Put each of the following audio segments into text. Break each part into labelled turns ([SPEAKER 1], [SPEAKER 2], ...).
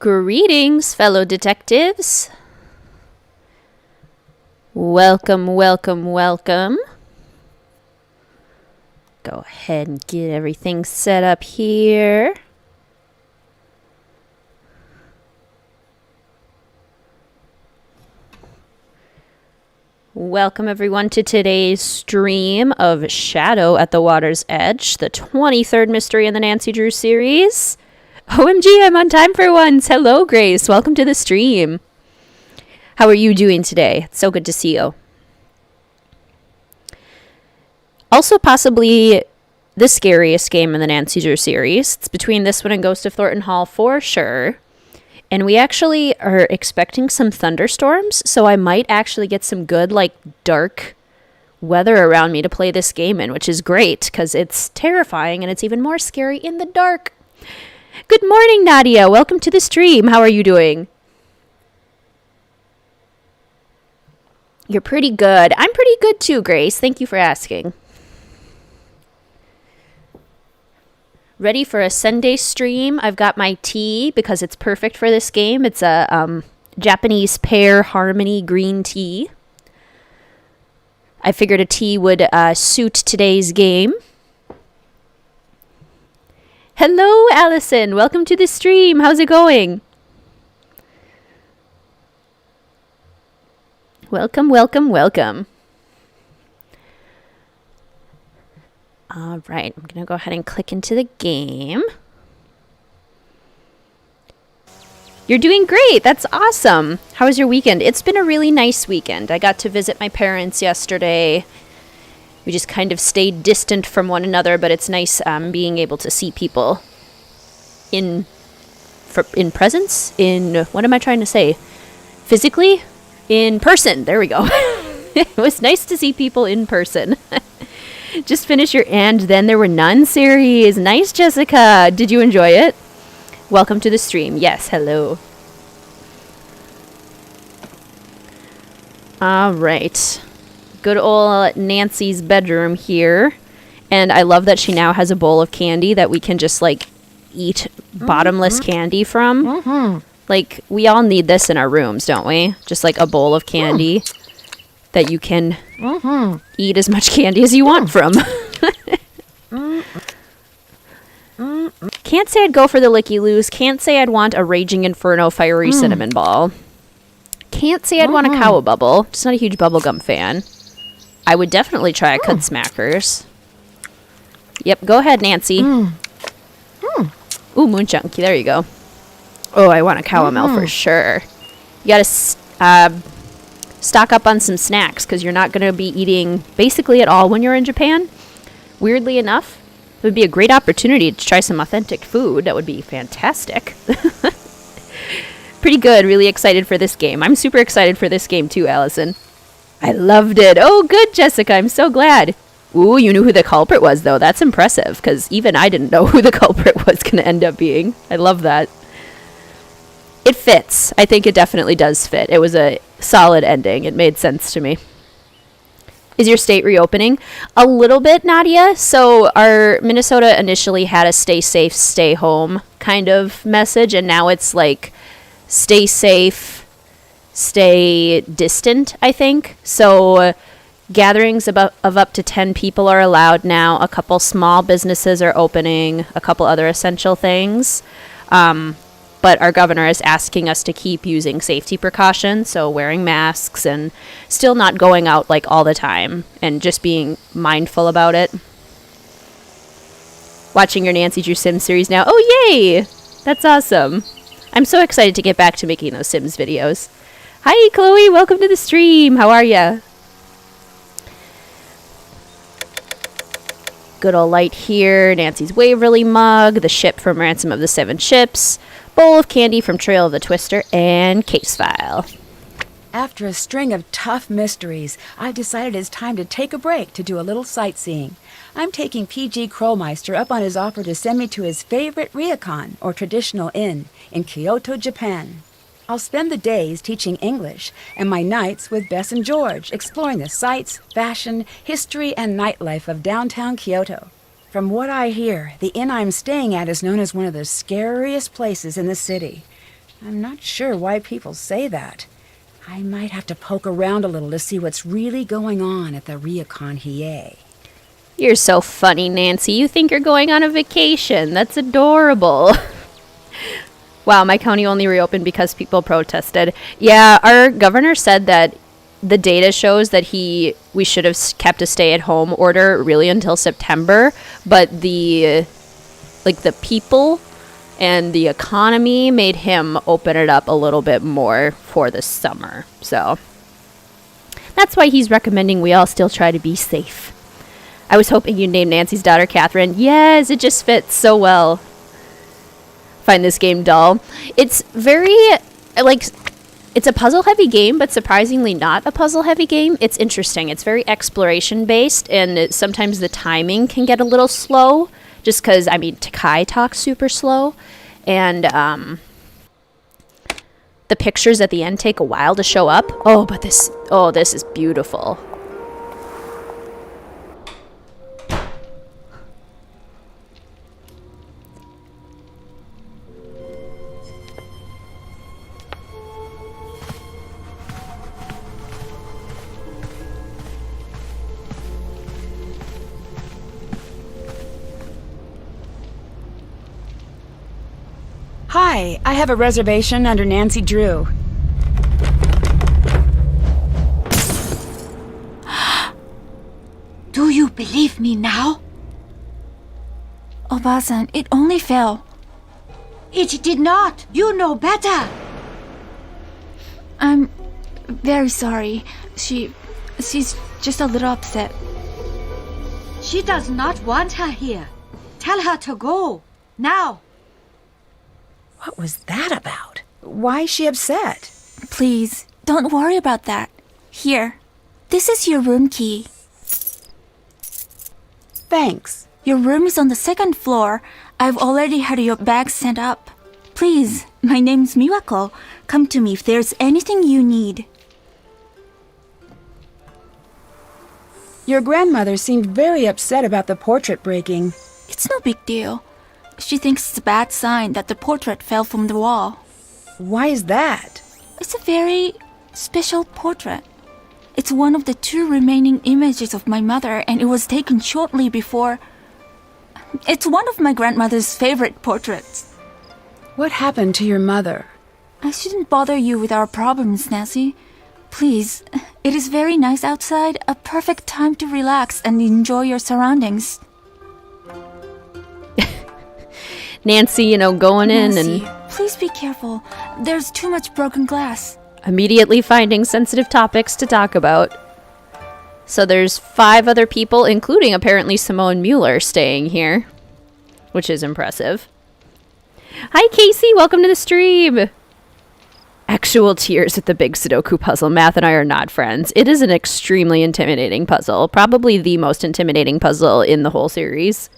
[SPEAKER 1] Greetings, fellow detectives. Welcome, welcome, welcome. Go ahead and get everything set up here. Welcome everyone to today's stream of Shadow at the Water's Edge, the 23rd mystery in the Nancy Drew series. OMG, I'm on time for once. Hello, Grace. Welcome to the stream. How are you doing today? It's so good to see you. Also, possibly the scariest game in the Nancy Drew series. It's between this one and Ghost of Thornton Hall for sure. And we actually are expecting some thunderstorms, so I might actually get some good, dark weather around me to play this game in, which is great, because it's terrifying and it's even more scary in the dark. Good morning, Nadia. Welcome to the stream. How are you doing? You're pretty good. I'm pretty good too, Grace. Thank you for asking. Ready for a Sunday stream. I've got my tea because it's perfect for this game. It's a Japanese pear harmony green tea. I figured a tea would suit today's game. Hello, Allison. Welcome to the stream. How's it going? Welcome, welcome, welcome. All right, I'm going to go ahead and click into the game. You're doing great. That's awesome. How was your weekend? It's been a really nice weekend. I got to visit my parents yesterday. We just kind of stayed distant from one another, but it's nice being able to see people in presence, what am I trying to say? Physically? In person. There we go. It was nice to see people in person. Just finished your And Then There Were None series. Nice, Jessica. Did you enjoy it? Welcome to the stream. Yes, hello. All right. Good old Nancy's bedroom here. And I love that she now has a bowl of candy that we can just, eat bottomless candy from. We all need this in our rooms, don't we? Just, a bowl of candy that you can eat as much candy as you want from. Can't say I'd go for the Licky Loos. Can't say I'd want a Raging Inferno Fiery Cinnamon Ball. Can't say I'd want a Cowabubble. Just not a huge bubblegum fan. I would definitely try a Cut Smackers. Yep, go ahead, Nancy. Ooh, Moonchunk. There you go. Oh, I want a Cowamel for sure. You gotta stock up on some snacks, because you're not going to be eating basically at all when you're in Japan. Weirdly enough, it would be a great opportunity to try some authentic food. That would be fantastic. Pretty good. Really excited for this game. I'm super excited for this game too, Allison. I loved it. Oh, good, Jessica. I'm so glad. Ooh, you knew who the culprit was, though. That's impressive, because even I didn't know who the culprit was going to end up being. I love that. It fits. I think it definitely does fit. It was a solid ending. It made sense to me. Is your state reopening? A little bit, Nadia. So our Minnesota initially had a stay safe, stay home kind of message, and now it's stay safe, stay distant, I think. So gatherings of up to 10 people are allowed now. A couple small businesses are opening, a couple other essential things. But our governor is asking us to keep using safety precautions, so wearing masks and still not going out all the time and just being mindful about it. Watching your Nancy Drew Sims series now. Oh, yay! That's awesome. I'm so excited to get back to making those Sims videos. Hi, Chloe. Welcome to the stream. How are ya? Good old light here. Nancy's Waverly mug. The ship from Ransom of the Seven Ships. Bowl of candy from Trail of the Twister, and case file.
[SPEAKER 2] After a string of tough mysteries, I've decided it's time to take a break to do a little sightseeing. I'm taking PG Krolmeister up on his offer to send me to his favorite ryokan, or traditional inn, in Kyoto, Japan. I'll spend the days teaching English, and my nights with Bess and George, exploring the sights, fashion, history, and nightlife of downtown Kyoto. From what I hear, the inn I'm staying at is known as one of the scariest places in the city. I'm not sure why people say that. I might have to poke around a little to see what's really going on at the Ryokan Hiei.
[SPEAKER 1] You're so funny, Nancy. You think you're going on a vacation. That's adorable. Wow, my county only reopened because people protested. Yeah, our governor said that the data shows that we should have kept a stay-at-home order really until September, but the people and the economy made him open it up a little bit more for the summer. So that's why he's recommending we all still try to be safe. I was hoping you'd name Nancy's daughter Catherine. Yes, it just fits so well. Find this game dull. It's very, it's a puzzle-heavy game, but surprisingly not a puzzle-heavy game. It's interesting. It's very exploration-based, and sometimes the timing can get a little slow, just because, Takai talks super slow, and the pictures at the end take a while to show up. This is beautiful.
[SPEAKER 2] Hi, I have a reservation under Nancy Drew.
[SPEAKER 3] Do you believe me now?
[SPEAKER 4] Obasan, it only fell.
[SPEAKER 3] It did not. You know better.
[SPEAKER 4] I'm very sorry. She's just a little upset.
[SPEAKER 3] She does not want her here. Tell her to go. Now.
[SPEAKER 2] What was that about? Why is she upset?
[SPEAKER 4] Please, don't worry about that. Here, this is your room key.
[SPEAKER 2] Thanks.
[SPEAKER 4] Your room is on the second floor. I've already had your bags sent up. Please, my name's Miwako. Come to me if there's anything you need.
[SPEAKER 2] Your grandmother seemed very upset about the portrait breaking.
[SPEAKER 4] It's no big deal. She thinks it's a bad sign that the portrait fell from the wall.
[SPEAKER 2] Why is that?
[SPEAKER 4] It's a very special portrait. It's one of the 2 remaining images of my mother, and it was taken shortly before. It's one of my grandmother's favorite portraits.
[SPEAKER 2] What happened to your mother?
[SPEAKER 4] I shouldn't bother you with our problems, Nancy. Please, it is very nice outside, a perfect time to relax and enjoy your surroundings.
[SPEAKER 1] Nancy, going in
[SPEAKER 4] Nancy,
[SPEAKER 1] and
[SPEAKER 4] please be careful. There's too much broken glass.
[SPEAKER 1] immediately finding sensitive topics to talk about. So there's 5 other people, including apparently Simone Mueller, staying here, which is impressive. Hi, Casey. Welcome to the stream. Actual tears at the big Sudoku puzzle. Math and I are not friends. It is an extremely intimidating puzzle. Probably the most intimidating puzzle in the whole series.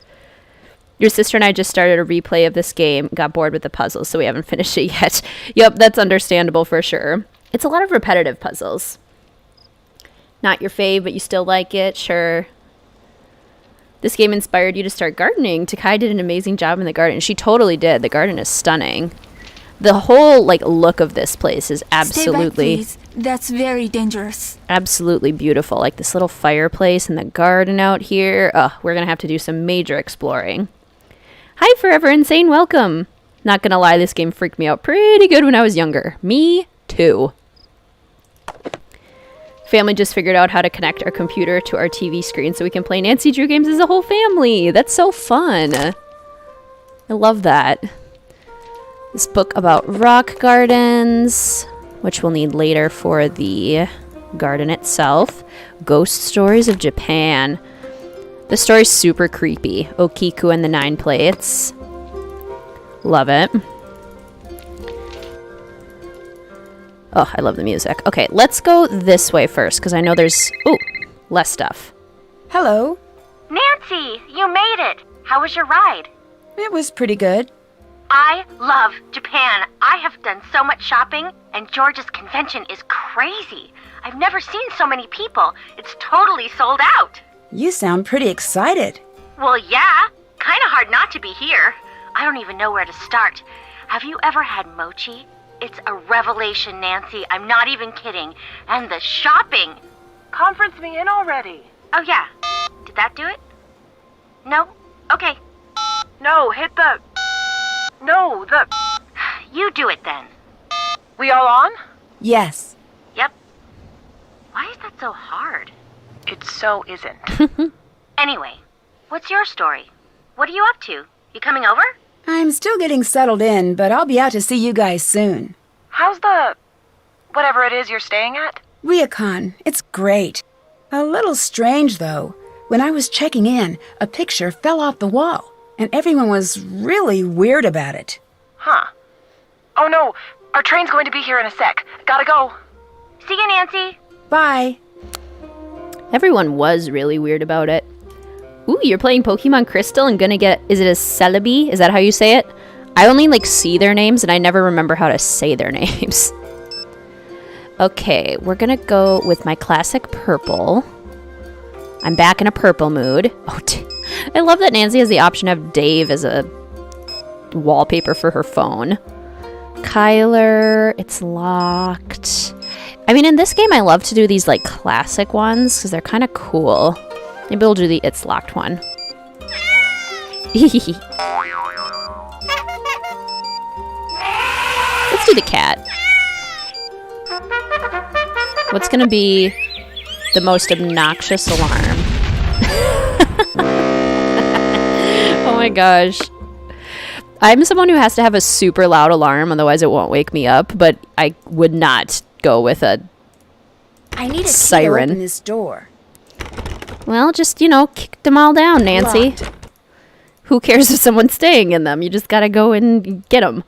[SPEAKER 1] Your sister and I just started a replay of this game, got bored with the puzzles, so we haven't finished it yet. Yep, that's understandable for sure. It's a lot of repetitive puzzles. Not your fave, but you still like it, sure. This game inspired you to start gardening. Takai did an amazing job in the garden. She totally did. The garden is stunning. The whole look of this place is absolutely...
[SPEAKER 4] Stay back, please. That's very dangerous.
[SPEAKER 1] Absolutely beautiful. Like this little fireplace and the garden out here. We're going to have to do some major exploring. Hi, Forever Insane. Welcome. Not going to lie, this game freaked me out pretty good when I was younger. Me too. Family just figured out how to connect our computer to our TV screen so we can play Nancy Drew games as a whole family. That's so fun. I love that. This book about rock gardens, which we'll need later for the garden itself. Ghost Stories of Japan. The story's super creepy. Okiku and the 9 Plates. Love it. Oh, I love the music. Okay, let's go this way first, because I know there's... Ooh, less stuff.
[SPEAKER 2] Hello.
[SPEAKER 5] Nancy, you made it. How was your ride?
[SPEAKER 2] It was pretty good.
[SPEAKER 5] I love Japan. I have done so much shopping, and George's convention is crazy. I've never seen so many people. It's totally sold out.
[SPEAKER 2] You sound pretty excited.
[SPEAKER 5] Well, yeah. Kinda hard not to be here. I don't even know where to start. Have you ever had mochi? It's a revelation, Nancy. I'm not even kidding. And the shopping.
[SPEAKER 6] Conference me in already.
[SPEAKER 5] Oh, yeah. Did that do it? No? Okay.
[SPEAKER 6] No, hit the... No, the...
[SPEAKER 5] You do it then.
[SPEAKER 6] We all on?
[SPEAKER 2] Yes.
[SPEAKER 5] Yep. Why is that so hard?
[SPEAKER 6] It so isn't.
[SPEAKER 5] Anyway, what's your story? What are you up to? You coming over?
[SPEAKER 2] I'm still getting settled in, but I'll be out to see you guys soon.
[SPEAKER 6] How's the... whatever it is you're staying at?
[SPEAKER 2] Ryukon, it's great. A little strange, though. When I was checking in, a picture fell off the wall, and everyone was really weird about it.
[SPEAKER 6] Huh. Oh no, our train's going to be here in a sec. Gotta go.
[SPEAKER 5] See you, Nancy.
[SPEAKER 2] Bye.
[SPEAKER 1] Everyone was really weird about it. Ooh, you're playing Pokemon Crystal and gonna get... Is it a Celebi? Is that how you say it? I only, see their names, and I never remember how to say their names. Okay, we're gonna go with my classic purple. I'm back in a purple mood. Oh, I love that Nancy has the option to have Dave as a wallpaper for her phone. Kyler, it's locked. I mean, in this game, I love to do these, classic ones, because they're kind of cool. Maybe we'll do the It's Locked one. Let's do the cat. What's gonna be the most obnoxious alarm? Oh my gosh. I'm someone who has to have a super loud alarm, otherwise it won't wake me up, but I would not go with a
[SPEAKER 2] I need a
[SPEAKER 1] siren.
[SPEAKER 2] key to open this door.
[SPEAKER 1] Well, just, kick them all down, Nancy.
[SPEAKER 2] Locked.
[SPEAKER 1] Who cares if someone's staying in them? You just gotta go and get them.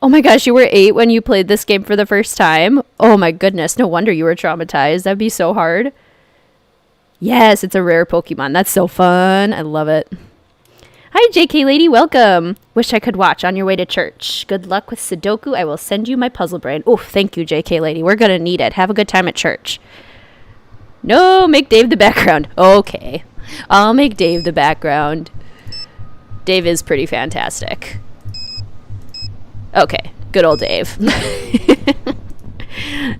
[SPEAKER 1] Oh my gosh, you were 8 when you played this game for the first time? Oh my goodness, no wonder you were traumatized. That'd be so hard. Yes, it's a rare Pokemon. That's so fun. I love it. Hi, JK Lady. Welcome. Wish I could watch on your way to church. Good luck with Sudoku. I will send you my puzzle brain. Oh, thank you, JK Lady. We're gonna need it. Have a good time at church. No, make Dave the background. Okay. I'll make Dave the background. Dave is pretty fantastic. Okay, good old Dave.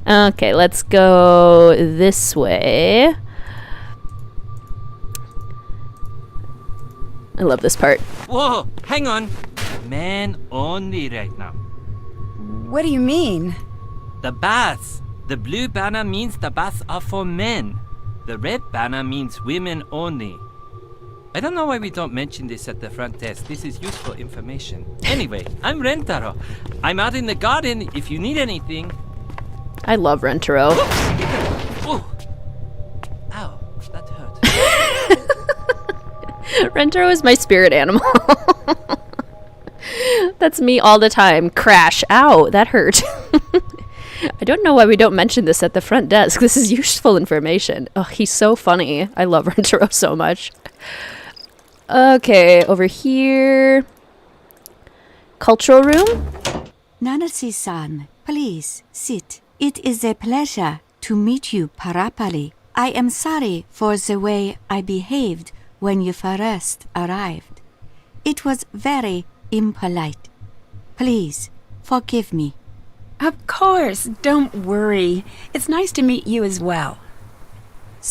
[SPEAKER 1] Okay, let's go this way. I love this part.
[SPEAKER 7] Whoa, hang on. Men only right now.
[SPEAKER 2] What do you mean?
[SPEAKER 7] The baths. The blue banner means the baths are for men. The red banner means women only. I don't know why we don't mention this at the front desk. This is useful information. Anyway, I'm Rentaro. I'm out in the garden if you need anything.
[SPEAKER 1] I love Rentaro.
[SPEAKER 7] Oh! Ow, that hurt.
[SPEAKER 1] Rentaro is my spirit animal. That's me all the time. Crash. Ow, that hurt. I don't know why we don't mention this at the front desk. This is useful information. Oh, he's so funny. I love Rentaro so much. Okay, over here. Cultural room?
[SPEAKER 8] Nancy-san, please sit. It is a pleasure to meet you, Parapali. I am sorry for the way I behaved when you first arrived. It was very impolite. Please, forgive me.
[SPEAKER 2] Of course, don't worry. It's nice to meet you as well.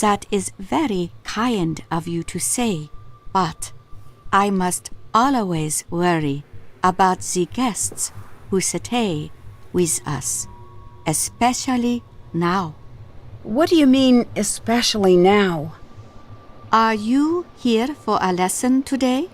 [SPEAKER 8] That is very kind of you to say, but I must always worry about the guests who stay with us, especially now.
[SPEAKER 2] What do you mean, especially now?
[SPEAKER 8] Are you here for a lesson today?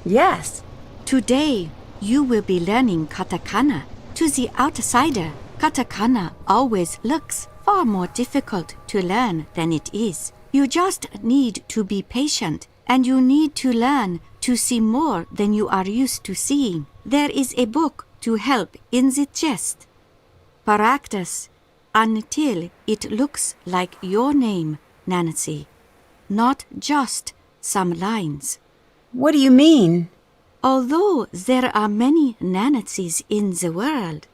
[SPEAKER 2] Yes.
[SPEAKER 8] Today, you will be learning katakana. To the outsider, katakana always looks far more difficult to learn than it is. You just need to be patient, and you need to learn to see more than you are used to seeing. There is a book to help in the chest. Practice until it looks like your name, Nancy, not just some lines.
[SPEAKER 2] What do you mean?
[SPEAKER 8] Although there are many Nancys in the world,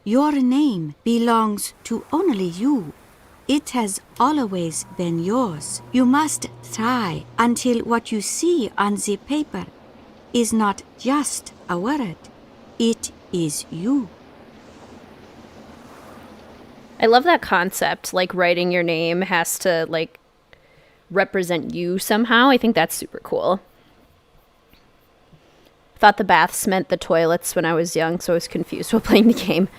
[SPEAKER 8] your name belongs to only you. It has always been yours. You must try until what you see on the paper is not just a word. It is you.
[SPEAKER 1] I love that concept. Like, writing your name has to, like, represent you somehow. I think that's super cool. Thought the baths meant the toilets when I was young, so I was confused while playing the game.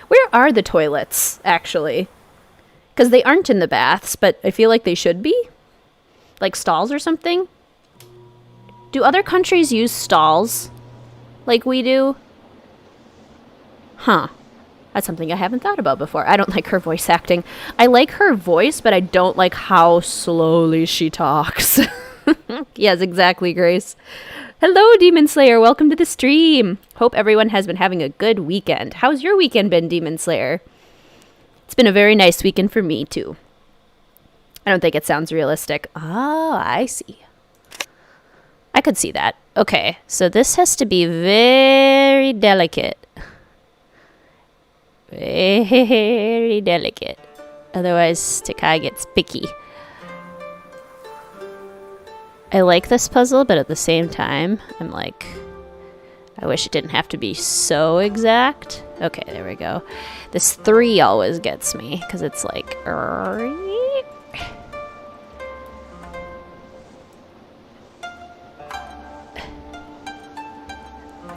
[SPEAKER 1] Where are the toilets, actually? Because they aren't in the baths, but I feel like they should be. Like stalls or something. Do other countries use stalls like we do? Huh. That's something I haven't thought about before. I don't like her voice acting. I like her voice, but I don't like how slowly she talks. Yes, exactly, Grace. Hello, Demon Slayer. Welcome to the stream. Hope everyone has been having a good weekend. How's your weekend been, Demon Slayer? It's been a very nice weekend for me, too. I don't think it sounds realistic. Oh, I see. I could see that. Okay, so this has to be very delicate. Very delicate. Otherwise, Takai gets picky. I like this puzzle, but at the same time, I'm like, I wish it didn't have to be so exact. Okay, there we go. This 3 always gets me, because it's like... I'm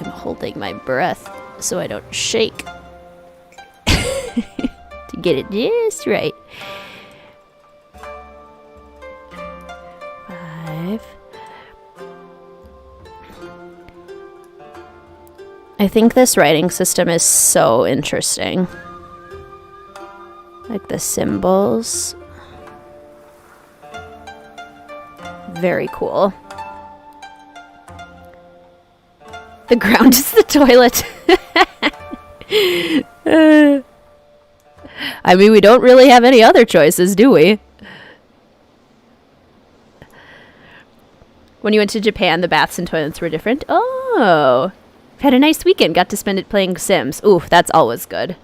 [SPEAKER 1] holding my breath so I don't shake. To get it just right. 5. I think this writing system is so interesting. Like the symbols. Very cool. The ground is the toilet. I mean, we don't really have any other choices, do we? When you went to Japan, the baths and toilets were different. Oh, had a nice weekend. Got to spend it playing Sims. Ooh, that's always good.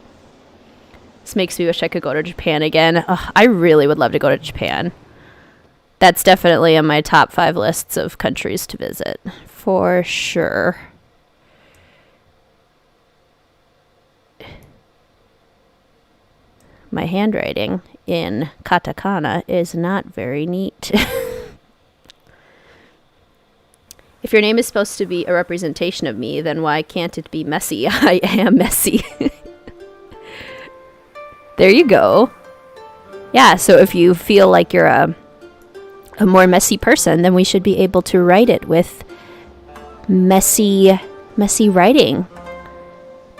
[SPEAKER 1] This makes me wish I could go to Japan again. Ugh, I really would love to go to Japan. That's definitely on my top 5 lists of countries to visit. For sure. My handwriting in katakana is not very neat. If your name is supposed to be a representation of me, then why can't it be messy? I am messy. There you go. Yeah, so if you feel like you're a more messy person, then we should be able to write it with messy writing.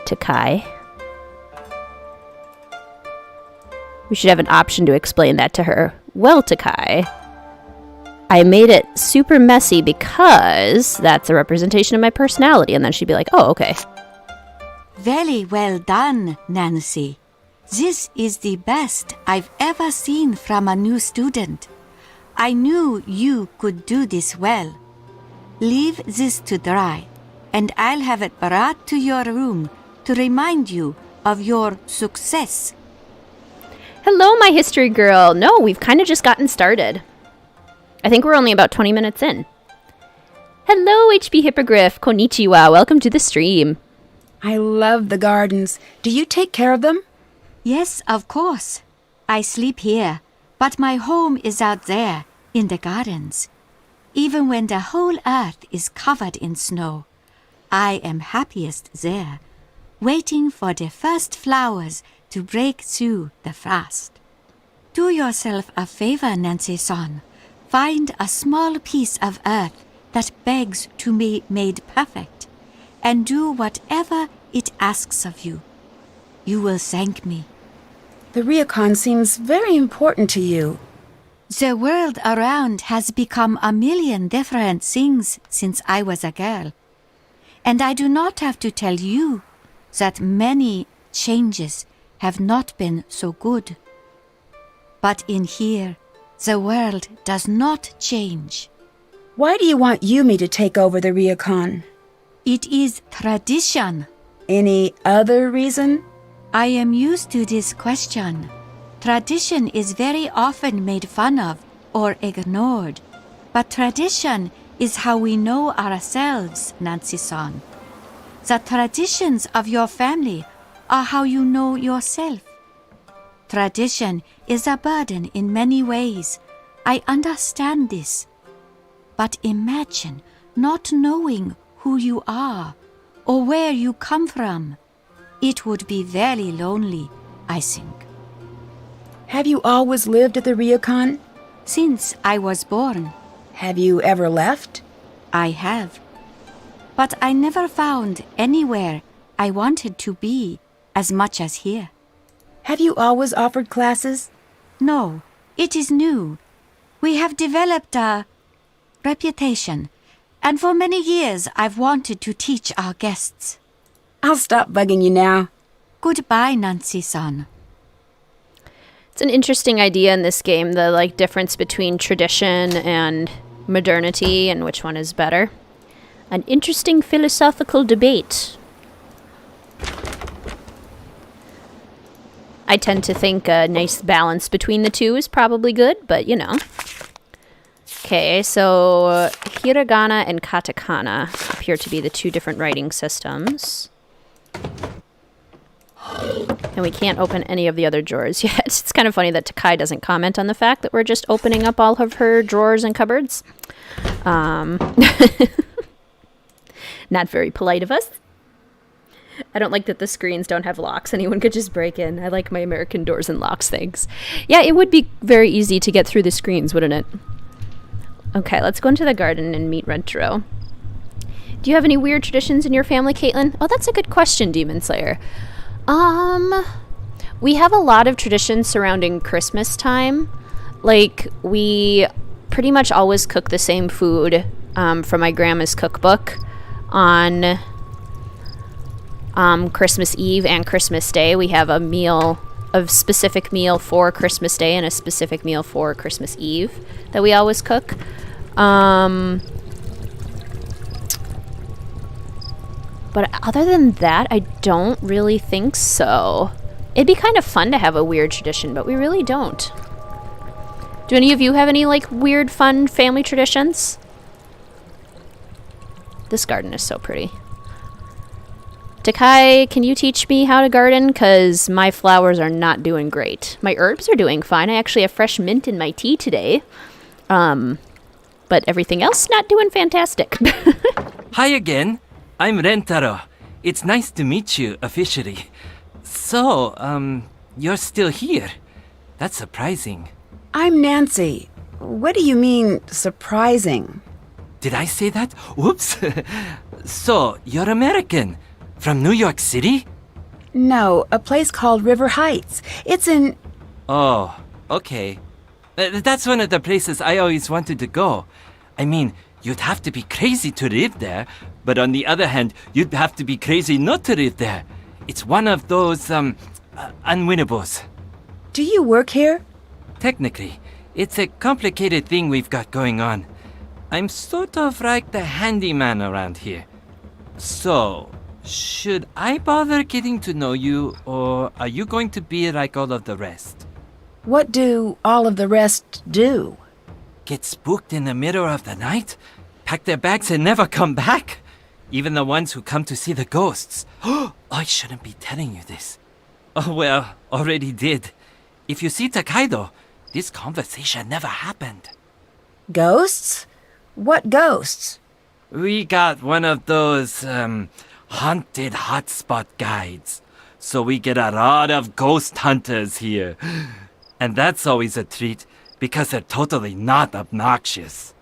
[SPEAKER 1] Takai. We should have an option to explain that to her. Well, Takai, I made it super messy because that's a representation of my personality. And then she'd be like, oh, okay.
[SPEAKER 8] Very well done, Nancy. This is the best I've ever seen from a new student. I knew you could do this well. Leave this to dry, and I'll have it brought to your room to remind you of your success.
[SPEAKER 1] Hello, my history girl. No, we've kind of just gotten started. I think we're only about 20 minutes in. Hello, HB Hippogriff. Konnichiwa. Welcome to the stream.
[SPEAKER 2] I love the gardens. Do you take care of them?
[SPEAKER 8] Yes, of course. I sleep here, but my home is out there in the gardens. Even when the whole earth is covered in snow, I am happiest there, waiting for the first flowers to break through the frost. Do yourself a favor, Nancy-san. Find a small piece of earth that begs to be made perfect, and do whatever it asks of you. You will thank me.
[SPEAKER 2] The Ryukon seems very important to you.
[SPEAKER 8] The world around has become a million different things since I was a girl. And I do not have to tell you that many changes have not been so good. But in here, the world does not change.
[SPEAKER 2] Why do you want Yumi to take over the Ryukon?
[SPEAKER 8] It is tradition.
[SPEAKER 2] Any other reason?
[SPEAKER 8] I am used to this question. Tradition is very often made fun of or ignored. But tradition is how we know ourselves, Nancy-san. The traditions of your family are how you know yourself. Tradition is a burden in many ways. I understand this. But imagine not knowing who you are or where you come from. It would be very lonely, I think.
[SPEAKER 2] Have you always lived at the ryokan?
[SPEAKER 8] Since I was born,
[SPEAKER 2] Have you ever left?
[SPEAKER 8] I have. But I never found anywhere I wanted to be as much as here.
[SPEAKER 2] Have you always offered classes?
[SPEAKER 8] No, it is new. We have developed a reputation, and for many years I've wanted to teach our guests.
[SPEAKER 2] I'll stop bugging you now.
[SPEAKER 8] Goodbye, Nancy-san.
[SPEAKER 1] It's an interesting idea in this game, the difference between tradition and modernity and which one is better. An interesting philosophical debate. I tend to think a nice balance between the two is probably good, but you know. Okay, so hiragana and katakana appear to be the two different writing systems. And we can't open any of the other drawers yet. It's kind of funny that Takai doesn't comment on the fact that we're just opening up all of her drawers and cupboards. Not very polite of us. I don't like that the screens don't have locks. Anyone could just break in. I like my American doors and locks things. Yeah, it would be very easy to get through the screens, wouldn't it? Okay, let's go into the garden and meet Rentaro. Do you have any weird traditions in your family, Caitlin? Oh, that's a good question, Demon Slayer. We have a lot of traditions surrounding Christmas time. Like, we pretty much always cook the same food from my grandma's cookbook on Christmas Eve and Christmas Day. We have a specific meal for Christmas Day and a specific meal for Christmas Eve that we always cook. But other than that, I don't really think so. It'd be kind of fun to have a weird tradition, but we really don't. Do any of you have any, weird, fun family traditions? This garden is so pretty. Takai, can you teach me how to garden? Because my flowers are not doing great. My herbs are doing fine. I actually have fresh mint in my tea today. But everything else not doing fantastic.
[SPEAKER 7] Hi again. I'm Rentaro. It's nice to meet you officially. So, you're still here. That's surprising.
[SPEAKER 2] I'm Nancy. What do you mean, surprising?
[SPEAKER 7] Did I say that? Whoops. So, you're American. From New York City?
[SPEAKER 2] No, a place called River Heights. It's in...
[SPEAKER 7] Oh, okay. That's one of the places I always wanted to go. I mean, you'd have to be crazy to live there, but on the other hand, you'd have to be crazy not to live there. It's one of those, unwinnables.
[SPEAKER 2] Do you work here?
[SPEAKER 7] Technically, it's a complicated thing we've got going on. I'm sort of like the handyman around here. So, should I bother getting to know you, or are you going to be like all of the rest?
[SPEAKER 2] What do all of the rest do?
[SPEAKER 7] Get spooked in the middle of the night? Pack their bags and never come back? Even the ones who come to see the ghosts. Oh, I shouldn't be telling you this. Oh, well, already did. If you see Takaido, this conversation never happened.
[SPEAKER 2] Ghosts? What ghosts?
[SPEAKER 7] We got one of those, haunted hotspot guides. So we get a lot of ghost hunters here. And that's always a treat, because they're totally not obnoxious.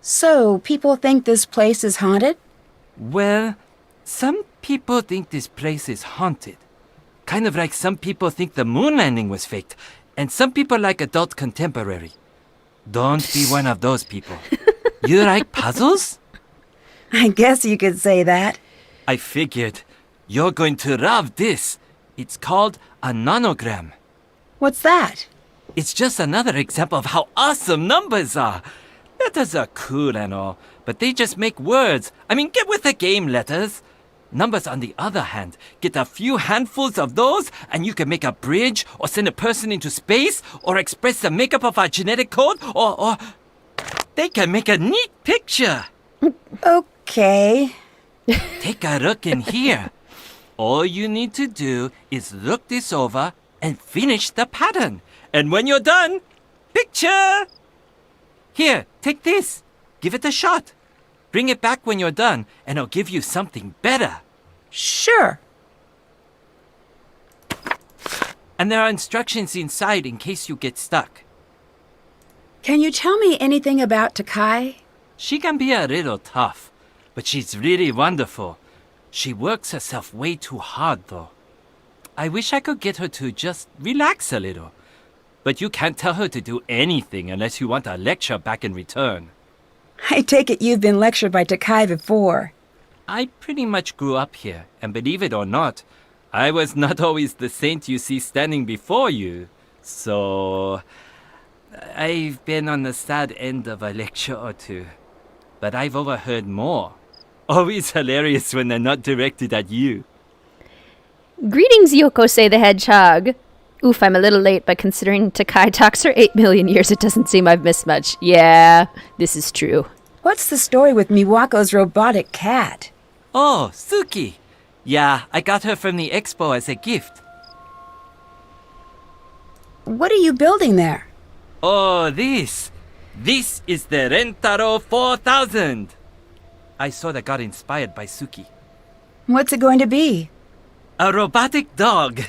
[SPEAKER 2] So, people think this place is haunted?
[SPEAKER 7] Well, some people think this place is haunted. Kind of like some people think the moon landing was faked, and some people like adult contemporary. Don't be one of those people. You like puzzles?
[SPEAKER 2] I guess you could say that.
[SPEAKER 7] I figured. You're going to love this. It's called a nonogram.
[SPEAKER 2] What's that?
[SPEAKER 7] It's just another example of how awesome numbers are. Letters are cool and all, but they just make words. I mean, get with the game, letters. Numbers, on the other hand, get a few handfuls of those, and you can make a bridge, or send a person into space, or express the makeup of our genetic code, or they can make a neat picture.
[SPEAKER 2] Okay.
[SPEAKER 7] Take a look in here. All you need to do is look this over and finish the pattern. And when you're done, picture! Here, take this. Give it a shot. Bring it back when you're done, and I'll give you something better.
[SPEAKER 2] Sure.
[SPEAKER 7] And there are instructions inside in case you get stuck.
[SPEAKER 2] Can you tell me anything about Takai?
[SPEAKER 7] She can be a little tough, but she's really wonderful. She works herself way too hard, though. I wish I could get her to just relax a little. But you can't tell her to do anything unless you want a lecture back in return.
[SPEAKER 2] I take it you've been lectured by Takai before.
[SPEAKER 7] I pretty much grew up here, and believe it or not, I was not always the saint you see standing before you. So I've been on the sad end of a lecture or two. But I've overheard more. Always hilarious when they're not directed at you.
[SPEAKER 1] Greetings, Yokosei the Hedgehog. Oof, I'm a little late, but considering Takai talks for 8 million years, it doesn't seem I've missed much. Yeah, this is true.
[SPEAKER 2] What's the story with Miwako's robotic cat?
[SPEAKER 7] Oh, Suki. Yeah, I got her from the expo as a gift.
[SPEAKER 2] What are you building there?
[SPEAKER 7] Oh, this. This is the Rentaro 4000. I sort of got inspired by Suki.
[SPEAKER 2] What's it going to be?
[SPEAKER 7] A robotic dog.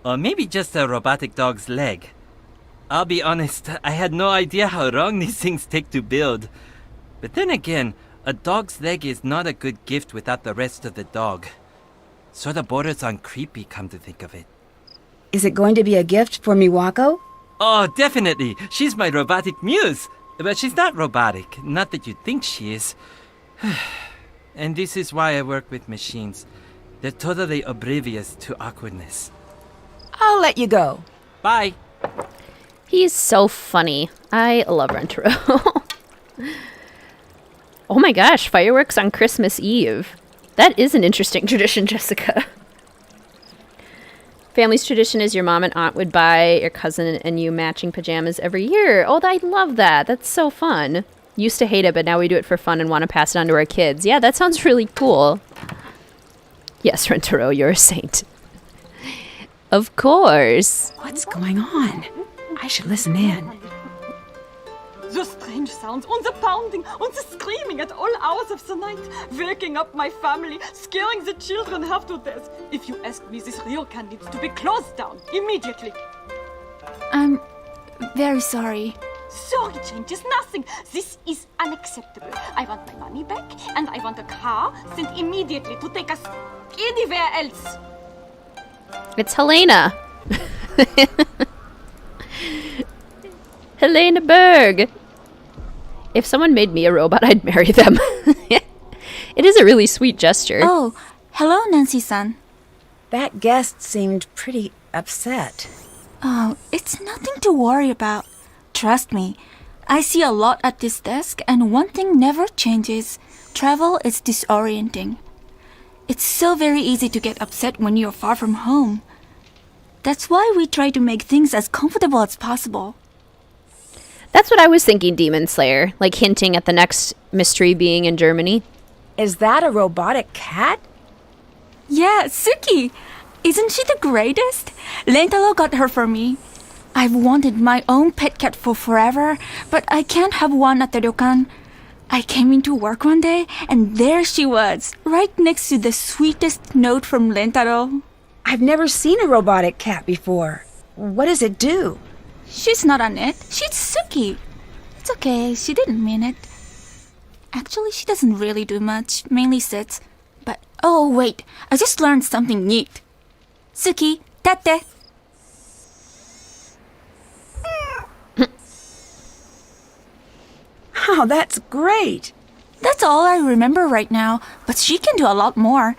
[SPEAKER 7] Or maybe just a robotic dog's leg. I'll be honest, I had no idea how long these things take to build. But then again, a dog's leg is not a good gift without the rest of the dog. Sort of borders on creepy, come to think of it.
[SPEAKER 2] Is it going to be a gift for Miwako?
[SPEAKER 7] Oh, definitely. She's my robotic muse. But she's not robotic. Not that you think she is. And this is why I work with machines. They're totally oblivious to awkwardness.
[SPEAKER 2] I'll let you go.
[SPEAKER 7] Bye.
[SPEAKER 1] He's so funny. I love Rentaro. Oh my gosh, fireworks on Christmas Eve. That is an interesting tradition, Jessica. Family's tradition is your mom and aunt would buy your cousin and you matching pajamas every year. Oh, I love that. That's so fun. Used to hate it, but now we do it for fun and want to pass it on to our kids. Yeah, that sounds really cool. Yes, Rentaro, you're a saint. Of course.
[SPEAKER 2] What's going on? I should listen in.
[SPEAKER 9] The strange sounds, and the pounding, and the screaming at all hours of the night, waking up my family, scaring the children half to death. If you ask me, this ryokan needs to be closed down immediately.
[SPEAKER 4] I'm very sorry.
[SPEAKER 9] Sorry changes nothing. This is unacceptable. I want my money back, and I want a car sent immediately to take us anywhere else.
[SPEAKER 1] It's Helena. Helena Berg. If someone made me a robot, I'd marry them. It is a really sweet gesture.
[SPEAKER 4] Oh, hello, Nancy-san.
[SPEAKER 2] That guest seemed pretty upset.
[SPEAKER 4] Oh, it's nothing to worry about. Trust me, I see a lot at this desk, and one thing never changes. Travel is disorienting. It's so very easy to get upset when you're far from home. That's why we try to make things as comfortable as possible.
[SPEAKER 1] That's what I was thinking, Demon Slayer. Like hinting at the next mystery being in Germany.
[SPEAKER 2] Is that a robotic cat?
[SPEAKER 4] Yeah, Suki! Isn't she the greatest? Lentalo got her for me. I've wanted my own pet cat for forever, but I can't have one at the ryokan. I came into work one day, and there she was, right next to the sweetest note from Lentaro.
[SPEAKER 2] I've never seen a robotic cat before. What does it do?
[SPEAKER 4] She's not on it. She's Suki. It's okay. She didn't mean it. Actually, she doesn't really do much. Mainly sits. But, oh, wait. I just learned something neat. Suki, tate.
[SPEAKER 2] Oh, that's great.
[SPEAKER 4] That's all I remember right now. But she can do a lot more.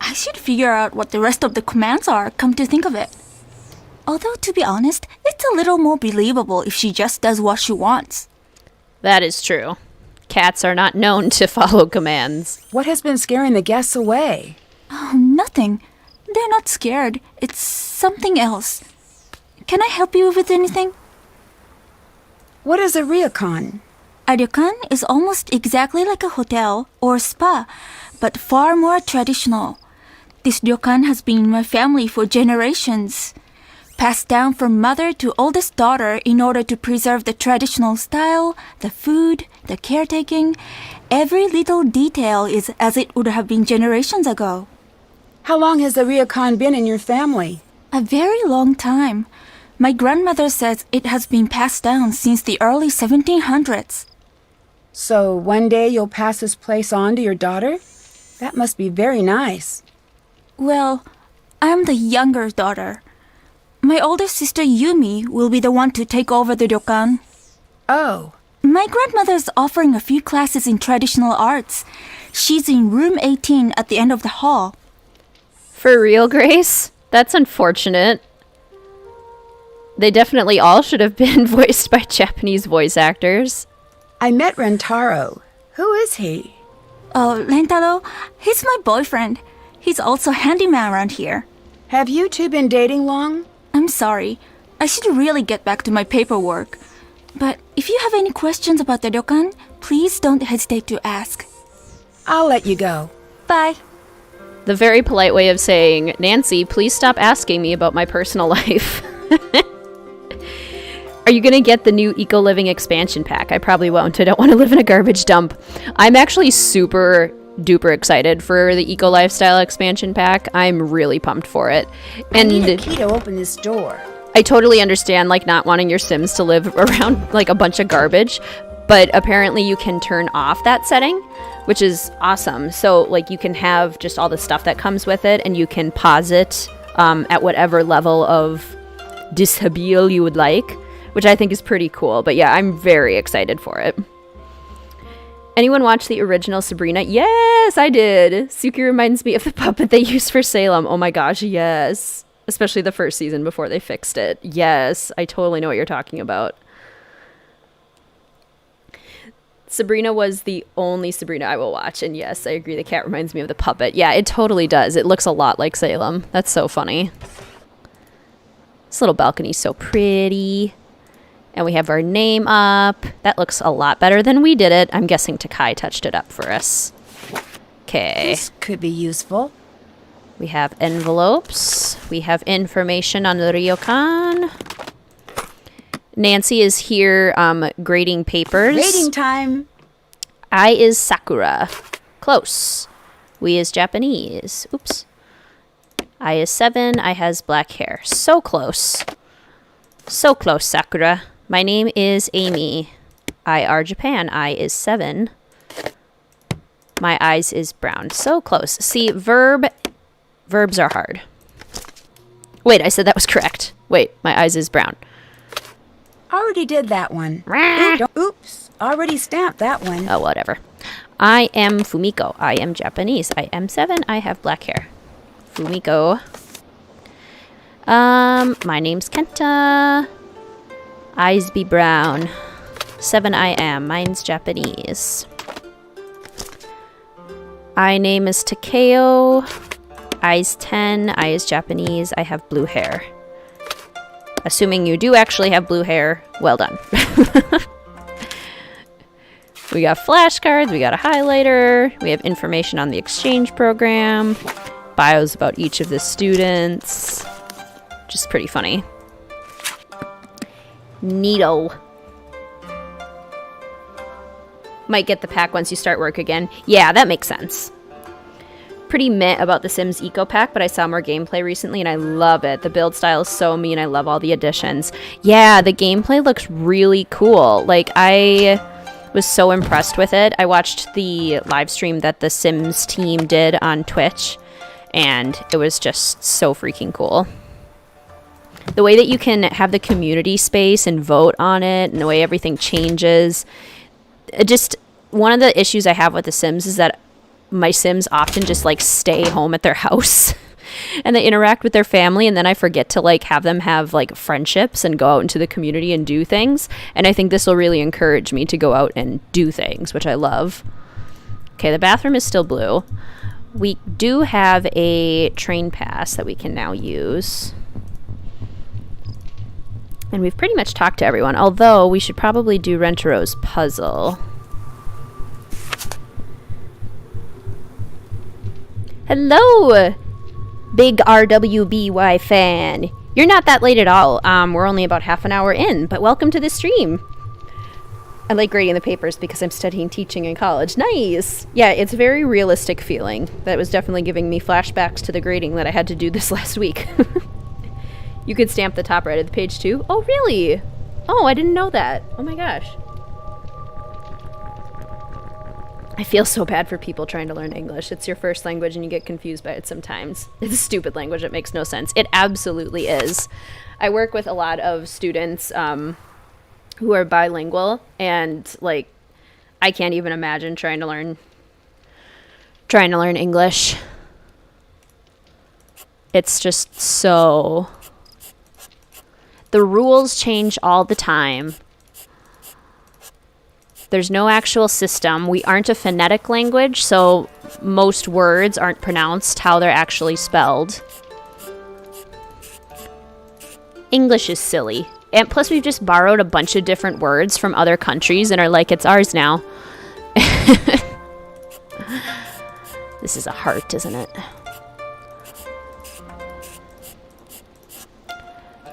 [SPEAKER 4] I should figure out what the rest of the commands are, come to think of it. Although, to be honest, it's a little more believable if she just does what she wants.
[SPEAKER 1] That is true. Cats are not known to follow commands.
[SPEAKER 2] What has been scaring the guests away?
[SPEAKER 4] nothing. They're not scared. It's something else. Can I help you with anything?
[SPEAKER 2] What is a ryokan?
[SPEAKER 4] A ryokan is almost exactly like a hotel or spa, but far more traditional. This ryokan has been in my family for generations. Passed down from mother to oldest daughter in order to preserve the traditional style, the food, the caretaking. Every little detail is as it would have been generations ago.
[SPEAKER 2] How long has the ryokan been in your family?
[SPEAKER 4] A very long time. My grandmother says it has been passed down since the early 1700s.
[SPEAKER 2] So one day you'll pass this place on to your daughter? That must be very nice.
[SPEAKER 4] Well, I'm the younger daughter. My older sister Yumi will be the one to take over the ryokan.
[SPEAKER 2] Oh.
[SPEAKER 4] My grandmother's offering a few classes in traditional arts. She's in room 18 at the end of the hall.
[SPEAKER 1] For real, Grace? That's unfortunate. They definitely all should have been voiced by Japanese voice actors.
[SPEAKER 2] I met Rentaro. Who is he?
[SPEAKER 4] Oh, Rentaro, he's my boyfriend. He's also handyman around here.
[SPEAKER 2] Have you two been dating long?
[SPEAKER 4] I'm sorry. I should really get back to my paperwork. But if you have any questions about the ryokan, please don't hesitate to ask.
[SPEAKER 2] I'll let you go.
[SPEAKER 4] Bye.
[SPEAKER 1] The very polite way of saying, Nancy, please stop asking me about my personal life. Are you going to get the new Eco Living expansion pack? I probably won't. I don't want to live in a garbage dump. I'm actually super duper excited for the Eco Lifestyle expansion pack. I'm really pumped for it. And
[SPEAKER 2] I need a key to open this door.
[SPEAKER 1] I totally understand, like, not wanting your Sims to live around, like, a bunch of garbage. But apparently you can turn off that setting, which is awesome. So, like, you can have just all the stuff that comes with it, and you can pause it at whatever level of dishabille you would like, which I think is pretty cool. But yeah, I'm very excited for it. Anyone watch the original Sabrina? Yes, I did. Suki reminds me of the puppet they used for Salem. Oh my gosh, yes. Especially the first season before they fixed it. Yes, I totally know what you're talking about. Sabrina was the only Sabrina I will watch. And yes, I agree. The cat reminds me of the puppet. Yeah, it totally does. It looks a lot like Salem. That's so funny. This little balcony's so pretty. And we have our name up. That looks a lot better than we did it. I'm guessing Takai touched it up for us. Okay.
[SPEAKER 2] This could be useful.
[SPEAKER 1] We have envelopes. We have information on the ryokan. Nancy is here grading papers.
[SPEAKER 2] Grading time.
[SPEAKER 1] I is Sakura. Close. We is Japanese. Oops. I is 7. I has black hair. So close. So close, Sakura. My name is Amy. I are Japan. I is 7. My eyes is brown. So close. See, verbs are hard. Wait, I said that was correct. Wait, my eyes is brown.
[SPEAKER 2] Already did that one. Oops. Already stamped that one.
[SPEAKER 1] Oh, whatever. I am Fumiko. I am Japanese. I am 7. I have black hair. Fumiko. My name's Kenta. Eyes be brown. 7 I am. Mine's Japanese. I name is Takeo. Eyes 10. I is Japanese. I have blue hair. Assuming you do actually have blue hair, well done. We got flashcards. We got a highlighter. We have information on the exchange program. Bios about each of the students. Just pretty funny. Neato. Might get the pack once you start work again. Yeah, that makes sense. Pretty meh about the Sims Eco Pack, but I saw more gameplay recently and I love it. The build style is so mean. I love all the additions. Yeah, the gameplay looks really cool. Like, I was so impressed with it. I watched the live stream that the Sims team did on Twitch, and it was just so freaking cool. The way that you can have the community space and vote on it, and the way everything changes. Just one of the issues I have with the Sims is that my Sims often just like stay home at their house and they interact with their family, and then I forget to like have them have like friendships and go out into the community and do things. And I think this will really encourage me to go out and do things, which I love. Okay, the bathroom is still blue. We do have a train pass that we can now use. And we've pretty much talked to everyone, although we should probably do Rentero's puzzle. Hello, big RWBY fan. You're not that late at all. We're only about half an hour in, but welcome to the stream. I like grading the papers because I'm studying teaching in college. Nice! Yeah, it's a very realistic feeling. That was definitely giving me flashbacks to the grading that I had to do this last week. You could stamp the top right of the page too? Oh, really? Oh, I didn't know that. Oh my gosh. I feel so bad for people trying to learn English. It's your first language and you get confused by it sometimes. It's a stupid language. It makes no sense. It absolutely is. I work with a lot of students who are bilingual, and like I can't even imagine trying to learn English. It's just so, the rules change all the time. There's no actual system. We aren't a phonetic language, so most words aren't pronounced how they're actually spelled. English is silly. And plus, we've just borrowed a bunch of different words from other countries and are like, it's ours now. This is a heart, isn't it?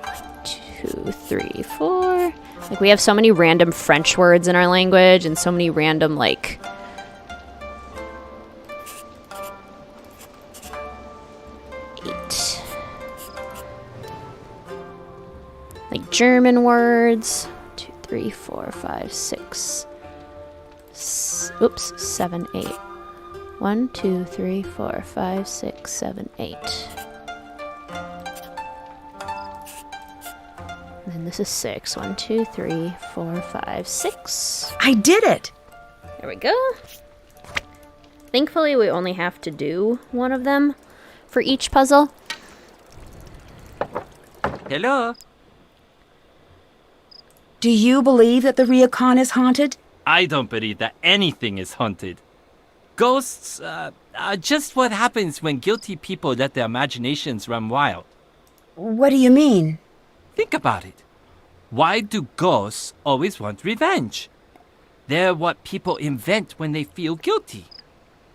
[SPEAKER 1] 1, 2, 3, 4. Like, we have so many random French words in our language and so many random, like... like German words. 2, 3, 4, 5, 6. Oops, 7, 8. 1, 2, 3, 4, 5, 6, 7, 8. And then this is 6. 1, 2, 3, 4, 5, 6.
[SPEAKER 2] I did it!
[SPEAKER 1] There we go. Thankfully, we only have to do one of them for each puzzle.
[SPEAKER 7] Hello?
[SPEAKER 2] Do you believe that the ryokan is haunted?
[SPEAKER 7] I don't believe that anything is haunted. Ghosts are just what happens when guilty people let their imaginations run wild.
[SPEAKER 2] What do you mean?
[SPEAKER 7] Think about it. Why do ghosts always want revenge? They're what people invent when they feel guilty.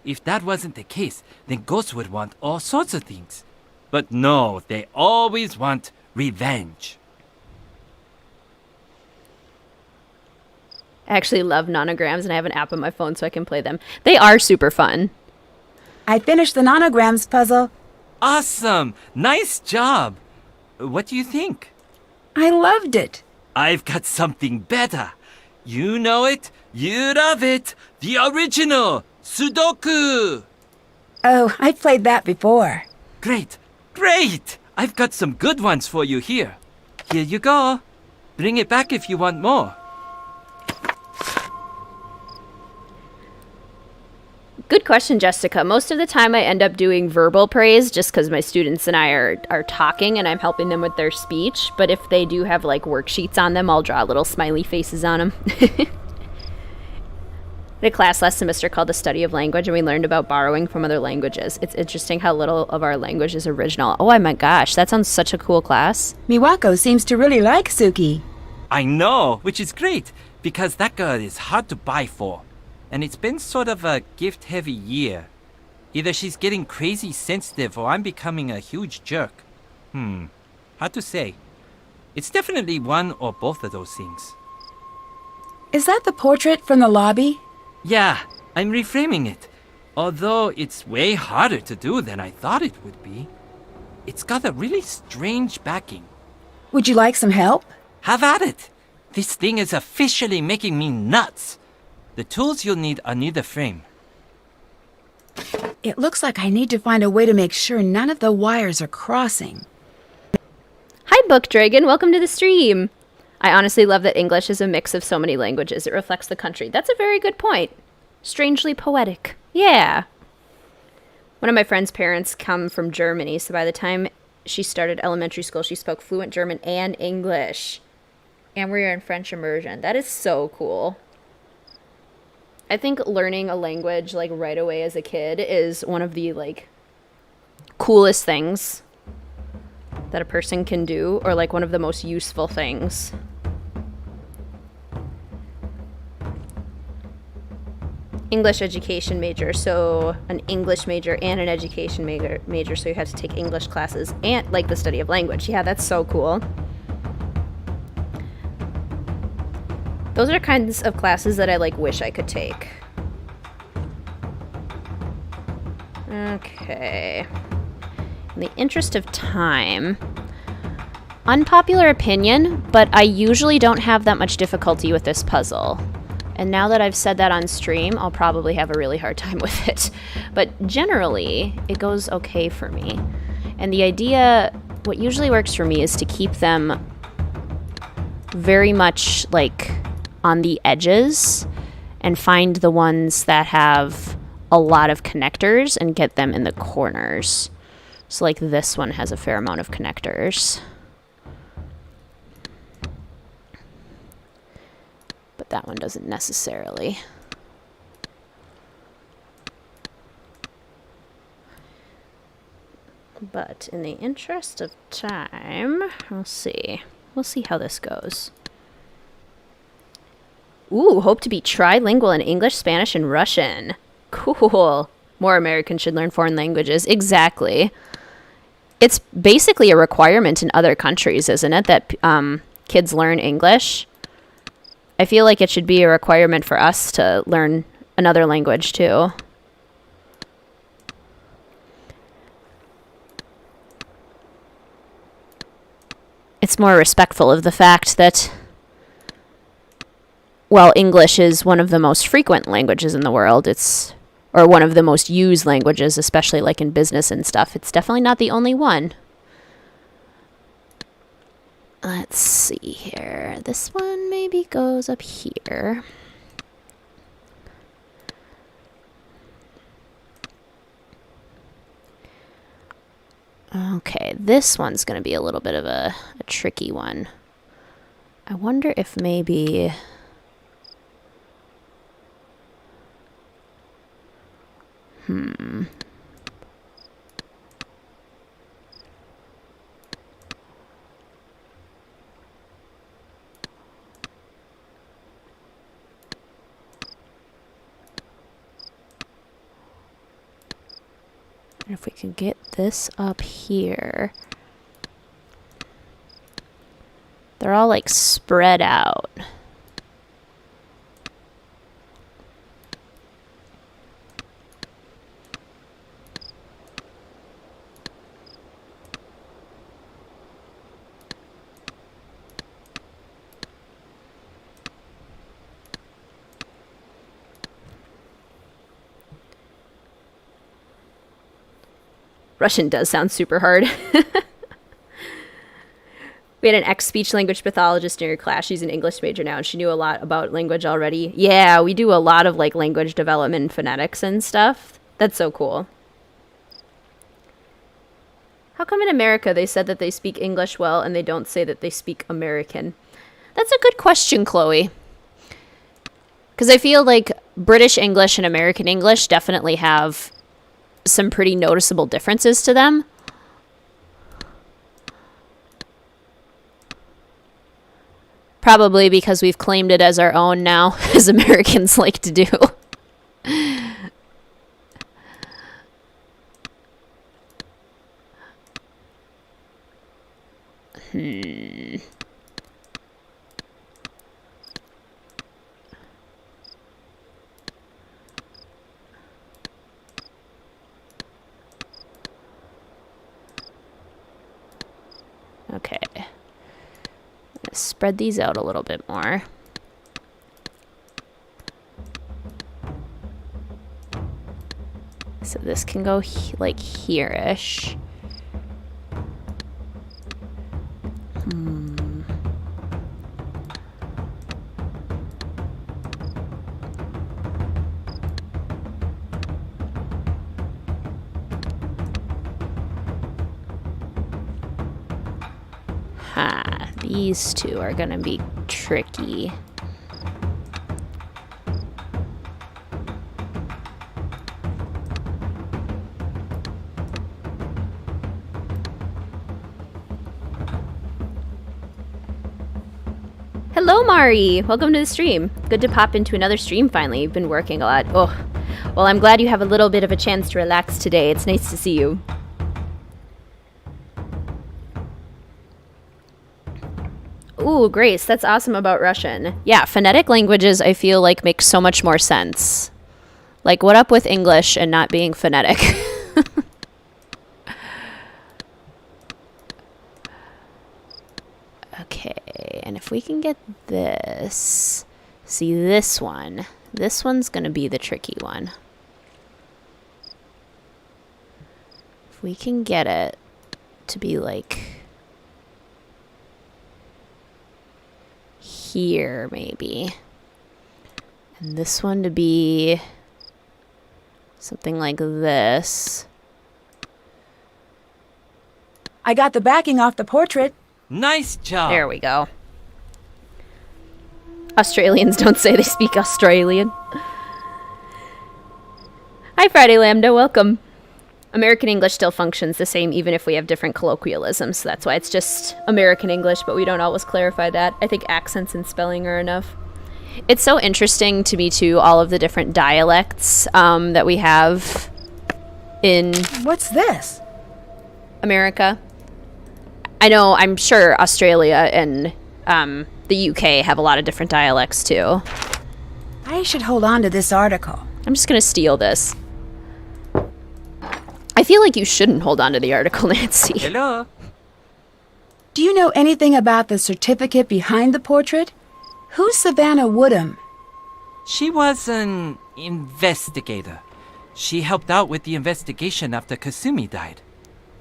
[SPEAKER 7] If that wasn't the case, then ghosts would want all sorts of things. But no, they always want revenge.
[SPEAKER 1] I actually love nonograms, and I have an app on my phone so I can play them. They are super fun.
[SPEAKER 2] I finished the nonograms puzzle.
[SPEAKER 7] Awesome! Nice job! What do you think?
[SPEAKER 2] I loved it.
[SPEAKER 7] I've got something better. You know it, you love it. The original Sudoku!
[SPEAKER 2] Oh, I played that before.
[SPEAKER 7] Great, great! I've got some good ones for you here. Here you go. Bring it back if you want more.
[SPEAKER 1] Good question, Jessica. Most of the time I end up doing verbal praise just because my students and I are talking and I'm helping them with their speech. But if they do have like worksheets on them, I'll draw little smiley faces on them. I had a class last semester called The Study of Language, and we learned about borrowing from other languages. It's interesting how little of our language is original. Oh my gosh, that sounds such a cool class.
[SPEAKER 2] Miwako seems to really like Suki.
[SPEAKER 7] I know, which is great, because that girl is hard to buy for. And it's been sort of a gift-heavy year. Either she's getting crazy sensitive or I'm becoming a huge jerk. Hard to say. It's definitely one or both of those things.
[SPEAKER 2] Is that the portrait from the lobby?
[SPEAKER 7] Yeah, I'm reframing it. Although it's way harder to do than I thought it would be. It's got a really strange backing.
[SPEAKER 2] Would you like some help?
[SPEAKER 7] Have at it! This thing is officially making me nuts. The tools you'll need are near the frame.
[SPEAKER 2] It looks like I need to find a way to make sure none of the wires are crossing.
[SPEAKER 1] Hi, Book Dragon. Welcome to the stream. I honestly love that English is a mix of so many languages. It reflects the country. That's a very good point. Strangely poetic. Yeah. One of my friend's parents come from Germany, so by the time she started elementary school, she spoke fluent German and English. And we were in French immersion. That is so cool. I think learning a language like right away as a kid is one of the like coolest things that a person can do, or like one of the most useful things. English education major, so an English major and an education major, so you had to take English classes and like the study of language. Yeah, that's so cool. Those are kinds of classes that I like wish I could take. Okay. In the interest of time, unpopular opinion, but I usually don't have that much difficulty with this puzzle. And now that I've said that on stream, I'll probably have a really hard time with it. But generally, it goes okay for me. And the idea, what usually works for me is to keep them very much like on the edges and find the ones that have a lot of connectors and get them in the corners. So like this one has a fair amount of connectors. But that one doesn't necessarily. But in the interest of time, we'll see. We'll see how this goes. Ooh, hope to be trilingual in English, Spanish, and Russian. Cool. More Americans should learn foreign languages. Exactly. It's basically a requirement in other countries, isn't it, that kids learn English? I feel like it should be a requirement for us to learn another language, too. It's more respectful of the fact that, well, English is one of the most frequent languages in the world. Or one of the most used languages, especially like in business and stuff. It's definitely not the only one. Let's see here. This one maybe goes up here. Okay, this one's going to be a little bit of a tricky one. I wonder if maybe... And if we can get this up here. They're all like spread out. Russian does sound super hard. We had an ex-speech language pathologist in your class. She's an English major now, and she knew a lot about language already. Yeah, we do a lot of like language development and phonetics and stuff. That's so cool. How come in America they said that they speak English well and they don't say that they speak American? That's a good question, Chloe. Because I feel like British English and American English definitely have some pretty noticeable differences to them. Probably because we've claimed it as our own now, as Americans like to do. Okay. Let's spread these out a little bit more. So this can go like here-ish. These two are gonna be tricky. Hello, Mari. Welcome to the stream. Good to pop into another stream finally. You've been working a lot. Oh, well, I'm glad you have a little bit of a chance to relax today. It's nice to see you. Ooh, Grace, that's awesome about Russian. Yeah, phonetic languages I feel like make so much more sense. Like, what up with English and not being phonetic? Okay, and if we can get this... See, this one. This one's going to be the tricky one. If we can get it to be like... here, maybe. And this one to be... something like this.
[SPEAKER 2] I got the backing off the portrait.
[SPEAKER 7] Nice job.
[SPEAKER 1] There we go. Australians don't say they speak Australian. Hi, Friday Lambda. Welcome. American English still functions the same even if we have different colloquialisms. So that's why it's just American English, but we don't always clarify that. I think accents and spelling are enough. It's so interesting to me, too, all of the different dialects that we have in...
[SPEAKER 2] What's this?
[SPEAKER 1] America. I know, I'm sure Australia and the UK have a lot of different dialects, too.
[SPEAKER 2] I should hold on to this article.
[SPEAKER 1] I'm just going to steal this. I feel like you shouldn't hold on to the article, Nancy.
[SPEAKER 7] Hello.
[SPEAKER 2] Do you know anything about the certificate behind the portrait? Who's Savannah Woodham?
[SPEAKER 7] She was an investigator. She helped out with the investigation after Kasumi died.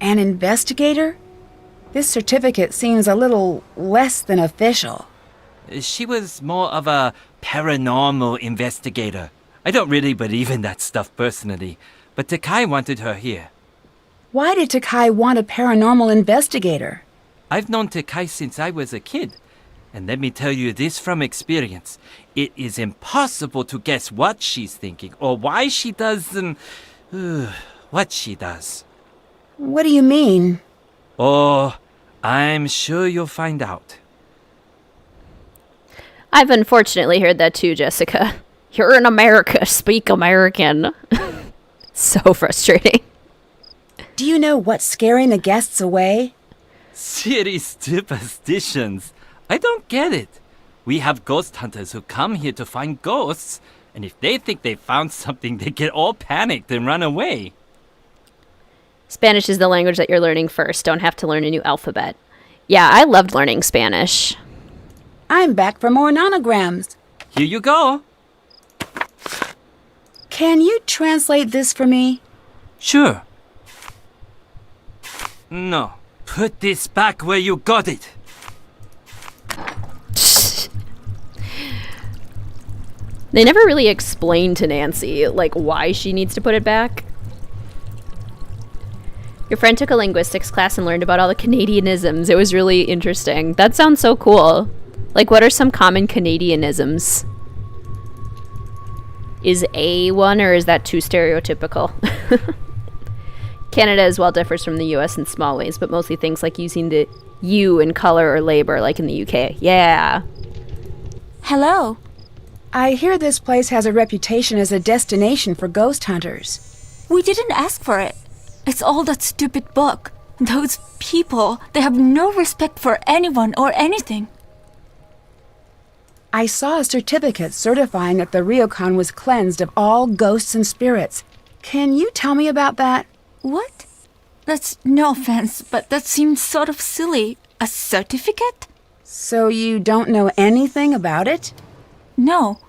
[SPEAKER 2] An investigator? This certificate seems a little less than official.
[SPEAKER 7] She was more of a paranormal investigator. I don't really believe in that stuff personally, but Takai wanted her here.
[SPEAKER 2] Why did Takai want a paranormal investigator?
[SPEAKER 7] I've known Takai since I was a kid. And let me tell you this from experience. It is impossible to guess what she's thinking or why she does what she does.
[SPEAKER 2] What do you mean?
[SPEAKER 7] Oh, I'm sure you'll find out.
[SPEAKER 1] I've unfortunately heard that too, Jessica. You're in America. Speak American. So frustrating.
[SPEAKER 2] Do you know what's scaring the guests away?
[SPEAKER 7] City superstitions. I don't get it. We have ghost hunters who come here to find ghosts, and if they think they found something, they get all panicked and run away.
[SPEAKER 1] Spanish is the language that you're learning first. Don't have to learn a new alphabet. Yeah, I loved learning Spanish.
[SPEAKER 2] I'm back for more nanograms.
[SPEAKER 7] Here you go.
[SPEAKER 2] Can you translate this for me?
[SPEAKER 7] Sure. No. Put this back where you got it.
[SPEAKER 1] They never really explain to Nancy, like, why she needs to put it back. Your friend took a linguistics class and learned about all the Canadianisms. It was really interesting. That sounds so cool. Like, what are some common Canadianisms? Is A one, or is that too stereotypical? Canada as well differs from the US in small ways, but mostly things like using the U in color or labor, like in the UK. Yeah.
[SPEAKER 4] Hello.
[SPEAKER 2] I hear this place has a reputation as a destination for ghost hunters.
[SPEAKER 4] We didn't ask for it. It's all that stupid book. Those people, they have no respect for anyone or anything.
[SPEAKER 2] I saw a certificate certifying that the Ryokan was cleansed of all ghosts and spirits. Can you tell me about that?
[SPEAKER 4] What? That's no offense, but that seems sort of silly. A certificate?
[SPEAKER 2] So you don't know anything about it?
[SPEAKER 4] No.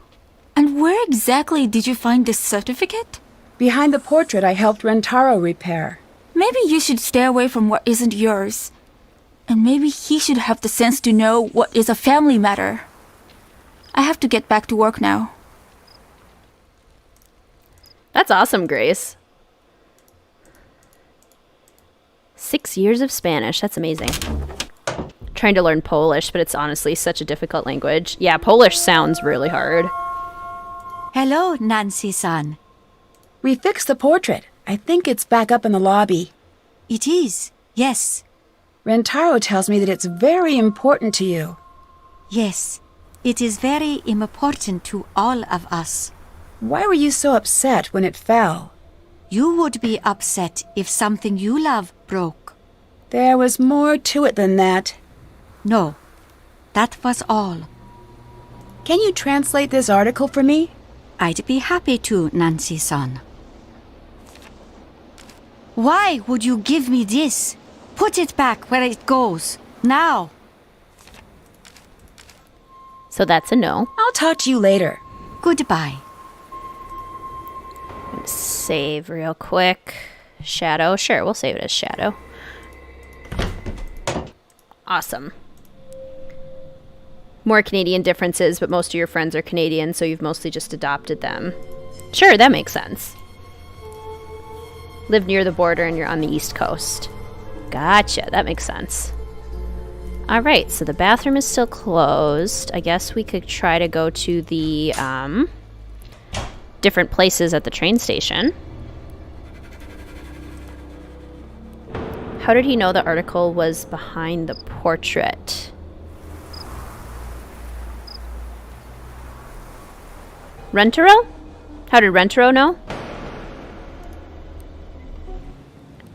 [SPEAKER 4] And where exactly did you find this certificate?
[SPEAKER 2] Behind the portrait I helped Rentaro repair.
[SPEAKER 4] Maybe you should stay away from what isn't yours. And maybe he should have the sense to know what is a family matter. I have to get back to work now.
[SPEAKER 1] That's awesome, Grace. 6 years of Spanish. That's amazing. Trying to learn Polish, but it's honestly such a difficult language. Yeah, Polish sounds really hard.
[SPEAKER 8] Hello, Nancy-san.
[SPEAKER 2] We fixed the portrait. I think it's back up in the lobby.
[SPEAKER 8] It is, yes.
[SPEAKER 2] Rentaro tells me that it's very important to you.
[SPEAKER 8] Yes. It is very important to all of us.
[SPEAKER 2] Why were you so upset when it fell?
[SPEAKER 8] You would be upset if something you love broke.
[SPEAKER 2] There was more to it than that.
[SPEAKER 8] No, that was all.
[SPEAKER 2] Can you translate this article for me?
[SPEAKER 8] I'd be happy to, Nancy-san. Why would you give me this? Put it back where it goes. Now.
[SPEAKER 1] So that's a no.
[SPEAKER 2] I'll talk to you later.
[SPEAKER 8] Goodbye.
[SPEAKER 1] Save real quick. Shadow. Sure, we'll save it as Shadow. Awesome. More Canadian differences, but most of your friends are Canadian, so you've mostly just adopted them. Sure, that makes sense. Live near the border and you're on the East Coast. Gotcha, that makes sense. Alright, so the bathroom is still closed. I guess we could try to go to the different places at the train station. How did he know the article was behind the portrait? Rentaro? How did Rentaro know?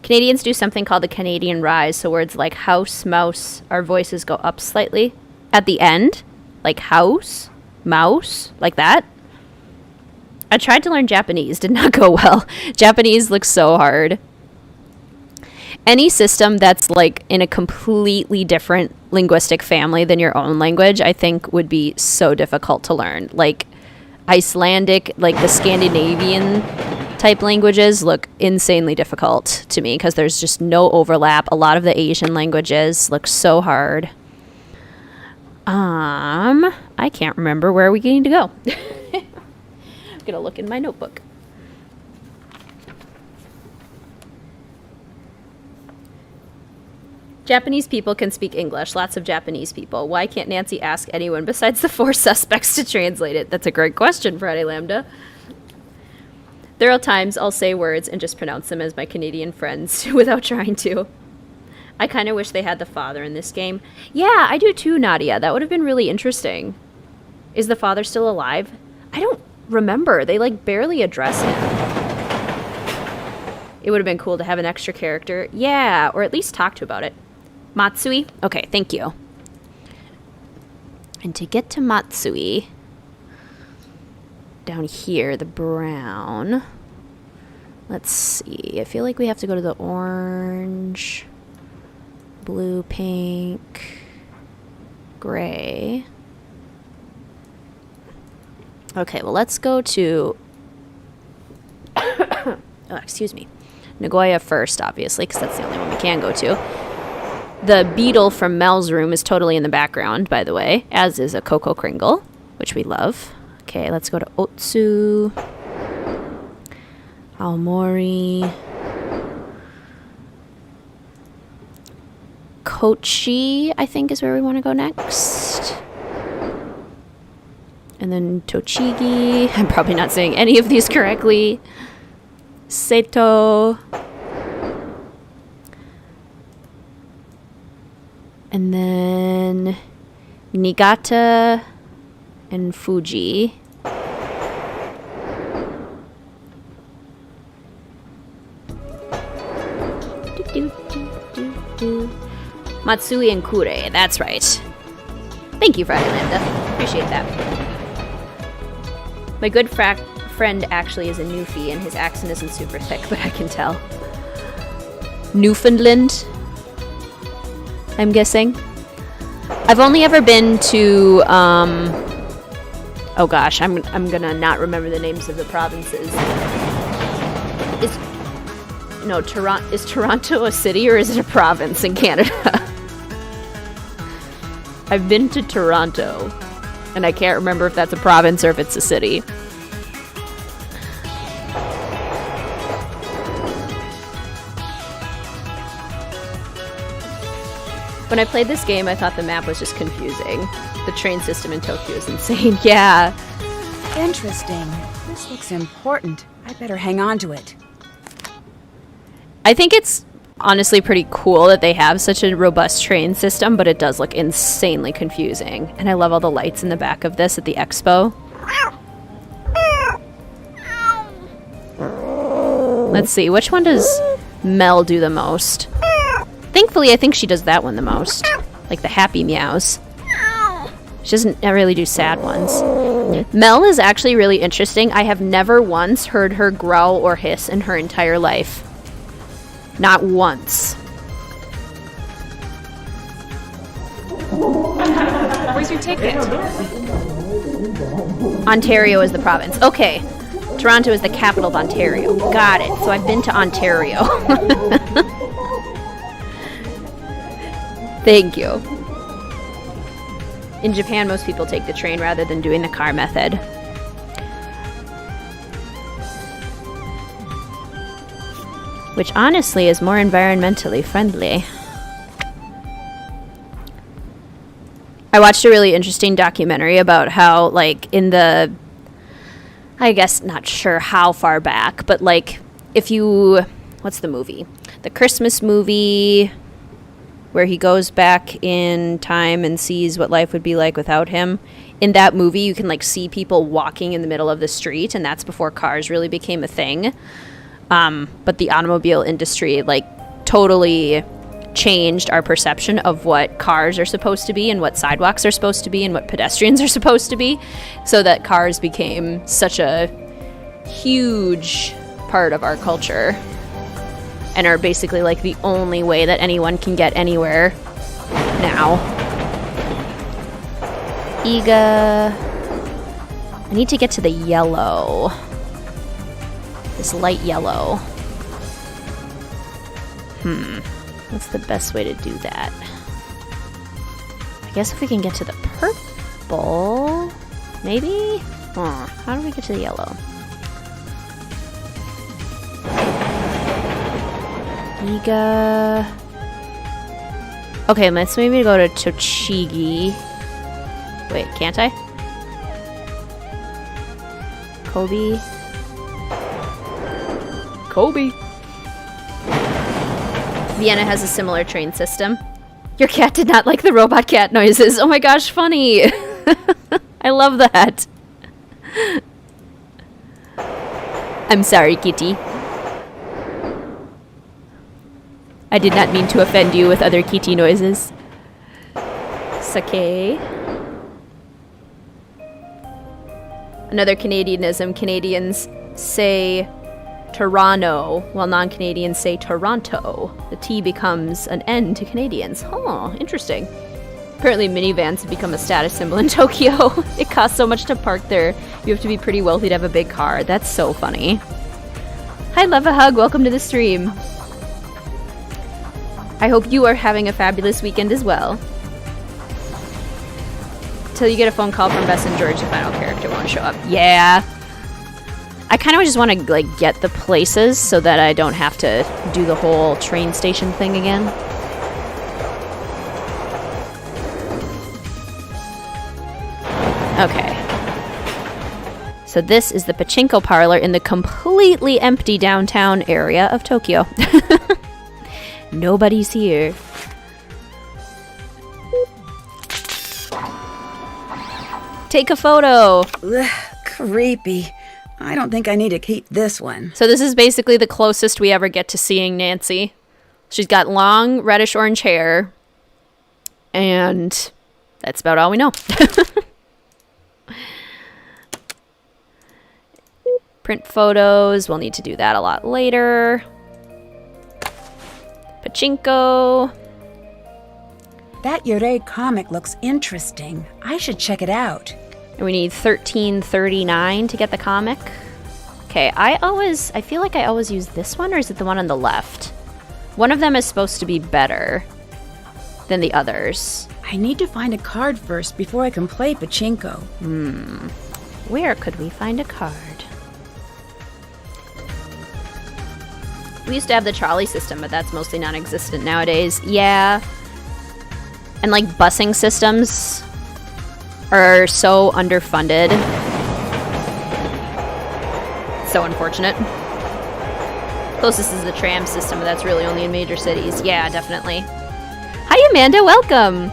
[SPEAKER 1] Canadians do something called the Canadian rise, so words like house, mouse, our voices go up slightly at the end. Like house, mouse, like that. I tried to learn Japanese, did not go well. Japanese looks so hard. Any system that's like in a completely different linguistic family than your own language, I think would be so difficult to learn. Like Icelandic, like the Scandinavian type languages look insanely difficult to me because there's just no overlap. A lot of the Asian languages look so hard. I can't remember where we need to go. I'm gonna look in my notebook. Japanese people can speak English. Lots of Japanese people. Why can't Nancy ask anyone besides the 4 suspects to translate it? That's a great question, Friday Lambda. There are times I'll say words and just pronounce them as my Canadian friends without trying to. I kind of wish they had the father in this game. Yeah, I do too, Nadia. That would have been really interesting. Is the father still alive? I don't remember. They like barely address him. It would have been cool to have an extra character. Yeah, or at least talk to about it. Matsui? Okay, thank you. And to get to Matsui, down here, the brown. Let's see. I feel like we have to go to the orange, blue, pink, gray. Okay, well, let's go to... oh, excuse me. Nagoya first, obviously, because that's the only one we can go to. The beetle from Mel's room is totally in the background, by the way, as is a Coco Kringle, which we love. Okay, let's go to Otsu, Aomori, Kochi, I think is where we want to go next. And then Tochigi. I'm probably not saying any of these correctly. Seto. And then Niigata and Fuji. Matsui and Kure, that's right. Thank you, Friday Lambda. Appreciate that. My good friend actually is a Newfie, and his accent isn't super thick, but I can tell. Newfoundland, I'm guessing. I've only ever been to, oh gosh, I'm gonna not remember the names of the provinces. Is Toronto a city or is it a province in Canada? I've been to Toronto, and I can't remember if that's a province or if it's a city. When I played this game, I thought the map was just confusing. The train system in Tokyo is insane. Yeah.
[SPEAKER 2] Interesting. This looks important. I better hang on to it.
[SPEAKER 1] I think it's honestly pretty cool that they have such a robust train system, but it does look insanely confusing. And I love all the lights in the back of this at the expo. Let's see, which one does Mel do the most? Thankfully, I think she does that one the most. Like the happy meows. She doesn't really do sad ones. Mel is actually really interesting. I have never once heard her growl or hiss in her entire life. Not once.
[SPEAKER 6] Where's your ticket?
[SPEAKER 1] Ontario is the province. Okay. Toronto is the capital of Ontario. Got it. So I've been to Ontario. Thank you. In Japan, most people take the train rather than doing the car method. Which honestly is more environmentally friendly. I watched a really interesting documentary about how, like, in the... I guess not sure how far back, but, like, if you... What's the movie? The Christmas movie... where he goes back in time and sees what life would be like without him. In that movie, you can, like, see people walking in the middle of the street, and that's before cars really became a thing. But the automobile industry, like, totally changed our perception of what cars are supposed to be and what sidewalks are supposed to be and what pedestrians are supposed to be, so that cars became such a huge part of our culture. And are basically like the only way that anyone can get anywhere now. Iga. I need to get to the yellow. This light yellow. What's the best way to do that? I guess if we can get to the purple, maybe? How do we get to the yellow? Iga. Okay, let's maybe go to Tochigi. Wait, can't I? Kobe. Vienna has a similar train system. Your cat did not like the robot cat noises. Oh my gosh, funny. I love that. I'm sorry, kitty. I did not mean to offend you with other kitty noises. Sake. Another Canadianism. Canadians say Toronto, while non-Canadians say Toronto. The T becomes an N to Canadians. Oh, interesting. Apparently minivans have become a status symbol in Tokyo. It costs so much to park there. You have to be pretty wealthy to have a big car. That's so funny. Hi, Love a Hug. Welcome to the stream. I hope you are having a fabulous weekend as well. Till you get a phone call from Bess and George, the final character won't show up. Yeah. I kind of just want to, like, get the places so that I don't have to do the whole train station thing again. Okay. So this is the pachinko parlor in the completely empty downtown area of Tokyo. Nobody's here. Take a photo.
[SPEAKER 2] Ugh, creepy. I don't think I need to keep this one.
[SPEAKER 1] So this is basically the closest we ever get to seeing Nancy. She's got long reddish orange hair. And that's about all we know. Print photos. We'll need to do that a lot later. Pachinko.
[SPEAKER 2] That Yurei comic looks interesting. I should check it out.
[SPEAKER 1] And we need 1339 to get the comic. Okay, I feel like I always use this one, or is it the one on the left? One of them is supposed to be better than the others.
[SPEAKER 2] I need to find a card first before I can play pachinko.
[SPEAKER 1] Where could we find a card? We used to have the trolley system, but that's mostly non-existent nowadays. Yeah. And, like, busing systems are so underfunded. So unfortunate. Closest is the tram system, but that's really only in major cities. Yeah, definitely. Hi, Amanda. Welcome.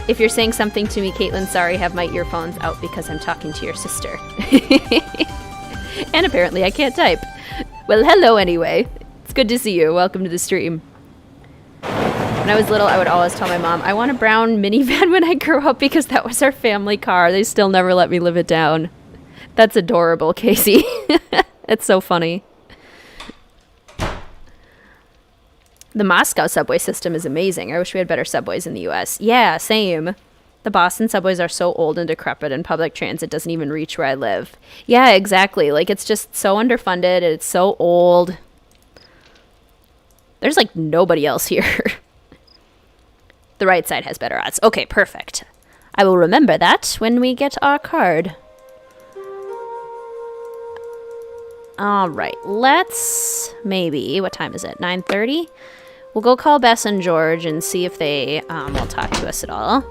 [SPEAKER 1] If you're saying something to me, Caitlin, sorry, have my earphones out because I'm talking to your sister. And apparently I can't type. Well, hello anyway. It's good to see you. Welcome to the stream. When I was little, I would always tell my mom, I want a brown minivan when I grow up because that was our family car. They still never let me live it down. That's adorable, Casey. It's so funny. The Moscow subway system is amazing. I wish we had better subways in the US. Yeah, same. The Boston subways are so old and decrepit, and public transit doesn't even reach where I live. Yeah, exactly. Like, it's just so underfunded, and it's so old. There's, like, nobody else here. The right side has better odds. Okay, perfect. I will remember that when we get our card. All right, let's maybe, what time is it? 9:30? We'll go call Bess and George and see if they will talk to us at all.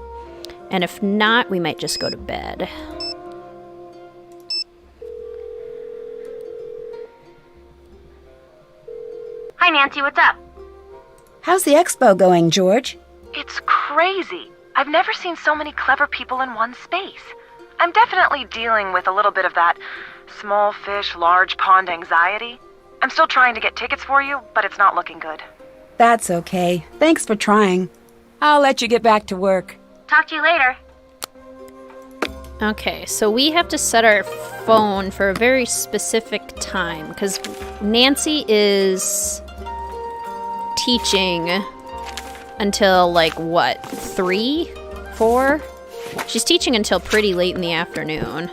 [SPEAKER 1] And if not, we might just go to bed.
[SPEAKER 5] Hi, Nancy, what's up?
[SPEAKER 2] How's the expo going, George?
[SPEAKER 6] It's crazy. I've never seen so many clever people in one space. I'm definitely dealing with a little bit of that small fish, large pond anxiety. I'm still trying to get tickets for you, but it's not looking good.
[SPEAKER 2] That's okay. Thanks for trying. I'll let you get back to work.
[SPEAKER 5] Talk to you later.
[SPEAKER 1] Okay, so we have to set our phone for a very specific time because Nancy is teaching until like what, 3, 4? She's teaching until pretty late in the afternoon.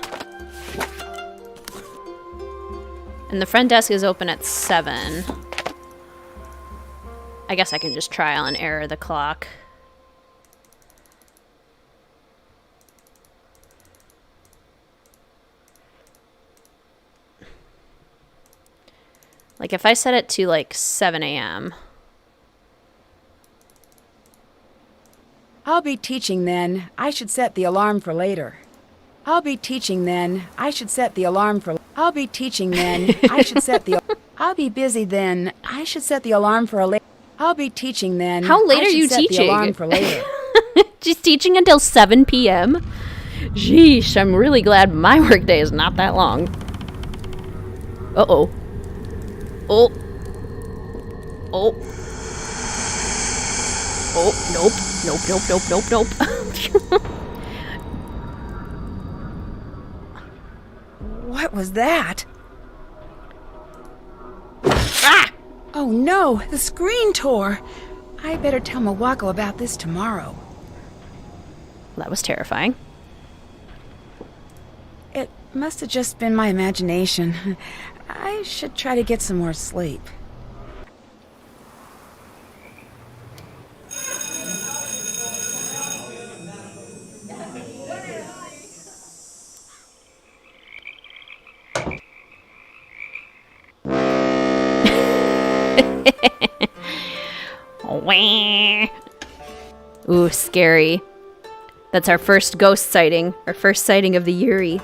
[SPEAKER 1] And the front desk is open at 7. I guess I can just trial and error the clock. Like if I set it to like 7 a.m.
[SPEAKER 2] I'll be teaching then. I should set the alarm for later. I'll be teaching then. I should set the alarm for... I'll be teaching then. I should set the... I'll be busy then. I should set the alarm for a later... I'll be teaching then.
[SPEAKER 1] How late
[SPEAKER 2] I
[SPEAKER 1] are you
[SPEAKER 2] should set
[SPEAKER 1] teaching?
[SPEAKER 2] the alarm for later.
[SPEAKER 1] She's teaching until 7 p.m.? Sheesh, I'm really glad my workday is not that long. Uh-oh. Oh. Oh. Oh, nope. Nope, nope, nope, nope, nope.
[SPEAKER 2] What was that? Ah! Oh no, the screen tore. I better tell Mawako about this tomorrow.
[SPEAKER 1] That was terrifying.
[SPEAKER 2] It must have just been my imagination. I should try to get some more sleep.
[SPEAKER 1] Ooh, scary. That's our first ghost sighting. Our first sighting of the Yuri.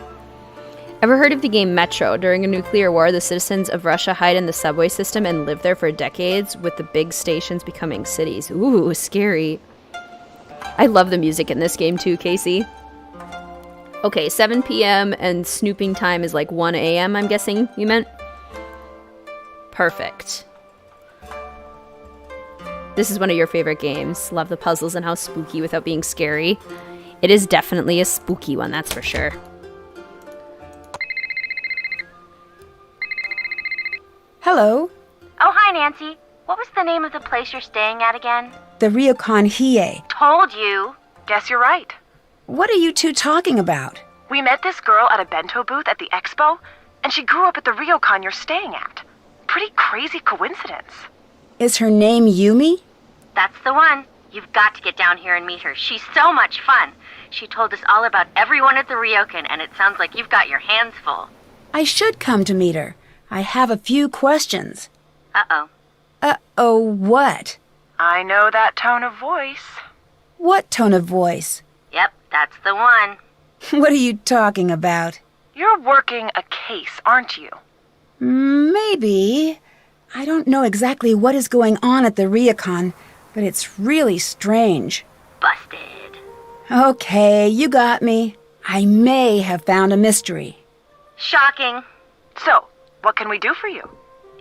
[SPEAKER 1] Ever heard of the game Metro? During a nuclear war, the citizens of Russia hide in the subway system and live there for decades, with the big stations becoming cities. Ooh, scary. I love the music in this game too, Casey. Okay, 7 p.m. and snooping time is like 1 a.m., I'm guessing you meant? Perfect. This is one of your favorite games. Love the puzzles and how spooky without being scary. It is definitely a spooky one, that's for sure.
[SPEAKER 2] Hello,
[SPEAKER 5] Oh, hi, Nancy. What was the name of the place you're staying at again?
[SPEAKER 2] the Ryukon Hiei.
[SPEAKER 5] Told you.
[SPEAKER 6] Guess you're right.
[SPEAKER 2] What are you two talking about?
[SPEAKER 6] We met this girl at a bento booth at the expo, and she grew up at the ryokan you're staying at. Pretty crazy coincidence.
[SPEAKER 2] Is her name Yumi?
[SPEAKER 5] That's the one. You've got to get down here and meet her. She's so much fun. She told us all about everyone at the ryokan, and it sounds like you've got your hands full.
[SPEAKER 2] I should come to meet her. I have a few questions.
[SPEAKER 5] Uh-oh.
[SPEAKER 2] Uh-oh, what?
[SPEAKER 6] I know that tone of voice.
[SPEAKER 2] What tone of voice?
[SPEAKER 5] Yep, that's the one.
[SPEAKER 2] What are you talking about?
[SPEAKER 6] You're working a case, aren't you?
[SPEAKER 2] Maybe. I don't know exactly what is going on at the Ryokan, but it's really strange.
[SPEAKER 5] Busted.
[SPEAKER 2] Okay, you got me. I may have found a mystery.
[SPEAKER 5] Shocking.
[SPEAKER 6] So, what can we do for you?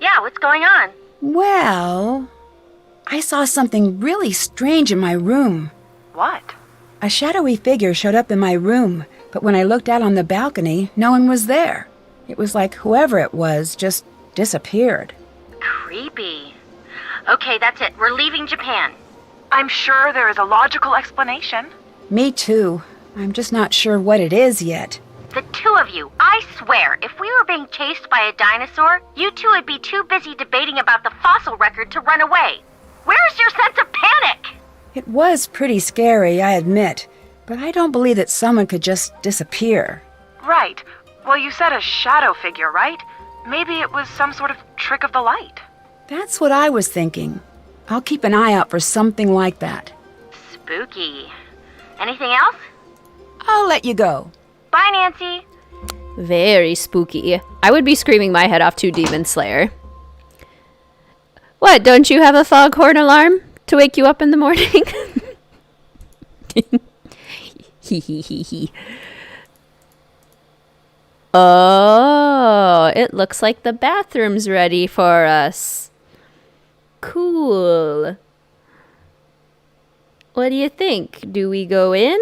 [SPEAKER 5] Yeah, what's going on?
[SPEAKER 2] Well, I saw something really strange in my room.
[SPEAKER 6] What?
[SPEAKER 2] A shadowy figure showed up in my room, but when I looked out on the balcony, no one was there. It was like whoever it was just disappeared.
[SPEAKER 5] Creepy. Okay, that's it. We're leaving Japan.
[SPEAKER 6] I'm sure there is a logical explanation.
[SPEAKER 2] Me too. I'm just not sure what it is yet.
[SPEAKER 5] The two of you, I swear, if we were being chased by a dinosaur, you two would be too busy debating about the fossil record to run away. Where's your sense of panic?
[SPEAKER 2] It was pretty scary, I admit, but I don't believe that someone could just disappear.
[SPEAKER 6] Right. Well, you said a shadow figure, right? Maybe it was some sort of trick of the light.
[SPEAKER 2] That's what I was thinking. I'll keep an eye out for something like that.
[SPEAKER 5] Spooky. Anything else?
[SPEAKER 2] I'll let you go.
[SPEAKER 5] Bye, Nancy.
[SPEAKER 1] Very spooky. I would be screaming my head off to Demon Slayer. What, don't you have a foghorn alarm to wake you up in the morning? Hee hee hee hee. Oh, it looks like the bathroom's ready for us. Cool. What do you think? Do we go in?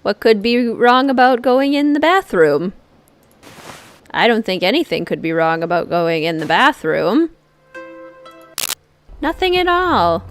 [SPEAKER 1] What could be wrong about going in the bathroom? I don't think anything could be wrong about going in the bathroom. Nothing at all.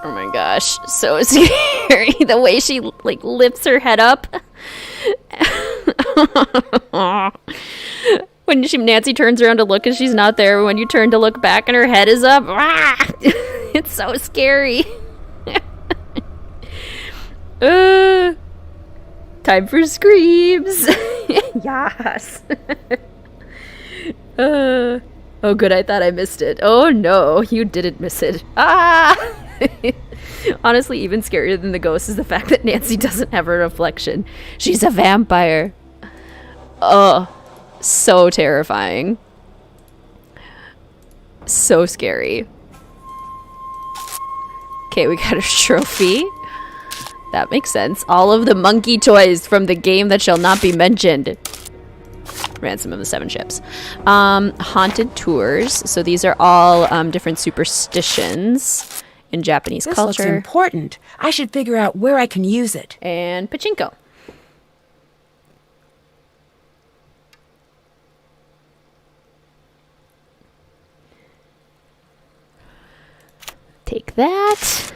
[SPEAKER 1] Oh my gosh, so scary. The way she like lifts her head up. When Nancy turns around to look and she's not there, when you turn to look back and her head is up. It's so scary. Time for screams. Yes. Oh good, I thought I missed it. Oh no, you didn't miss it. Ah! Honestly, even scarier than the ghost is the fact that Nancy doesn't have a reflection. She's a vampire. Oh, so terrifying. So scary. Okay, we got a trophy. That makes sense. All of the monkey toys from the game that shall not be mentioned. Ransom of the Seven Ships. Haunted tours. So these are all different superstitions in Japanese
[SPEAKER 2] This
[SPEAKER 1] culture.
[SPEAKER 2] looks important. I should figure out where I can use it.
[SPEAKER 1] And pachinko. Take that.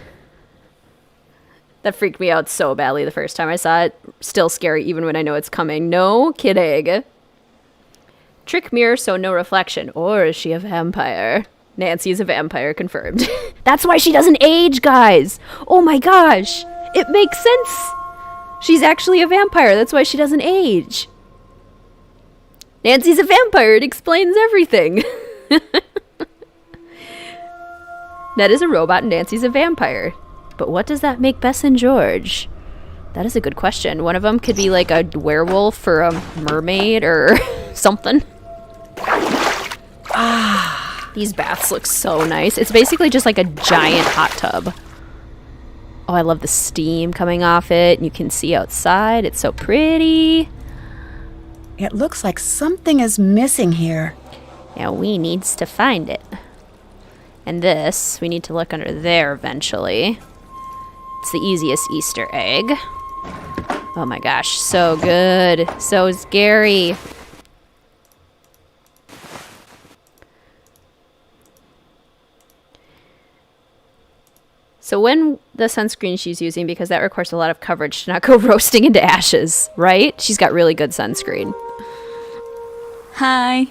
[SPEAKER 1] That freaked me out so badly the first time I saw it. Still scary even when I know it's coming. No kidding. Trick mirror, so no reflection. Or is she a vampire? Nancy is a vampire, confirmed. That's why she doesn't age, guys. Oh my gosh. It makes sense. She's actually a vampire. That's why she doesn't age. Nancy's a vampire. It explains everything. Ned is a robot and Nancy's a vampire. But what does that make Bess and George? That is a good question. One of them could be like a werewolf or a mermaid or something. Ah, these baths look so nice. It's basically just like a giant hot tub. Oh, I love the steam coming off it. You can see outside. It's so pretty.
[SPEAKER 2] It looks like something is missing here.
[SPEAKER 1] Yeah, we needs to find it. And this, we need to look under there eventually. It's the easiest Easter egg. Oh my gosh, so good. So scary. So when the sunscreen she's using, because that requires a lot of coverage to not go roasting into ashes, right? She's got really good sunscreen.
[SPEAKER 4] Hi.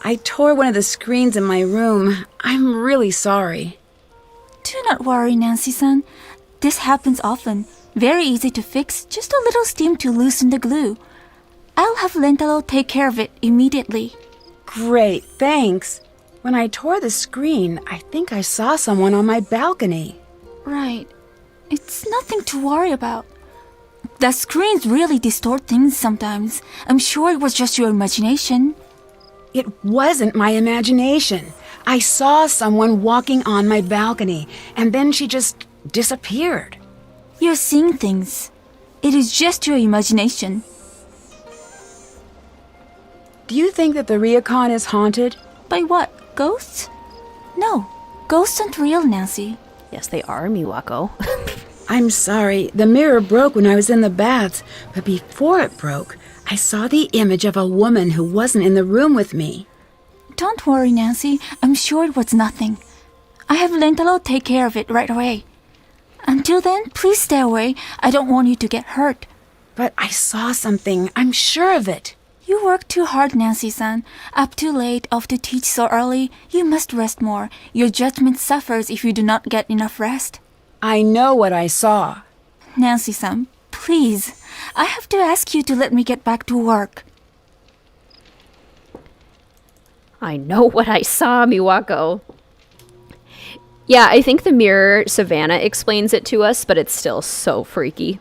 [SPEAKER 2] I tore one of the screens in my room. I'm really sorry.
[SPEAKER 4] Do not worry, Nancy-san. This happens often. Very easy to fix. Just a little steam to loosen the glue. I'll have Lentalo take care of it immediately.
[SPEAKER 2] Great, thanks. When I tore the screen, I think I saw someone on my balcony.
[SPEAKER 4] Right. It's nothing to worry about. The screens really distort things sometimes. I'm sure it was just your imagination.
[SPEAKER 2] It wasn't my imagination. I saw someone walking on my balcony, and then she just disappeared.
[SPEAKER 4] You're seeing things. It is just your imagination.
[SPEAKER 2] Do you think that the Ryokan is haunted?
[SPEAKER 4] By what? Ghosts? No. Ghosts aren't real, Nancy.
[SPEAKER 1] Yes, they are, Miwako.
[SPEAKER 2] I'm sorry. The mirror broke when I was in the baths, but before it broke, I saw the image of a woman who wasn't in the room with me.
[SPEAKER 4] Don't worry, Nancy. I'm sure it was nothing. I have Lentalo take care of it right away. Until then, please stay away. I don't want you to get hurt.
[SPEAKER 2] But I saw something. I'm sure of it.
[SPEAKER 4] You work too hard, Nancy-san. Up too late, off to teach so early. You must rest more. Your judgment suffers if you do not get enough rest.
[SPEAKER 2] I know what I saw.
[SPEAKER 4] Nancy-san, please. I have to ask you to let me get back to work.
[SPEAKER 1] I know what I saw, Miwako. Yeah, I think the mirror Savannah explains it to us, but it's still so freaky.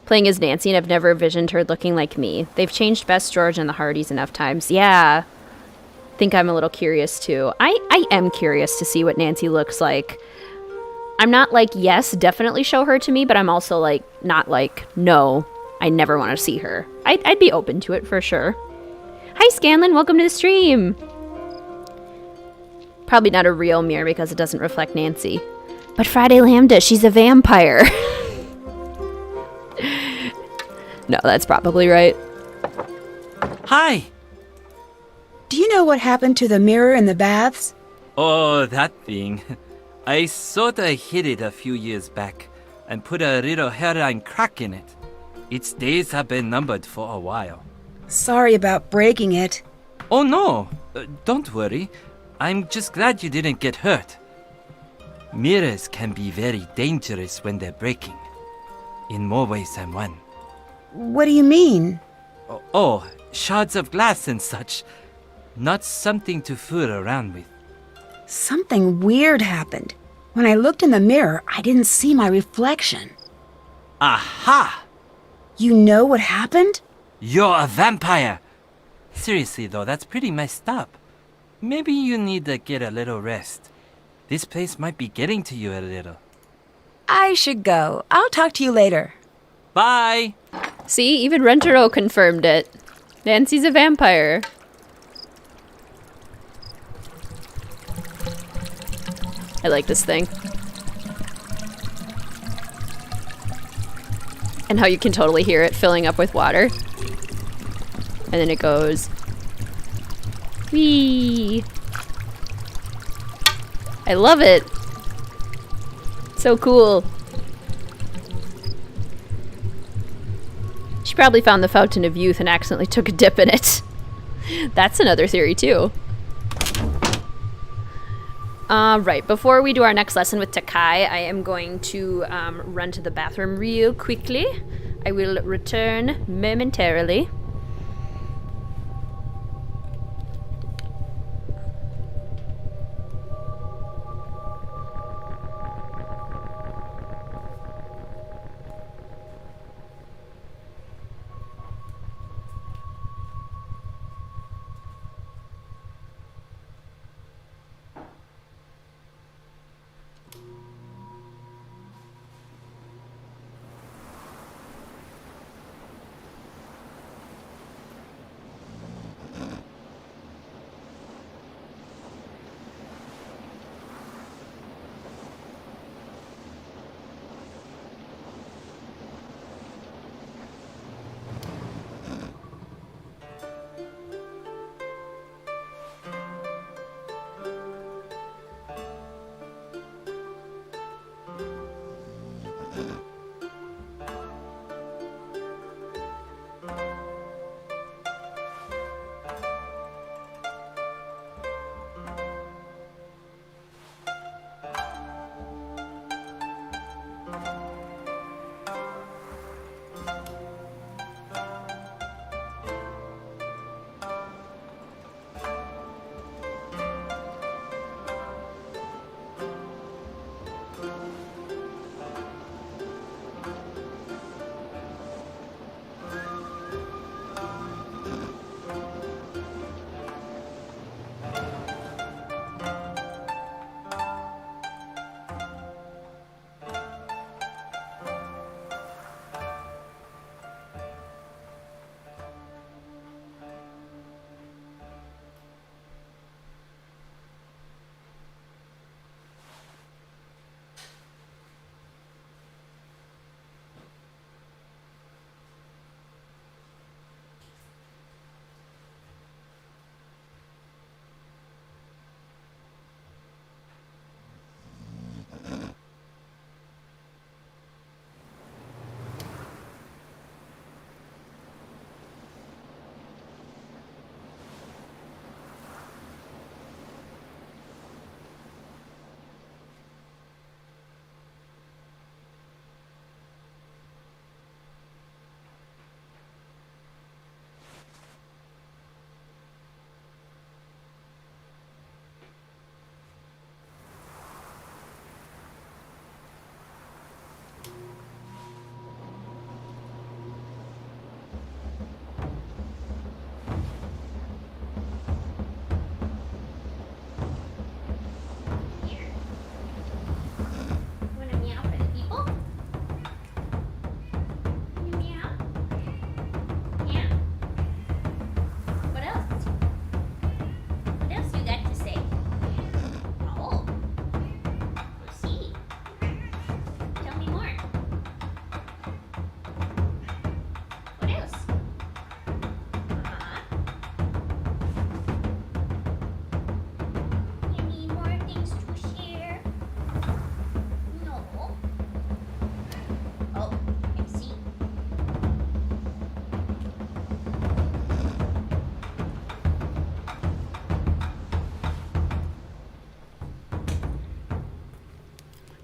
[SPEAKER 1] Playing as Nancy, and I've never envisioned her looking like me. They've changed Best George and the Hardys enough times. Yeah. Think I'm a little curious too. I am curious to see what Nancy looks like. I'm not like, yes, definitely show her to me, but I'm also like, not like, no, I never want to see her. I'd be open to it for sure. Hi, Scanlan, welcome to the stream. Probably not a real mirror because it doesn't reflect Nancy. But Friday Lambda, she's a vampire. No, that's probably right.
[SPEAKER 7] Hi!
[SPEAKER 2] Do you know what happened to the mirror in the baths?
[SPEAKER 7] Oh, that thing. I sorta hid it a few years back and put a little hairline crack in it. Its days have been numbered for a while.
[SPEAKER 2] Sorry about breaking it.
[SPEAKER 7] Oh no, don't worry. I'm just glad you didn't get hurt. Mirrors can be very dangerous when they're breaking. In more ways than one.
[SPEAKER 2] What do you mean?
[SPEAKER 7] Oh, shards of glass and such. Not something to fool around with.
[SPEAKER 2] Something weird happened. When I looked in the mirror, I didn't see my reflection.
[SPEAKER 7] Aha!
[SPEAKER 2] You know what happened?
[SPEAKER 7] You're a vampire! Seriously though, that's pretty messed up. Maybe you need to get a little rest. This place might be getting to you a little.
[SPEAKER 2] I should go. I'll talk to you later.
[SPEAKER 7] Bye!
[SPEAKER 1] See, even Rentaro confirmed it. Nancy's a vampire. I like this thing. And how you can totally hear it filling up with water. And then it goes... Whee! I love it! So cool. She probably found the Fountain of Youth and accidentally took a dip in it. That's another theory too. Right, before we do our next lesson with Takai, I am going to run to the bathroom real quickly. I will return momentarily.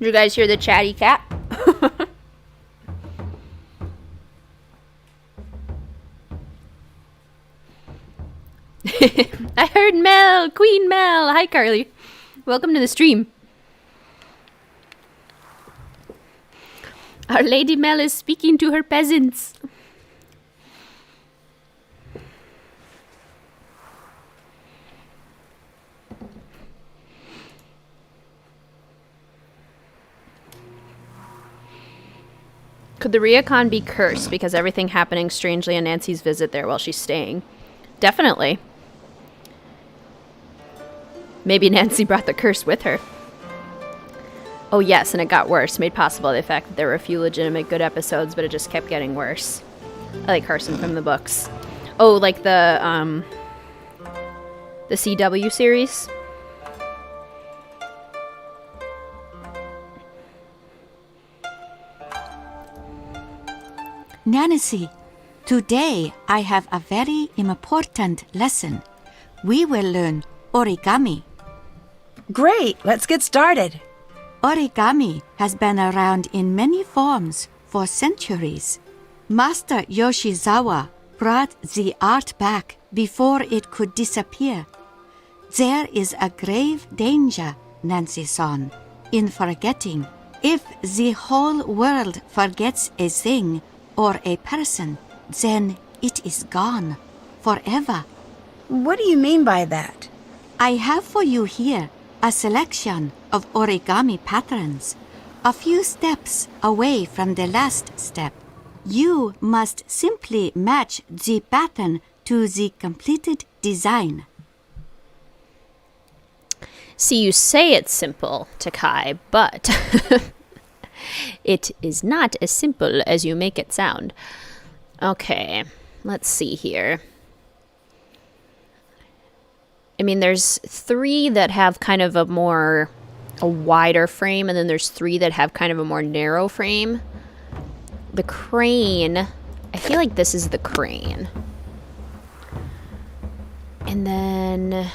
[SPEAKER 1] Did you guys hear the chatty cat? I heard Mel, Queen Mel. Hi, Carly. Welcome to the stream. Our Lady Mel is speaking to her peasants. Could the Ryokan be cursed because everything happening strangely in Nancy's visit there while she's staying? Definitely. Maybe Nancy brought the curse with her. Oh yes, and it got worse, made possible by the fact that there were a few legitimate good episodes, but it just kept getting worse. I like Carson from the books. Oh, like the CW series?
[SPEAKER 8] Nancy, today I have a very important lesson. We will learn origami.
[SPEAKER 2] Great, let's get started.
[SPEAKER 8] Origami has been around in many forms for centuries. Master Yoshizawa brought the art back before it could disappear. There is a grave danger, Nancy-san, in forgetting. If the whole world forgets a thing or a person, then it is gone forever.
[SPEAKER 2] What do you mean by that?
[SPEAKER 8] I have for you here a selection of origami patterns, a few steps away from the last step. You must simply match the pattern to the completed design.
[SPEAKER 1] See, you say it's simple, Takai, but it is not as simple as you make it sound. Okay, let's see here. I mean, there's 3 that have kind of a wider frame, and then there's 3 that have kind of a more narrow frame. The crane, I feel like this is the crane. And then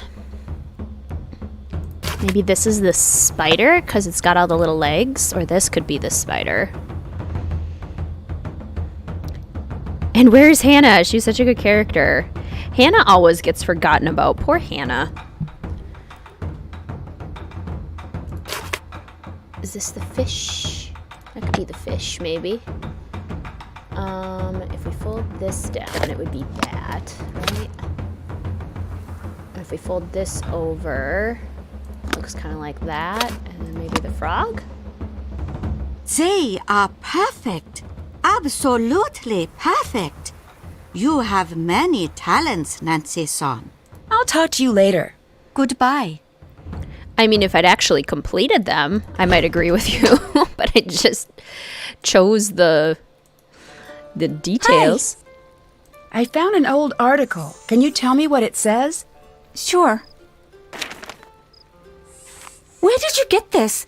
[SPEAKER 1] maybe this is the spider because it's got all the little legs, or this could be the spider. And where's Hannah? She's such a good character. Hannah always gets forgotten about. Poor Hannah. Is this the fish? That could be the fish, maybe. If we fold this down, it would be that, right? And if we fold this over, it looks kind of like that. And then maybe the frog?
[SPEAKER 8] They are perfect. Absolutely perfect. You have many talents, Nancy-san.
[SPEAKER 2] I'll talk to you later.
[SPEAKER 8] Goodbye.
[SPEAKER 1] I mean, if I'd actually completed them, I might agree with you. But I just chose the details.
[SPEAKER 2] Hi. I found an old article. Can you tell me what it says?
[SPEAKER 4] Sure. Where did you get this?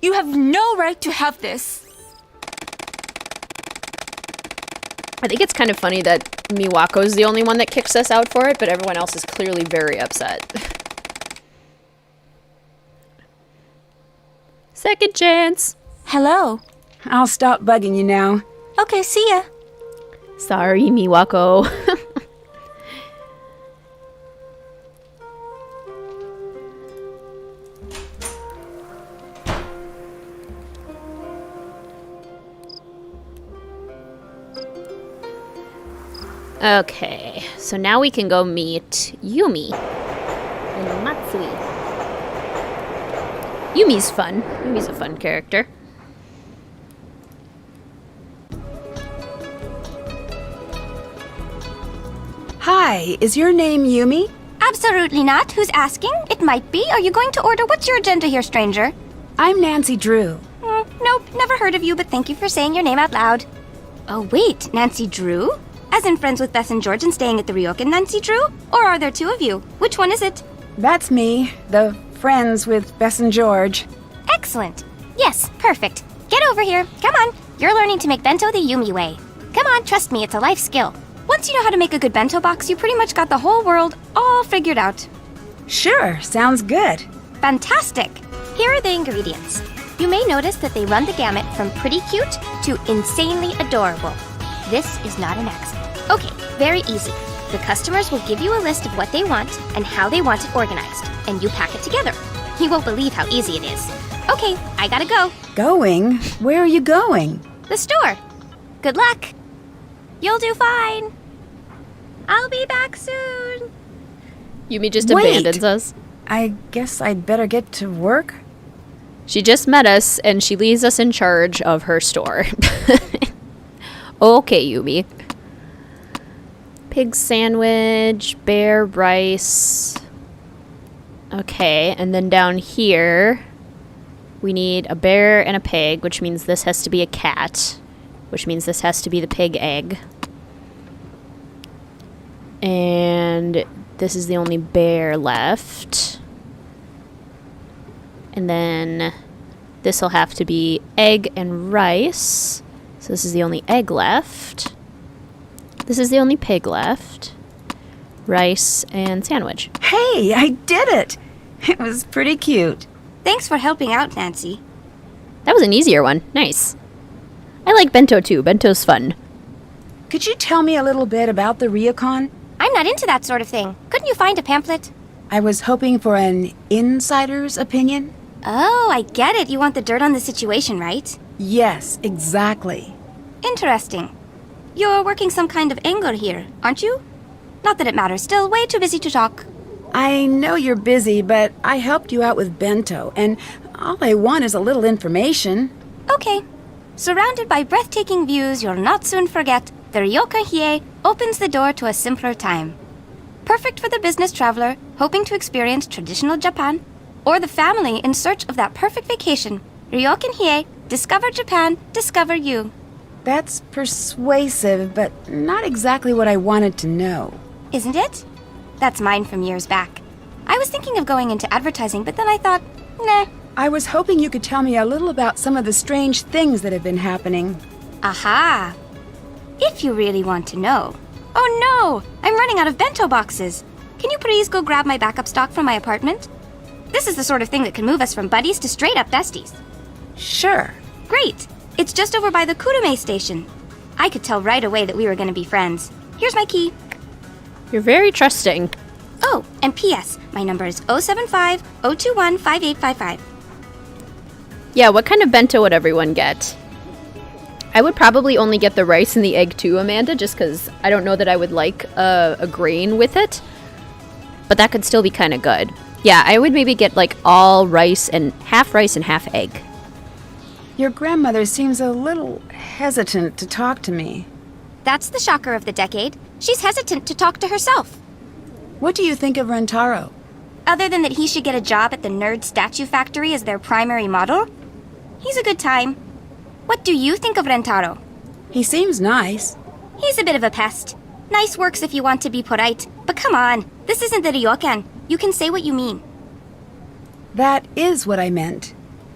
[SPEAKER 4] You have no right to have this.
[SPEAKER 1] I think it's kind of funny that Miwako's the only one that kicks us out for it, but everyone else is clearly very upset. Second chance.
[SPEAKER 4] Hello.
[SPEAKER 2] I'll stop bugging you now.
[SPEAKER 4] Okay, see ya.
[SPEAKER 1] Sorry, Miwako. Okay, so now we can go meet Yumi and Matsui. Yumi's fun. Yumi's a fun character.
[SPEAKER 2] Hi, is your name Yumi?
[SPEAKER 5] Absolutely not. Who's asking? It might be. Are you going to order? What's your agenda here, stranger?
[SPEAKER 2] I'm Nancy Drew.
[SPEAKER 5] Nope, never heard of you, but thank you for saying your name out loud. Oh, wait, Nancy Drew? As in friends with Bess and George and staying at the Ryokan Nancy Drew? Or are there 2 of you? Which one is it?
[SPEAKER 2] That's me, the friends with Bess and George.
[SPEAKER 5] Excellent. Yes, perfect. Get over here. Come on. You're learning to make bento the Yumi way. Come on, trust me, it's a life skill. Once you know how to make a good bento box, you pretty much got the whole world all figured out.
[SPEAKER 2] Sure, sounds good.
[SPEAKER 5] Fantastic. Here are the ingredients. You may notice that they run the gamut from pretty cute to insanely adorable. This is not an accident. Okay, very easy. The customers will give you a list of what they want and how they want it organized, and you pack it together. You won't believe how easy it is. Okay, I gotta go.
[SPEAKER 2] Going? Where are you going?
[SPEAKER 5] The store. Good luck. You'll do fine. I'll be back soon.
[SPEAKER 1] Yumi just
[SPEAKER 2] Wait.
[SPEAKER 1] abandons us.
[SPEAKER 2] I guess I'd better get to work.
[SPEAKER 1] She just met us, and she leaves us in charge of her store. Okay, Yumi. Pig sandwich, bear rice. Okay, and then down here, we need a bear and a pig, which means this has to be a cat, which means this has to be the pig egg. And this is the only bear left. And then this will have to be egg and rice. So this is the only egg left. This is the only pig left. Rice and sandwich.
[SPEAKER 2] Hey, I did it! It was pretty cute.
[SPEAKER 5] Thanks for helping out, Nancy.
[SPEAKER 1] That was an easier one. Nice. I like bento too. Bento's fun.
[SPEAKER 2] Could you tell me a little bit about the Ryukon?
[SPEAKER 5] I'm not into that sort of thing. Couldn't you find a pamphlet?
[SPEAKER 2] I was hoping for an insider's opinion.
[SPEAKER 5] Oh, I get it. You want the dirt on the situation, right?
[SPEAKER 2] Yes, exactly.
[SPEAKER 5] Interesting. You're working some kind of angle here, aren't you? Not that it matters. Still way too busy to talk.
[SPEAKER 2] I know you're busy, but I helped you out with bento, and all I want is a little information.
[SPEAKER 5] Okay. Surrounded by breathtaking views you'll not soon forget, the Ryokan Hiei opens the door to a simpler time. Perfect for the business traveler hoping to experience traditional Japan, or the family in search of that perfect vacation. Ryokan Hiei, discover Japan, discover you.
[SPEAKER 2] That's persuasive, but not exactly what I wanted to know.
[SPEAKER 5] Isn't it? That's mine from years back. I was thinking of going into advertising, but then I thought, nah.
[SPEAKER 2] I was hoping you could tell me a little about some of the strange things that have been happening.
[SPEAKER 5] Aha! If you really want to know. Oh no! I'm running out of bento boxes. Can you please go grab my backup stock from my apartment? This is the sort of thing that can move us from buddies to straight-up besties.
[SPEAKER 2] Sure.
[SPEAKER 5] Great! It's just over by the Kurume station. I could tell right away that we were going to be friends. Here's my key.
[SPEAKER 1] You're very trusting.
[SPEAKER 5] Oh, and P.S. My number is 075-021-5855.
[SPEAKER 1] Yeah, what kind of bento would everyone get? I would probably only get the rice and the egg too, Amanda, just because I don't know that I would like a grain with it. But that could still be kind of good. Yeah, I would maybe get like all rice and half egg.
[SPEAKER 2] Your grandmother seems a little hesitant to talk to me.
[SPEAKER 5] That's the shocker of the decade. She's hesitant to talk to herself.
[SPEAKER 2] What do you think of Rentaro?
[SPEAKER 5] Other than that he should get a job at the Nerd Statue Factory as their primary model, he's a good time. What do you think of Rentaro?
[SPEAKER 2] He seems nice.
[SPEAKER 5] He's a bit of a pest. Nice works if you want to be polite, but come on, this isn't the Ryokan. You can say what you mean.
[SPEAKER 2] That is what I meant.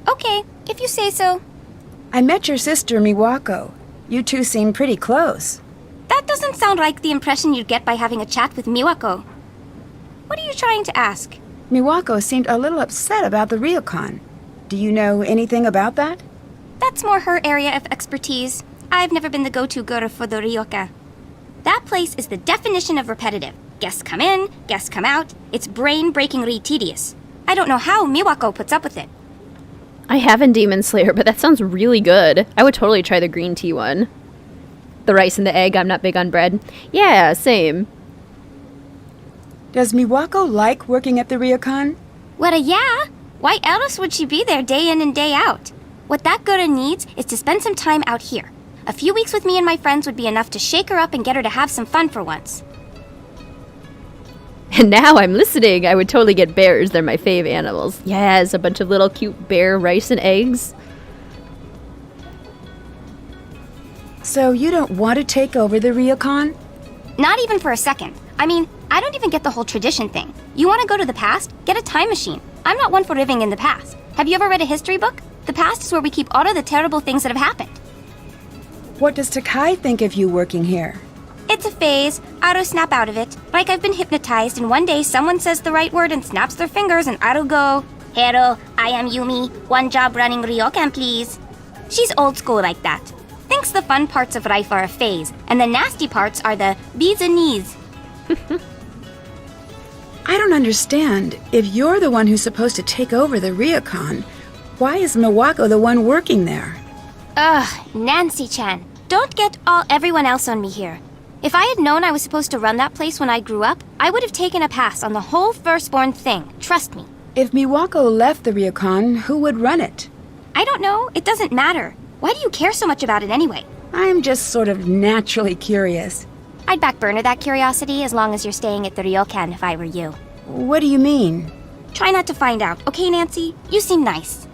[SPEAKER 5] Okay, if you say so.
[SPEAKER 2] I met your sister, Miwako. You two seem pretty close.
[SPEAKER 5] That doesn't sound like the impression you'd get by having a chat with Miwako. What are you trying to ask?
[SPEAKER 2] Miwako seemed a little upset about the Ryukon. Do you know anything about that?
[SPEAKER 5] That's more her area of expertise. I've never been the go-to girl for the Ryoka. That place is the definition of repetitive. Guests come in, guests come out. It's brain-breakingly tedious. I don't know how Miwako puts up with it.
[SPEAKER 1] I haven't Demon Slayer, but that sounds really good. I would totally try the green tea one. The rice and the egg, I'm not big on bread. Yeah, same.
[SPEAKER 2] Does Miwako like working at the Ryukon?
[SPEAKER 5] Well, yeah. Why else would she be there day in and day out? What that girl needs is to spend some time out here. A few weeks with me and my friends would be enough to shake her up and get her to have some fun for once.
[SPEAKER 1] And now I'm listening. I would totally get bears. They're my fave animals. Yes, a bunch of little cute bear rice and eggs.
[SPEAKER 2] So you don't want to take over the Ryukon?
[SPEAKER 5] Not even for a second. I mean, I don't even get the whole tradition thing. You want to go to the past? Get a time machine. I'm not one for living in the past. Have you ever read a history book? The past is where we keep all of the terrible things that have happened.
[SPEAKER 2] What does Takai think of you working here?
[SPEAKER 5] It's a phase. I'll snap out of it. Like I've been hypnotized and one day someone says the right word and snaps their fingers and I'll go, Hero, I am Yumi. One job running ryokan, please. She's old school like that. Thinks the fun parts of life are a phase, and the nasty parts are the bees and knees.
[SPEAKER 2] I don't understand. If you're the one who's supposed to take over the ryokan, why is Miwako the one working there?
[SPEAKER 5] Ugh, Nancy-chan. Don't get everyone else on me here. If I had known I was supposed to run that place when I grew up, I would have taken a pass on the whole firstborn thing. Trust me.
[SPEAKER 2] If Miwako left the ryokan, who would run it?
[SPEAKER 5] I don't know. It doesn't matter. Why do you care so much about it anyway?
[SPEAKER 2] I'm just sort of naturally curious.
[SPEAKER 5] I'd back burner that curiosity as long as you're staying at the ryokan if I were you.
[SPEAKER 2] What do you mean?
[SPEAKER 5] Try not to find out, okay, Nancy? You seem nice.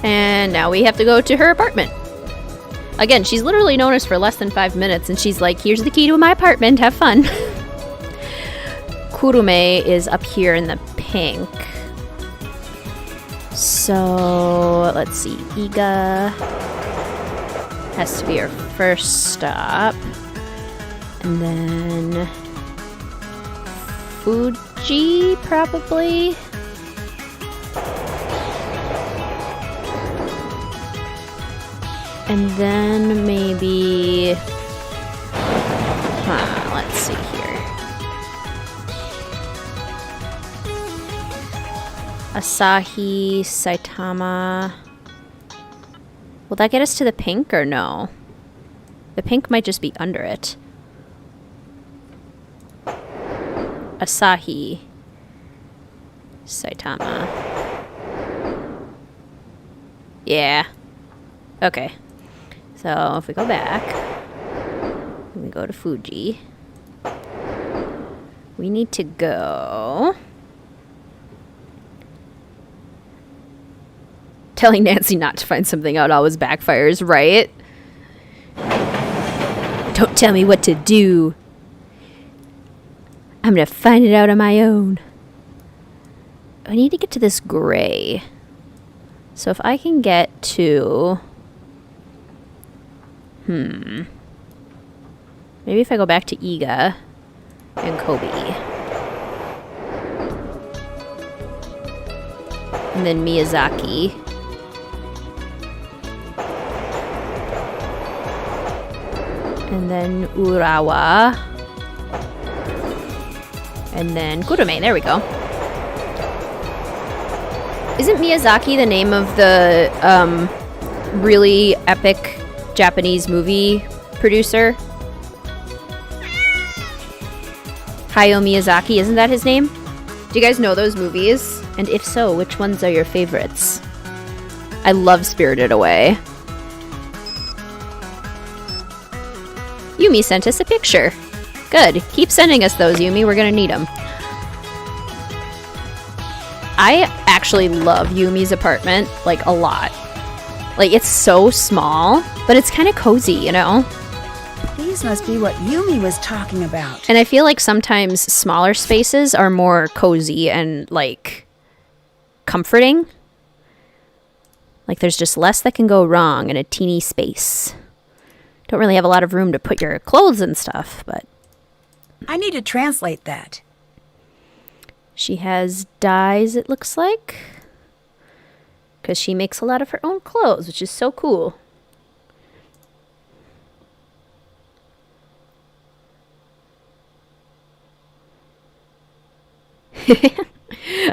[SPEAKER 1] And now we have to go to her apartment. Again, she's literally known us for less than 5 minutes, and she's like, here's the key to my apartment, have fun. Kurume is up here in the pink. So, let's see. Iga has to be our first stop. And then Fuji, probably. And then maybe... let's see here. Asahi, Saitama. Will that get us to the pink or no? The pink might just be under it. Asahi, Saitama. Yeah. Okay. So if we go back, we go to Fuji. We need to go... Telling Nancy not to find something out always backfires, right? Don't tell me what to do. I'm gonna find it out on my own. I need to get to this gray. So if I can get to... Maybe if I go back to Iga and Kobe. And then Miyazaki. And then Urawa. And then Kurume. There we go. Isn't Miyazaki the name of the really epic Japanese movie producer? Hayao Miyazaki, isn't that his name? Do you guys know those movies? And if so, which ones are your favorites? I love Spirited Away. Yumi sent us a picture. Good. Keep sending us those, Yumi. We're gonna need them. I actually love Yumi's apartment, like, a lot. Like, it's so small, but it's kind of cozy, you know?
[SPEAKER 2] These must be what Yumi was talking about.
[SPEAKER 1] And I feel like sometimes smaller spaces are more cozy and, like, comforting. Like, there's just less that can go wrong in a teeny space. Don't really have a lot of room to put your clothes and stuff, but...
[SPEAKER 2] I need to translate that.
[SPEAKER 1] She has dyes, it looks like. Because she makes a lot of her own clothes, which is so cool.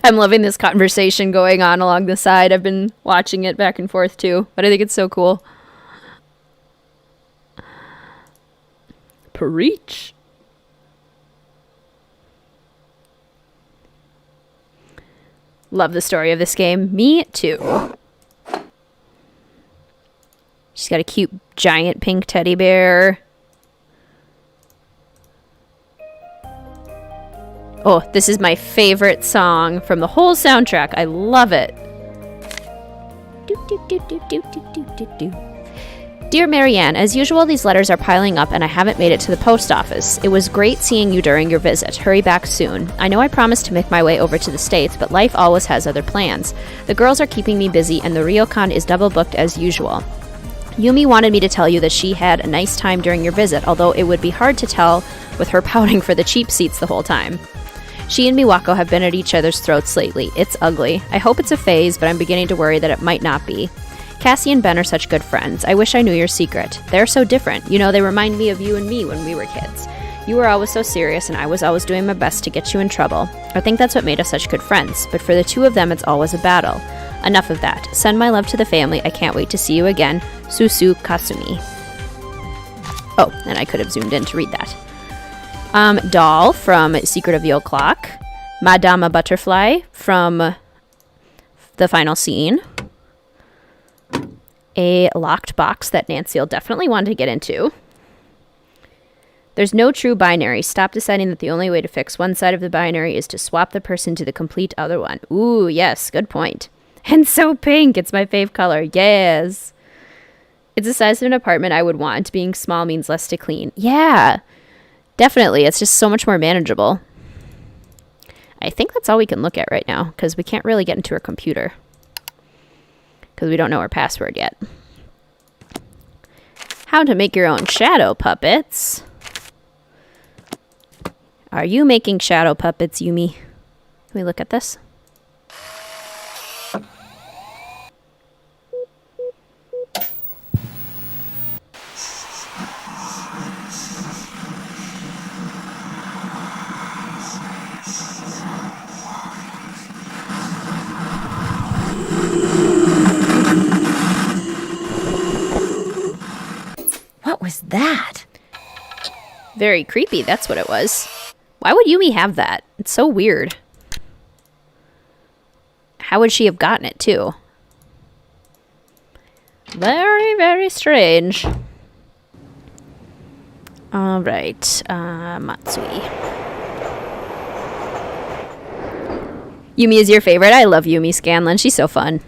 [SPEAKER 1] I'm loving this conversation going on along the side. I've been watching it back and forth too, but I think it's so cool. Preach. Love the story of this game. Me too. She's got a cute giant pink teddy bear. Oh, this is my favorite song from the whole soundtrack. I love it. Dear Marianne, as usual, these letters are piling up and I haven't made it to the post office. It was great seeing you during your visit. Hurry back soon. I know I promised to make my way over to the States, but life always has other plans. The girls are keeping me busy and the ryokan is double booked as usual. Yumi wanted me to tell you that she had a nice time during your visit, although it would be hard to tell with her pouting for the cheap seats the whole time. She and Miwako have been at each other's throats lately. It's ugly. I hope it's a phase, but I'm beginning to worry that it might not be. Cassie and Ben are such good friends. I wish I knew your secret. They're so different. You know, they remind me of you and me when we were kids. You were always so serious, and I was always doing my best to get you in trouble. I think that's what made us such good friends, but for the two of them, it's always a battle. Enough of that. Send my love to the family. I can't wait to see you again. Susu Kasumi. Oh, and I could have zoomed in to read that. Doll from Secret of the Old Clock. Madama Butterfly from the final scene. A locked box that Nancy will definitely want to get into. There's no true binary. Stop deciding that the only way to fix one side of the binary is to swap the person to the complete other one. Ooh, yes, good point. And so pink, it's my fave color. Yes. It's the size of an apartment I would want. Being small means less to clean. Yeah, definitely. It's just so much more manageable. I think that's all we can look at right now, because we can't really get into her computer. Because we don't know her password yet. How to make your own shadow puppets. Are you making shadow puppets, Yumi? Can we look at this?
[SPEAKER 2] What was that?
[SPEAKER 1] Very creepy, that's what it was. Why would Yumi have that? It's so weird. How would she have gotten it, too? Very, very strange. Alright, Matsui. Yumi is your favorite? I love Yumi Scanlan. She's so fun.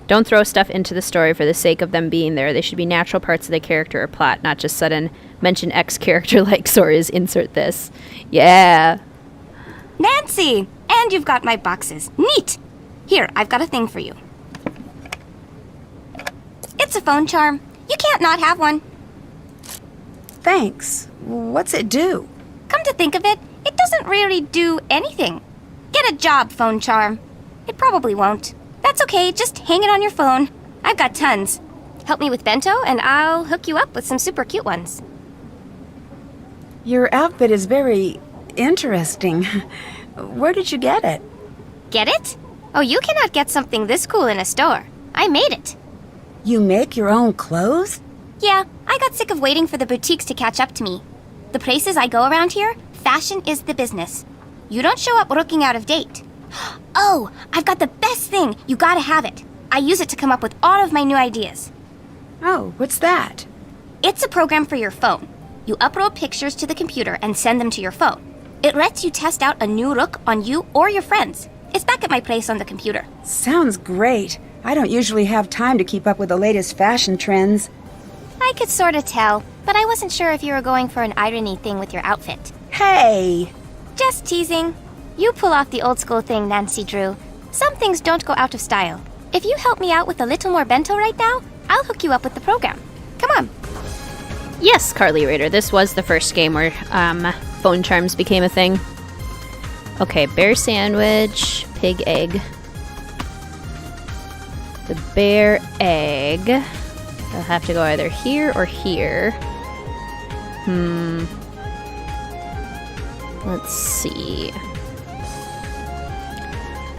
[SPEAKER 1] Don't throw stuff into the story for the sake of them being there. They should be natural parts of the character or plot, not just sudden mention X character like Sora's insert this. Yeah.
[SPEAKER 5] Nancy! And you've got my boxes. Neat! Here, I've got a thing for you. It's a phone charm. You can't not have one.
[SPEAKER 2] Thanks. What's it do?
[SPEAKER 5] Come to think of it, it doesn't really do anything. Get a job, phone charm. It probably won't. That's okay, just hang it on your phone. I've got tons. Help me with bento, and I'll hook you up with some super cute ones.
[SPEAKER 2] Your outfit is very interesting. Where did you get it?
[SPEAKER 5] Get it? Oh, you cannot get something this cool in a store. I made it.
[SPEAKER 2] You make your own clothes?
[SPEAKER 5] Yeah, I got sick of waiting for the boutiques to catch up to me. The places I go around here, fashion is the business. You don't show up looking out of date. Oh, I've got the best thing. You gotta have it. I use it to come up with all of my new ideas.
[SPEAKER 2] Oh, what's that?
[SPEAKER 5] It's a program for your phone. You upload pictures to the computer and send them to your phone. It lets you test out a new look on you or your friends. It's back at my place on the computer.
[SPEAKER 2] Sounds great. I don't usually have time to keep up with the latest fashion trends.
[SPEAKER 5] I could sort of tell, but I wasn't sure if you were going for an irony thing with your outfit.
[SPEAKER 2] Hey!
[SPEAKER 5] Just teasing. You pull off the old school thing Nancy drew. Some things don't go out of style. If you help me out with a little more bento right now, I'll hook you up with the program. Come on.
[SPEAKER 1] Yes, Carly Raider. This was the first game where phone charms became a thing. Okay, bear sandwich, pig egg. The bear egg. I'll have to go either here or here. Let's see.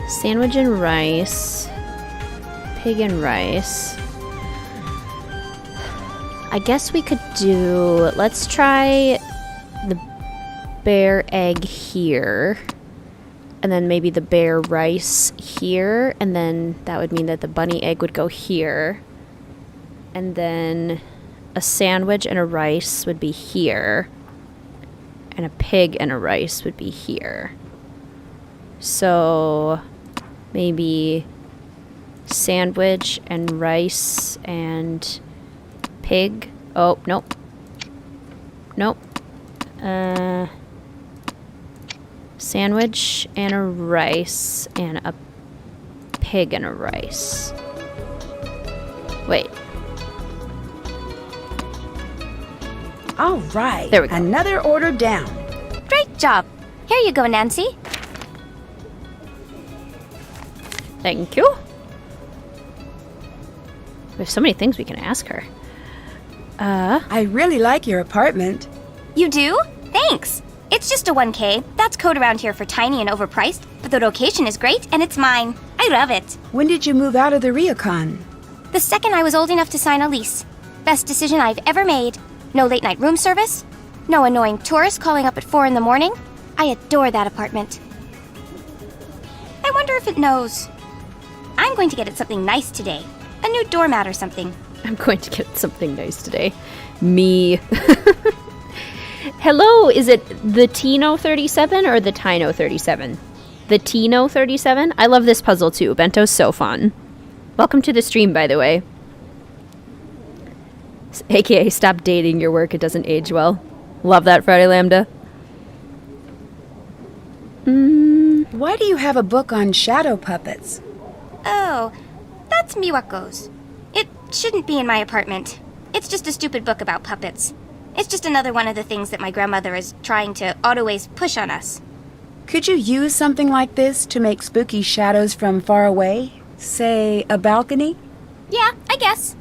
[SPEAKER 1] Sandwich and rice. Pig and rice. I guess we could do... Let's try the bear egg here. And then maybe the bear rice here. And then that would mean that the bunny egg would go here. And then a sandwich and a rice would be here. And a pig and a rice would be here. So maybe sandwich and rice and pig. Oh, nope. Nope. Sandwich and a rice and a pig and a rice. Wait.
[SPEAKER 2] All right.
[SPEAKER 1] There we go.
[SPEAKER 2] Another order down.
[SPEAKER 5] Great job. Here you go, Nancy.
[SPEAKER 1] Thank you. We have so many things we can ask her.
[SPEAKER 2] I really like your apartment.
[SPEAKER 5] You do? Thanks. It's just a 1K. That's code around here for tiny and overpriced, but the location is great and it's mine. I love it.
[SPEAKER 2] When did you move out of the Ryokan?
[SPEAKER 5] The second I was old enough to sign a lease. Best decision I've ever made. No late night room service. No annoying tourists calling up at 4 in the morning. I adore that apartment. I wonder if it knows. I'm going to get it something nice today. A new doormat or something.
[SPEAKER 1] I'm going to get something nice today. Me. Hello, is it the Tino 37 or the Tino 37? The Tino 37? I love this puzzle too. Bento's so fun. Welcome to the stream, by the way. AKA, stop dating your work. It doesn't age well. Love that, Friday Lambda.
[SPEAKER 2] Why do you have a book on shadow puppets?
[SPEAKER 5] Oh, that's Miwako's. It shouldn't be in my apartment. It's just a stupid book about puppets. It's just another one of the things that my grandmother is trying to always push on us.
[SPEAKER 2] Could you use something like this to make spooky shadows from far away? Say, a balcony?
[SPEAKER 5] Yeah, I guess.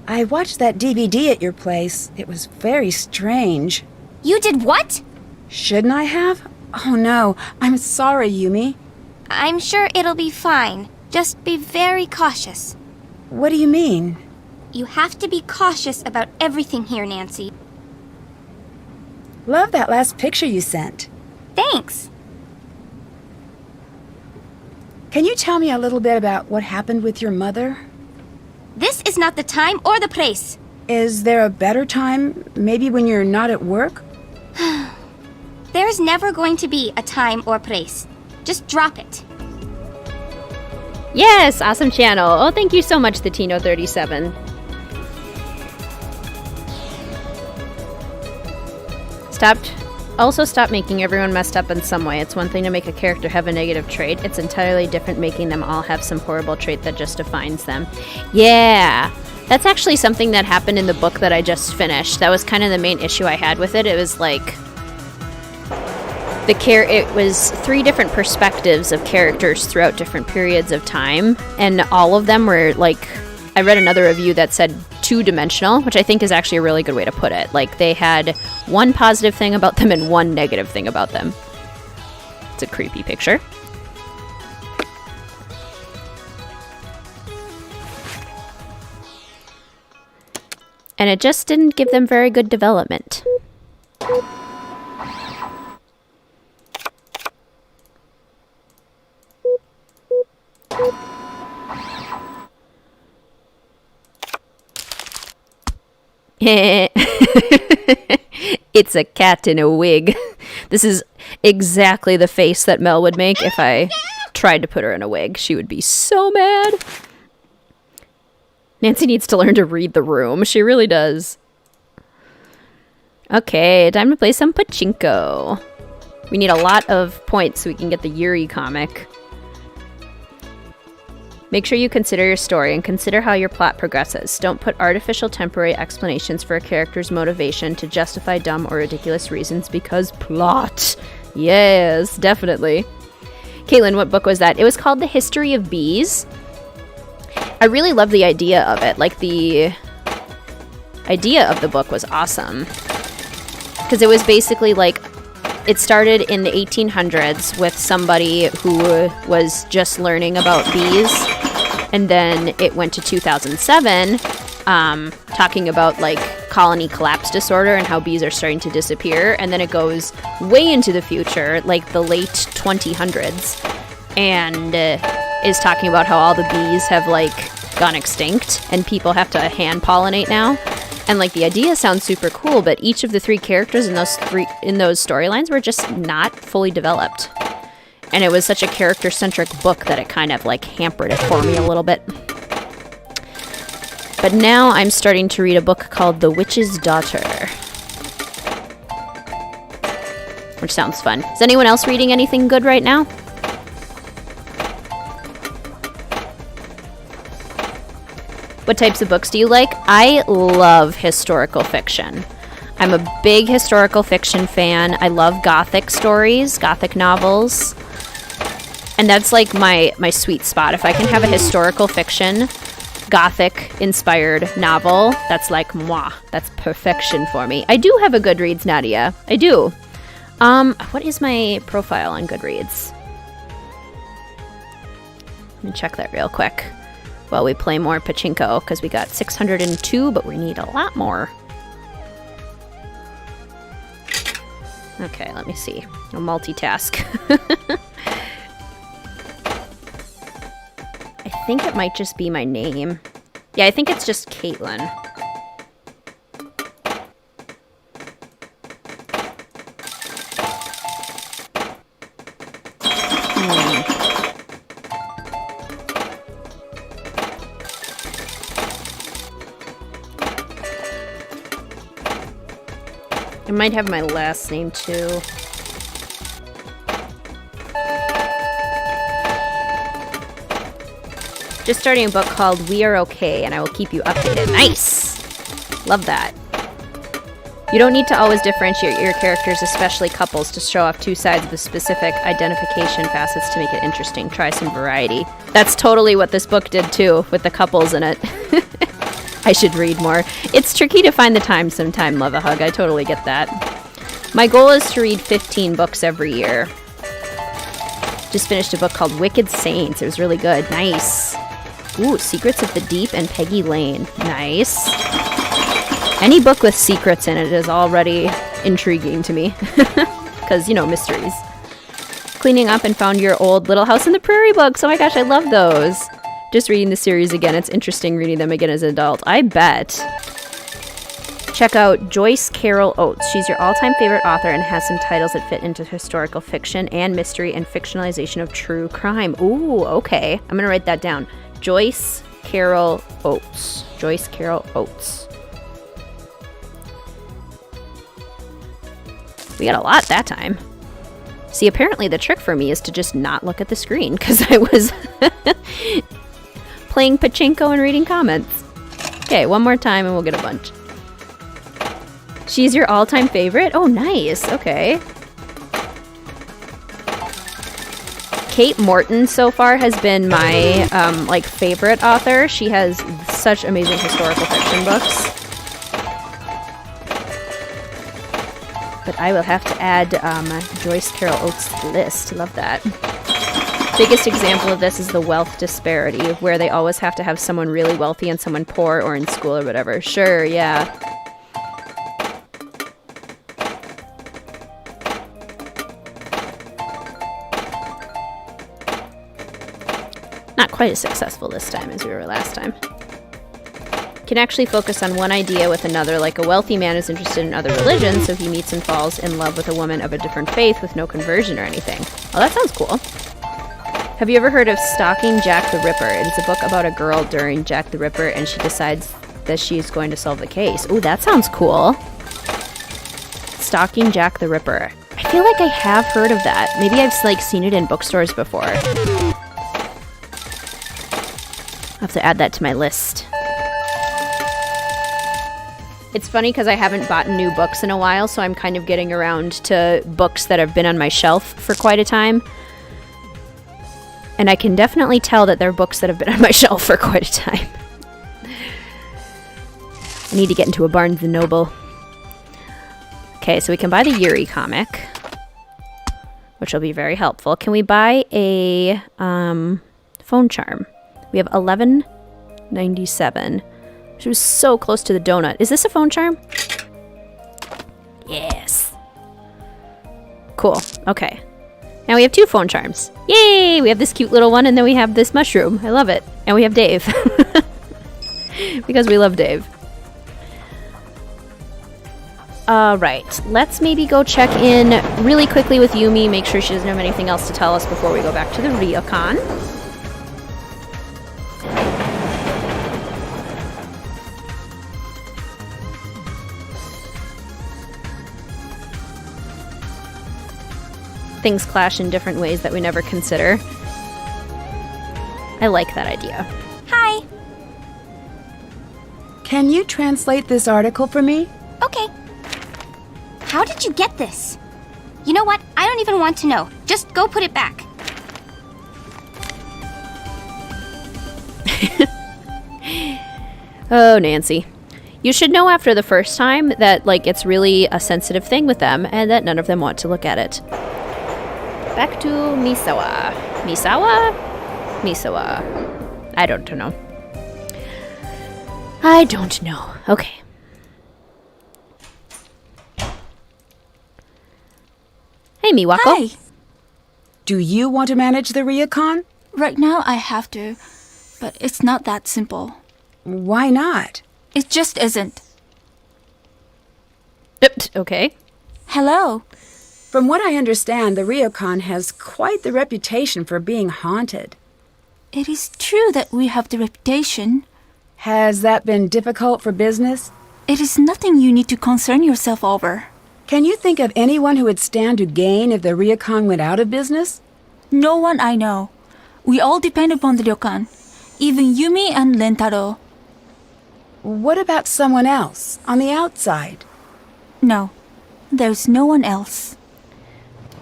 [SPEAKER 2] I watched that DVD at your place. It was very strange.
[SPEAKER 5] You did what?
[SPEAKER 2] Shouldn't I have? Oh no, I'm sorry, Yumi.
[SPEAKER 5] I'm sure it'll be fine. Just be very cautious.
[SPEAKER 2] What do you mean?
[SPEAKER 5] You have to be cautious about everything here, Nancy.
[SPEAKER 2] Love that last picture you sent.
[SPEAKER 5] Thanks.
[SPEAKER 2] Can you tell me a little bit about what happened with your mother?
[SPEAKER 5] This is not the time or the place.
[SPEAKER 2] Is there a better time? Maybe when you're not at work?
[SPEAKER 5] There's never going to be a time or place. Just drop it.
[SPEAKER 1] Yes, awesome channel. Oh, thank you so much, the Tino 37. Stop making everyone messed up in some way. It's one thing to make a character have a negative trait. It's entirely different making them all have some horrible trait that just defines them. Yeah, that's actually something that happened in the book that I just finished. That was kind of the main issue I had with it. It was like it was 3 different perspectives of characters throughout different periods of time, and all of them were like, I read another review that said 2-dimensional, which I think is actually a really good way to put it. Like, they had one positive thing about them and one negative thing about them. It's a creepy picture. And it just didn't give them very good development. It's a cat in a wig. This is exactly the face that Mel would make if I tried to put her in a wig. She would be so mad. Nancy needs to learn to read the room. She really does. Okay, time to play some pachinko. We need a lot of points so we can get the Yuri comic. Make sure you consider your story and consider how your plot progresses. Don't put artificial temporary explanations for a character's motivation to justify dumb or ridiculous reasons because plot. Yes, definitely. Caitlin, what book was that? It was called The History of Bees. I really love the idea of it. Like, the idea of the book was awesome. Because it was basically like, it started in the 1800s with somebody who was just learning about bees, and then it went to 2007, talking about like colony collapse disorder and how bees are starting to disappear, and then it goes way into the future, like the late 2000s, and is talking about how all the bees have like gone extinct and people have to hand pollinate now. And like, the idea sounds super cool, but each of the 3 characters in those storylines were just not fully developed. And it was such a character-centric book that it kind of like hampered it for me a little bit. But now I'm starting to read a book called The Witch's Daughter, which sounds fun. Is anyone else reading anything good right now? What types of books do you like? I love historical fiction. I'm a big historical fiction fan. I love gothic stories, gothic novels. And that's like my sweet spot. If I can have a historical fiction, gothic-inspired novel, that's like moi. That's perfection for me. I do have a Goodreads, Nadia. I do. What is my profile on Goodreads? Let me check that real quick while we play more pachinko, because we got 602, but we need a lot more. Okay, let me see. I'll multitask. I think it might just be my name. Yeah, I think it's just Caitlin. I might have my last name too. Just starting a book called We Are Okay, and I will keep you updated. Nice! Love that. You don't need to always differentiate your characters, especially couples, to show off two sides of a specific identification facets to make it interesting. Try some variety. That's totally what this book did too, with the couples in it. I should read more. It's tricky to find the time sometime, love a hug. I totally get that. My goal is to read 15 books every year. Just finished a book called Wicked Saints. It was really good. Nice. Ooh, Secrets of the Deep and Peggy Lane. Nice. Any book with secrets in it is already intriguing to me. Because, you know, mysteries. Cleaning up and found your old Little House on the Prairie books. Oh my gosh, I love those. Just reading the series again. It's interesting reading them again as an adult. I bet. Check out Joyce Carol Oates. She's your all-time favorite author and has some titles that fit into historical fiction and mystery and fictionalization of true crime. Ooh, okay. I'm going to write that down. Joyce Carol Oates. Joyce Carol Oates. We got a lot that time. See, apparently the trick for me is to just not look at the screen because I was playing pachinko and reading comments. Okay, one more time and we'll get a bunch. She's your all-time favorite? Oh, nice. Okay. Kate Morton so far has been my favorite author. She has such amazing historical fiction books. But I will have to add Joyce Carol Oates to the list. Love that. Biggest example of this is the wealth disparity, where they always have to have someone really wealthy and someone poor or in school or whatever. Sure, yeah. Not quite as successful this time as we were last time. Can actually focus on one idea with another, like a wealthy man is interested in other religions, so he meets and falls in love with a woman of a different faith with no conversion or anything. Oh, that sounds cool. Have you ever heard of Stalking Jack the Ripper? It is a book about a girl during Jack the Ripper, and she decides that she is going to solve the case. Oh, that sounds cool. Stalking Jack the Ripper. I feel like I have heard of that. Maybe I've seen it in bookstores before. I'll have to add that to my list. It's funny because I haven't bought new books in a while, so I'm kind of getting around to books that have been on my shelf for quite a time. And I can definitely tell that they're books that have been on my shelf for quite a time. I need to get into a Barnes & Noble. Okay, so we can buy the Yuri comic, which will be very helpful. Can we buy a phone charm? We have $11.97. She was so close to the donut. Is this a phone charm? Yes. Cool. Okay. Now we have 2 phone charms. Yay! We have this cute little one, and then we have this mushroom. I love it. And we have Dave. Because we love Dave. Alright. Let's maybe go check in really quickly with Yumi, make sure she doesn't have anything else to tell us before we go back to the ryokan. Things clash in different ways that we never consider. I like that idea.
[SPEAKER 5] Hi.
[SPEAKER 2] Can you translate this article for me?
[SPEAKER 5] Okay. How did you get this? You know what? I don't even want to know. Just go put it back.
[SPEAKER 1] Oh, Nancy. You should know after the first time that, like, it's really a sensitive thing with them and that none of them want to look at it. Back to Misawa. Misawa? Misawa. I don't know. I don't know. Okay. Hey, Miwako.
[SPEAKER 4] Hi.
[SPEAKER 2] Do you want to manage the Ryukon?
[SPEAKER 4] Right now I have to, but it's not that simple.
[SPEAKER 2] Why not?
[SPEAKER 4] It just isn't.
[SPEAKER 1] Okay.
[SPEAKER 4] Hello.
[SPEAKER 2] From what I understand, the Ryukon has quite the reputation for being haunted.
[SPEAKER 4] It is true that we have the reputation.
[SPEAKER 2] Has that been difficult for business?
[SPEAKER 4] It is nothing you need to concern yourself over.
[SPEAKER 2] Can you think of anyone who would stand to gain if the Ryukon went out of business?
[SPEAKER 4] No one I know. We all depend upon the ryokan. Even Yumi and Rentaro.
[SPEAKER 2] What about someone else, on the outside?
[SPEAKER 4] No, there's no one else.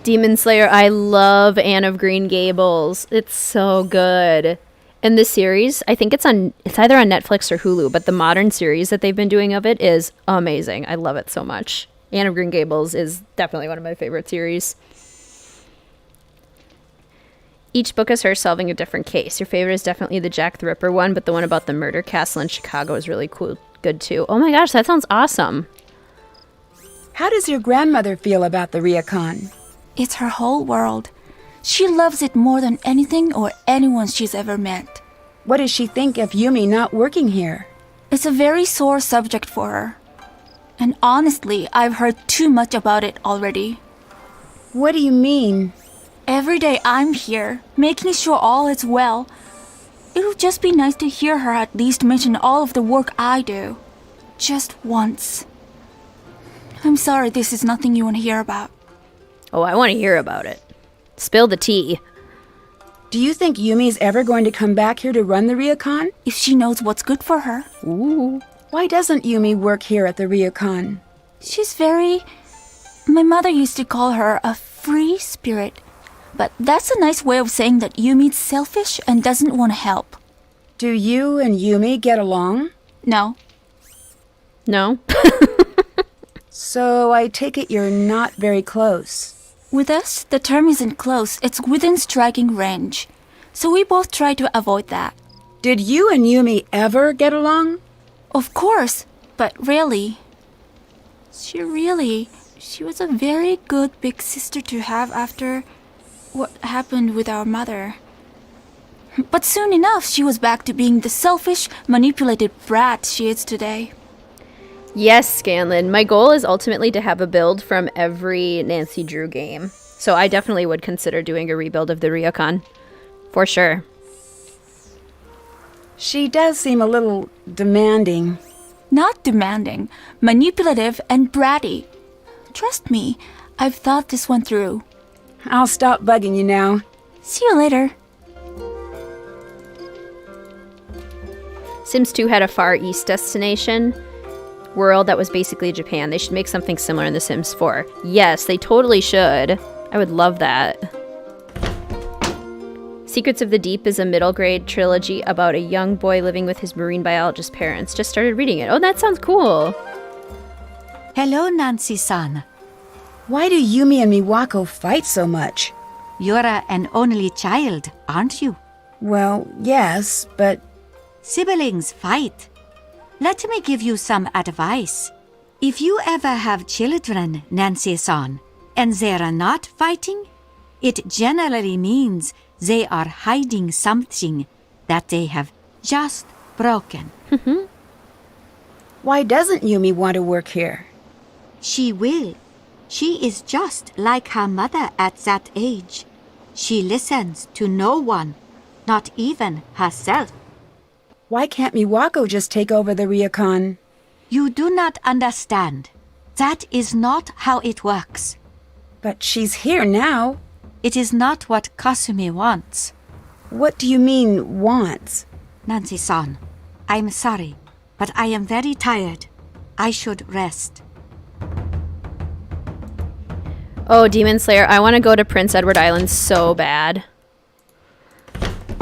[SPEAKER 1] Demon Slayer, I love Anne of Green Gables. It's so good. And this series, I think it's either on Netflix or Hulu, but the modern series that they've been doing of it is amazing. I love it so much. Anne of Green Gables is definitely one of my favorite series. Each book is her solving a different case. Your favorite is definitely the Jack the Ripper one, but the one about the murder castle in Chicago is really good too. Oh my gosh, that sounds awesome.
[SPEAKER 2] How does your grandmother feel about the Ryukon?
[SPEAKER 4] It's her whole world. She loves it more than anything or anyone she's ever met.
[SPEAKER 2] What does she think of Yumi not working here?
[SPEAKER 4] It's a very sore subject for her. And honestly, I've heard too much about it already.
[SPEAKER 2] What do you mean?
[SPEAKER 4] Every day I'm here, making sure all is well. It would just be nice to hear her at least mention all of the work I do. Just once. I'm sorry this is nothing you want to hear about.
[SPEAKER 1] Oh, I want to hear about it. Spill the tea.
[SPEAKER 2] Do you think Yumi's ever going to come back here to run the Ryukon?
[SPEAKER 4] If she knows what's good for her.
[SPEAKER 1] Ooh.
[SPEAKER 2] Why doesn't Yumi work here at the Ryukon?
[SPEAKER 4] She's very... My mother used to call her a free spirit. But that's a nice way of saying that Yumi's selfish and doesn't want to help.
[SPEAKER 2] Do you and Yumi get along?
[SPEAKER 4] No.
[SPEAKER 1] No?
[SPEAKER 2] So I take it you're not very close.
[SPEAKER 4] With us, the term isn't close, it's within striking range. So we both try to avoid that.
[SPEAKER 2] Did you and Yumi ever get along?
[SPEAKER 4] Of course, but really. She was a very good big sister to have after what happened with our mother. But soon enough, she was back to being the selfish, manipulated brat she is today.
[SPEAKER 1] Yes, Scanlan. My goal is ultimately to have a build from every Nancy Drew game. So I definitely would consider doing a rebuild of the Ryukon. For sure.
[SPEAKER 2] She does seem a little demanding.
[SPEAKER 4] Not demanding, manipulative and bratty. Trust me, I've thought this one through.
[SPEAKER 2] I'll stop bugging you now.
[SPEAKER 4] See you later.
[SPEAKER 1] Sims 2 had a Far East destination world that was basically Japan. They should make something similar in The Sims 4. Yes, they totally should. I would love that. Secrets of the Deep is a middle grade trilogy about a young boy living with his marine biologist parents. Just started reading it. Oh, that sounds cool.
[SPEAKER 8] Hello, Nancy-san.
[SPEAKER 2] Why do Yumi and Miwako fight so much?
[SPEAKER 8] You're an only child, aren't you?
[SPEAKER 2] Well, yes, but...
[SPEAKER 8] Siblings fight. Let me give you some advice. If you ever have children, Nancy-san, and they're not fighting, it generally means they are hiding something that they have just broken.
[SPEAKER 2] Why doesn't Yumi want to work here?
[SPEAKER 8] She will. She is just like her mother at that age. She listens to no one, not even herself.
[SPEAKER 2] Why can't Miwako just take over the Ryukon?
[SPEAKER 8] You do not understand. That is not how it works.
[SPEAKER 2] But she's here now.
[SPEAKER 8] It is not what Kasumi wants.
[SPEAKER 2] What do you mean, wants?
[SPEAKER 8] Nancy-san, I'm sorry. but I am very tired. I should rest.
[SPEAKER 1] Oh, Demon Slayer, I want to go to Prince Edward Island so bad.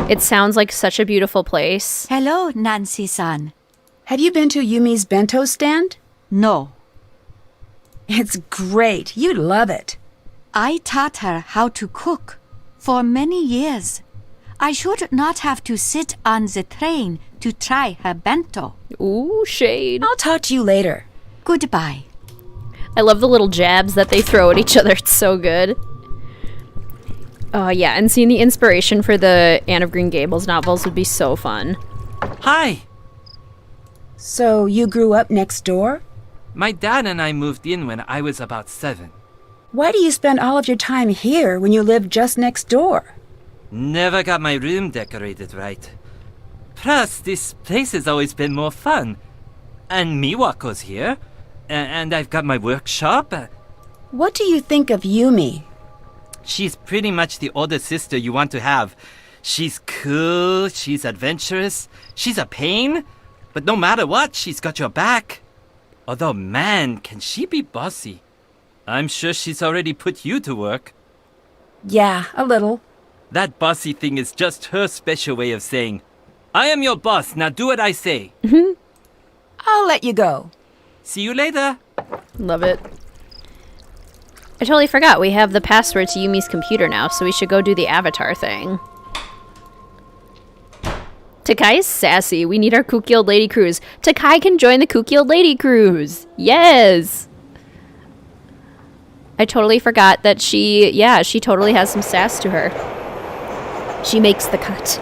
[SPEAKER 1] It sounds like such a beautiful place.
[SPEAKER 8] Hello, Nancy-san.
[SPEAKER 2] Have you been to Yumi's bento stand?
[SPEAKER 8] No.
[SPEAKER 2] It's great. You'd love it.
[SPEAKER 8] I taught her how to cook for many years. I should not have to sit on the train to try her bento.
[SPEAKER 1] Ooh, shade.
[SPEAKER 2] I'll talk to you later.
[SPEAKER 8] Goodbye.
[SPEAKER 1] I love the little jabs that they throw at each other. It's so good. Oh, yeah, and seeing the inspiration for the Anne of Green Gables novels would be so fun.
[SPEAKER 7] Hi!
[SPEAKER 2] So you grew up next door?
[SPEAKER 7] My dad and I moved in when I was about 7.
[SPEAKER 2] Why do you spend all of your time here when you live just next door?
[SPEAKER 7] Never got my room decorated right. Plus, this place has always been more fun. And Miwako's here. And I've got my workshop.
[SPEAKER 2] What do you think of Yumi?
[SPEAKER 7] She's pretty much the older sister you want to have. She's cool, she's adventurous, she's a pain, but no matter what, she's got your back. Although, man, can she be bossy. I'm sure she's already put you to work.
[SPEAKER 2] Yeah, a little.
[SPEAKER 7] That bossy thing is just her special way of saying, I am your boss, now do what I say.
[SPEAKER 2] I'll let you go.
[SPEAKER 7] See you later.
[SPEAKER 1] Love it. I totally forgot. We have the password to Yumi's computer now, so we should go do the avatar thing. Takai's sassy. We need our kooky old lady cruise. Takai can join the kooky old lady cruise. Yes! I totally forgot that she totally has some sass to her. She makes the cut.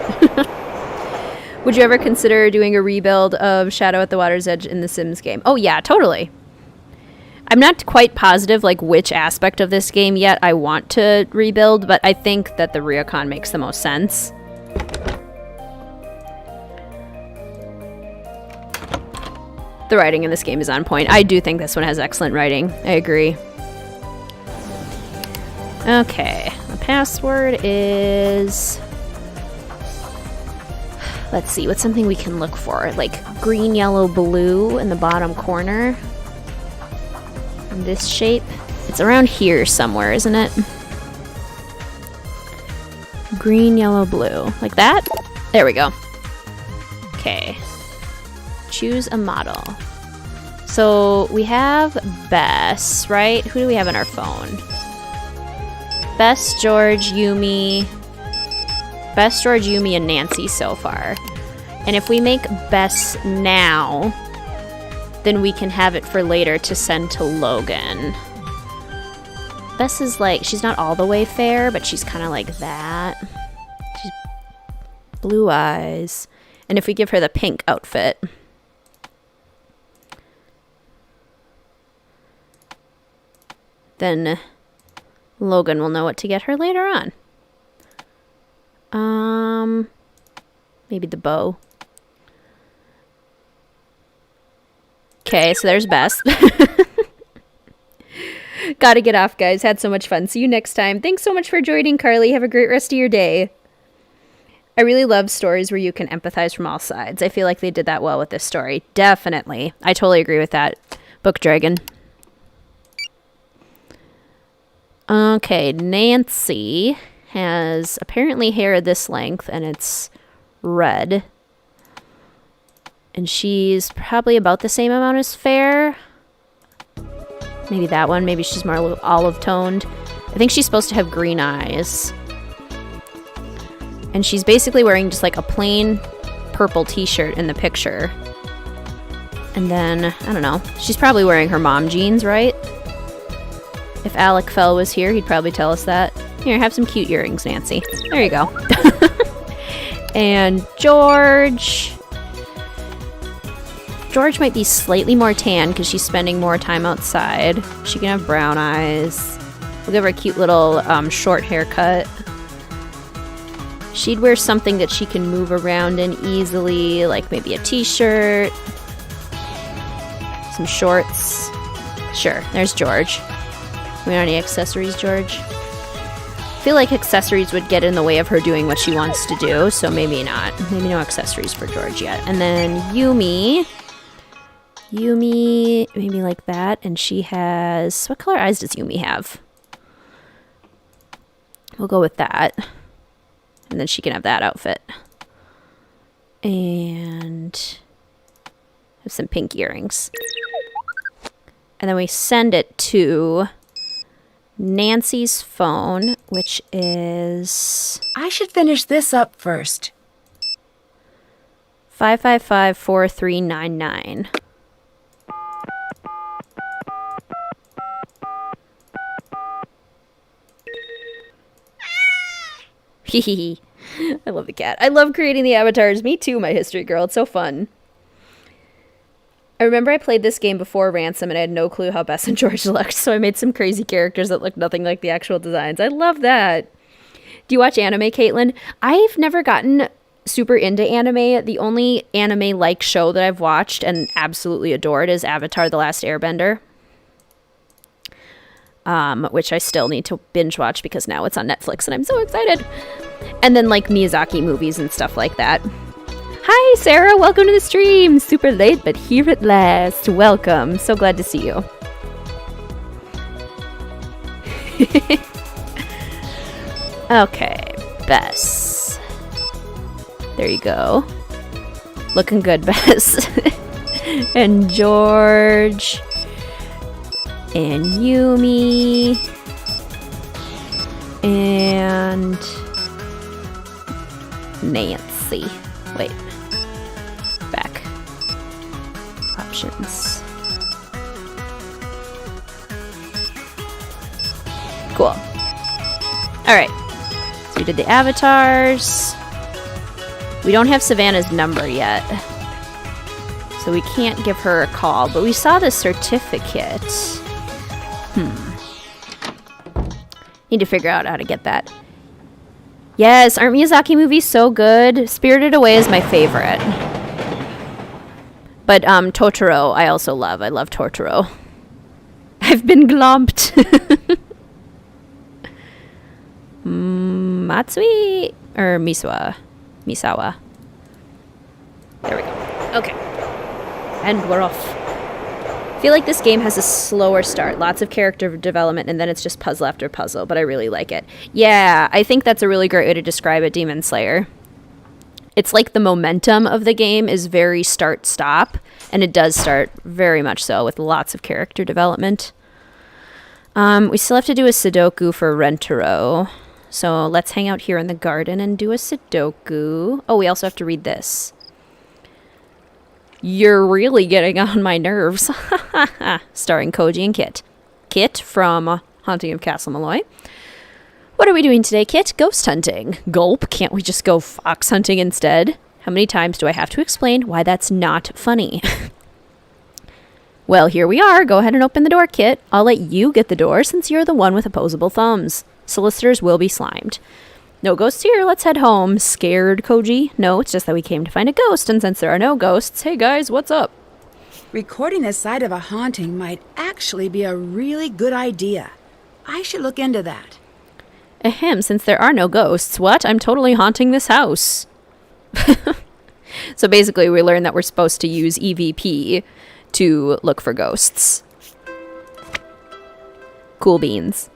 [SPEAKER 1] Would you ever consider doing a rebuild of Shadow at the Water's Edge in the Sims game? Oh yeah, totally. I'm not quite positive like which aspect of this game yet I want to rebuild, but I think that the Ryokan makes the most sense. The writing in this game is on point. I do think this one has excellent writing. I agree. Okay, the password is... Let's see, what's something we can look for? Like green, yellow, blue in the bottom corner. In this shape. It's around here somewhere, isn't it? Green, yellow, blue. Like that? There we go. Okay. Choose a model. So we have Bess, right? Who do we have on our phone? Bess, George, Yumi. Bess, George, Yumi, and Nancy so far. And if we make Bess now, then we can have it for later to send to Logan. Bess is like, she's not all the way fair, but she's kind of like that. She's blue eyes. And if we give her the pink outfit, then Logan will know what to get her later on. Maybe the bow. Okay, so there's Bess. Gotta get off, guys. Had so much fun. See you next time. Thanks so much for joining, Carly. Have a great rest of your day. I really love stories where you can empathize from all sides. I feel like they did that well with this story. Definitely. I totally agree with that. Book Dragon. Okay, Nancy has apparently hair this length, and it's red. And she's probably about the same amount as Fair. Maybe that one. Maybe she's more olive-toned. I think she's supposed to have green eyes. And she's basically wearing just like a plain purple t-shirt in the picture. And then, I don't know. She's probably wearing her mom jeans, right? If Alec Fell was here, he'd probably tell us that. Here, have some cute earrings, Nancy. There you go. And George... George might be slightly more tan because she's spending more time outside. She can have brown eyes. We'll give her a cute little short haircut. She'd wear something that she can move around in easily, like maybe a t-shirt, some shorts. Sure, there's George. We don't have any accessories, George? I feel like accessories would get in the way of her doing what she wants to do, so maybe not. Maybe no accessories for George yet. And then Yumi. Yumi, maybe like that. And she has... What color eyes does Yumi have? We'll go with that. And then she can have that outfit. And have some pink earrings. And then we send it to Nancy's phone, which is...
[SPEAKER 2] I should finish this up first.
[SPEAKER 1] 555-4399. Hehehe. I love the cat. I love creating the avatars. Me too, my history girl. It's so fun. I remember I played this game before Ransom and I had no clue how Bess and George looked, so I made some crazy characters that looked nothing like the actual designs. I love that. Do you watch anime, Caitlin? I've never gotten super into anime. The only anime-like show that I've watched and absolutely adored is Avatar: The Last Airbender. Which I still need to binge watch because now it's on Netflix and I'm so excited. And then like Miyazaki movies and stuff like that. Hi, Sarah. Welcome to the stream. Super late, but here at last. Welcome. So glad to see you. Okay, Bess. There you go. Looking good, Bess. And George. And Yumi. And Nancy. Wait. Back. Options. Cool. Alright. So we did the avatars. We don't have Savannah's number yet. So we can't give her a call. But we saw the certificate. Need to figure out how to get that. Yes, aren't Miyazaki movies so good? Spirited Away is my favorite. But Totoro I also love. I love Totoro. I've been glomped. Matsui or Misawa. There we go. Okay. And we're off. I feel like this game has a slower start. Lots of character development, and then it's just puzzle after puzzle, but I really like it. Yeah, I think that's a really great way to describe it, Demon Slayer. It's like the momentum of the game is very start-stop, and it does start very much so with lots of character development. We still have to do a Sudoku for Rentaro. So let's hang out here in the garden and do a Sudoku. Oh, we also have to read this. You're really getting on my nerves. Starring Koji and Kit. Kit from Haunting of Castle Malloy. What are we doing today, Kit? Ghost hunting. Gulp. Can't we just go fox hunting instead? How many times do I have to explain why that's not funny? Well, here we are. Go ahead and open the door, Kit. I'll let you get the door since you're the one with opposable thumbs. Solicitors will be slimed. No ghosts here, let's head home. Scared, Koji? No, it's just that we came to find a ghost, and since there are no ghosts, hey guys, what's up?
[SPEAKER 2] Recording the site of a haunting might actually be a really good idea. I should look into that.
[SPEAKER 1] Ahem, since there are no ghosts, what? I'm totally haunting this house. So basically we learned that we're supposed to use EVP to look for ghosts. Cool beans.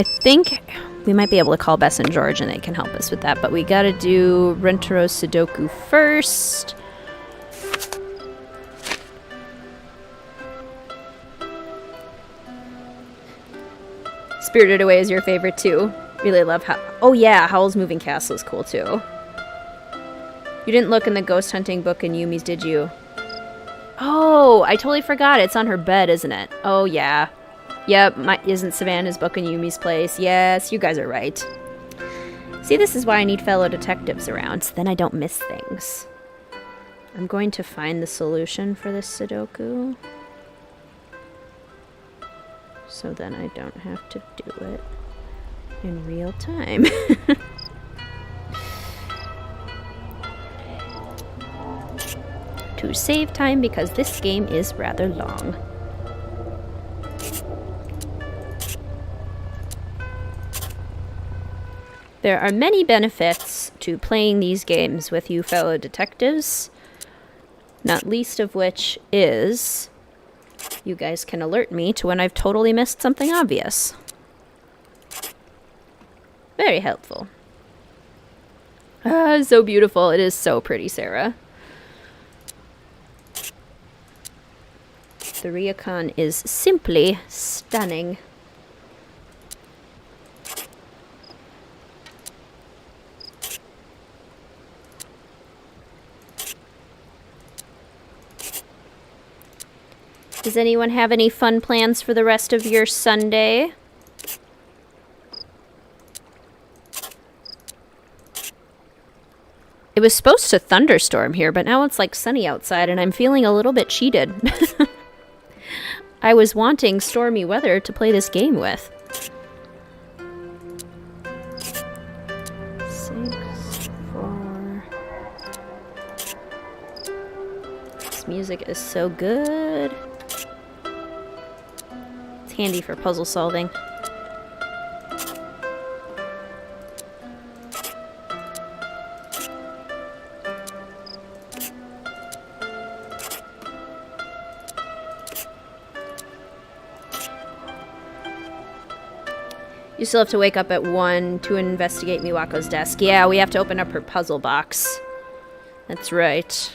[SPEAKER 1] I think we might be able to call Bess and George and they can help us with that, but we gotta do Rentaro Sudoku first. Spirited Away is your favorite too. Really love how... Oh yeah, Howl's Moving Castle is cool too. You didn't look in the ghost hunting book in Yumi's, did you? Oh, I totally forgot. It's on her bed, isn't it? Oh yeah. Yep, isn't Savannah's book in Yumi's place? Yes, you guys are right. See, this is why I need fellow detectives around, so then I don't miss things. I'm going to find the solution for this Sudoku. So then I don't have to do it in real time. To save time because this game is rather long. There are many benefits to to playing these games with you fellow detectives. Not least of which is you guys can alert me to when I've totally missed something obvious. Very helpful. Ah, so beautiful. It is so pretty, Sarah. The Ryokan is simply stunning. Does anyone have any fun plans for the rest of your Sunday? It was supposed to thunderstorm here, but now it's like sunny outside and I'm feeling a little bit cheated. I was wanting stormy weather to play this game with. 6, 4. This music is so good. It's handy for puzzle solving. You still have to wake up at 1 to investigate Miwako's desk. Yeah, we have to open up her puzzle box. That's right.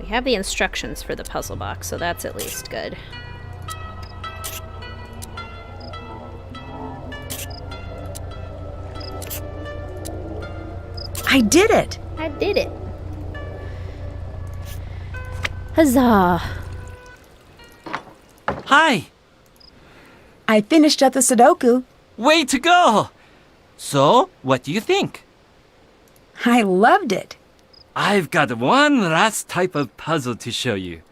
[SPEAKER 1] We have the instructions for the puzzle box, so that's at least good.
[SPEAKER 2] I did it!
[SPEAKER 1] I did it. Huzzah.
[SPEAKER 7] Hi!
[SPEAKER 2] I finished up the Sudoku.
[SPEAKER 7] Way to go! So, what do you think?
[SPEAKER 2] I loved it.
[SPEAKER 7] I've got one last type of puzzle to show you.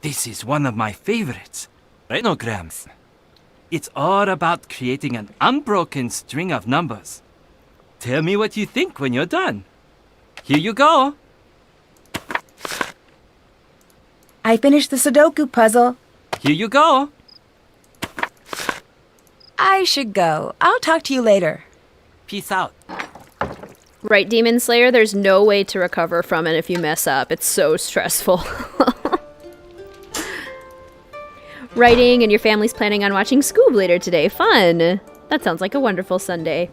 [SPEAKER 7] This is one of my favorites. Renograms. It's all about creating an unbroken string of numbers. Tell me what you think when you're done. Here you go.
[SPEAKER 2] I finished the Sudoku puzzle.
[SPEAKER 7] Here you go.
[SPEAKER 2] I should go. I'll talk to you later.
[SPEAKER 7] Peace out.
[SPEAKER 1] Right, Demon Slayer, there's no way to recover from it if you mess up. It's so stressful. Writing and your family's planning on watching Scoob later today. Fun! That sounds like a wonderful Sunday.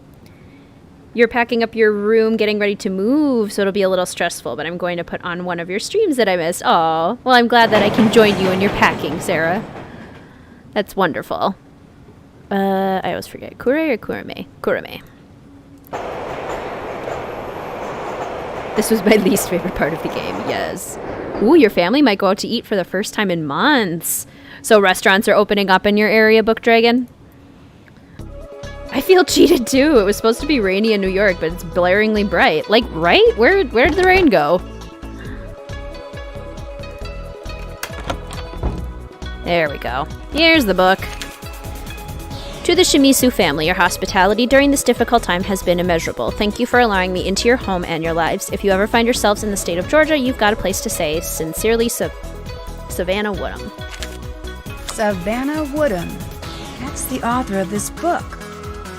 [SPEAKER 1] You're packing up your room, getting ready to move, so it'll be a little stressful, but I'm going to put on one of your streams that I missed. Aw, well, I'm glad that I can join you in your packing, Sarah. That's wonderful. I always forget. Kure or Kurame? Kurame. This was my least favorite part of the game, yes. Ooh, your family might go out to eat for the first time in months. So restaurants are opening up in your area, Book Dragon? I feel cheated too. It was supposed to be rainy in New York, but it's blaringly bright. Like, right? Where did the rain go? There we go. Here's the book. To the Shimizu family, your hospitality during this difficult time has been immeasurable. Thank you for allowing me into your home and your lives. If you ever find yourselves in the state of Georgia, you've got a place to stay. Sincerely, Savannah Woodham.
[SPEAKER 2] Savannah Woodham. That's the author of this book.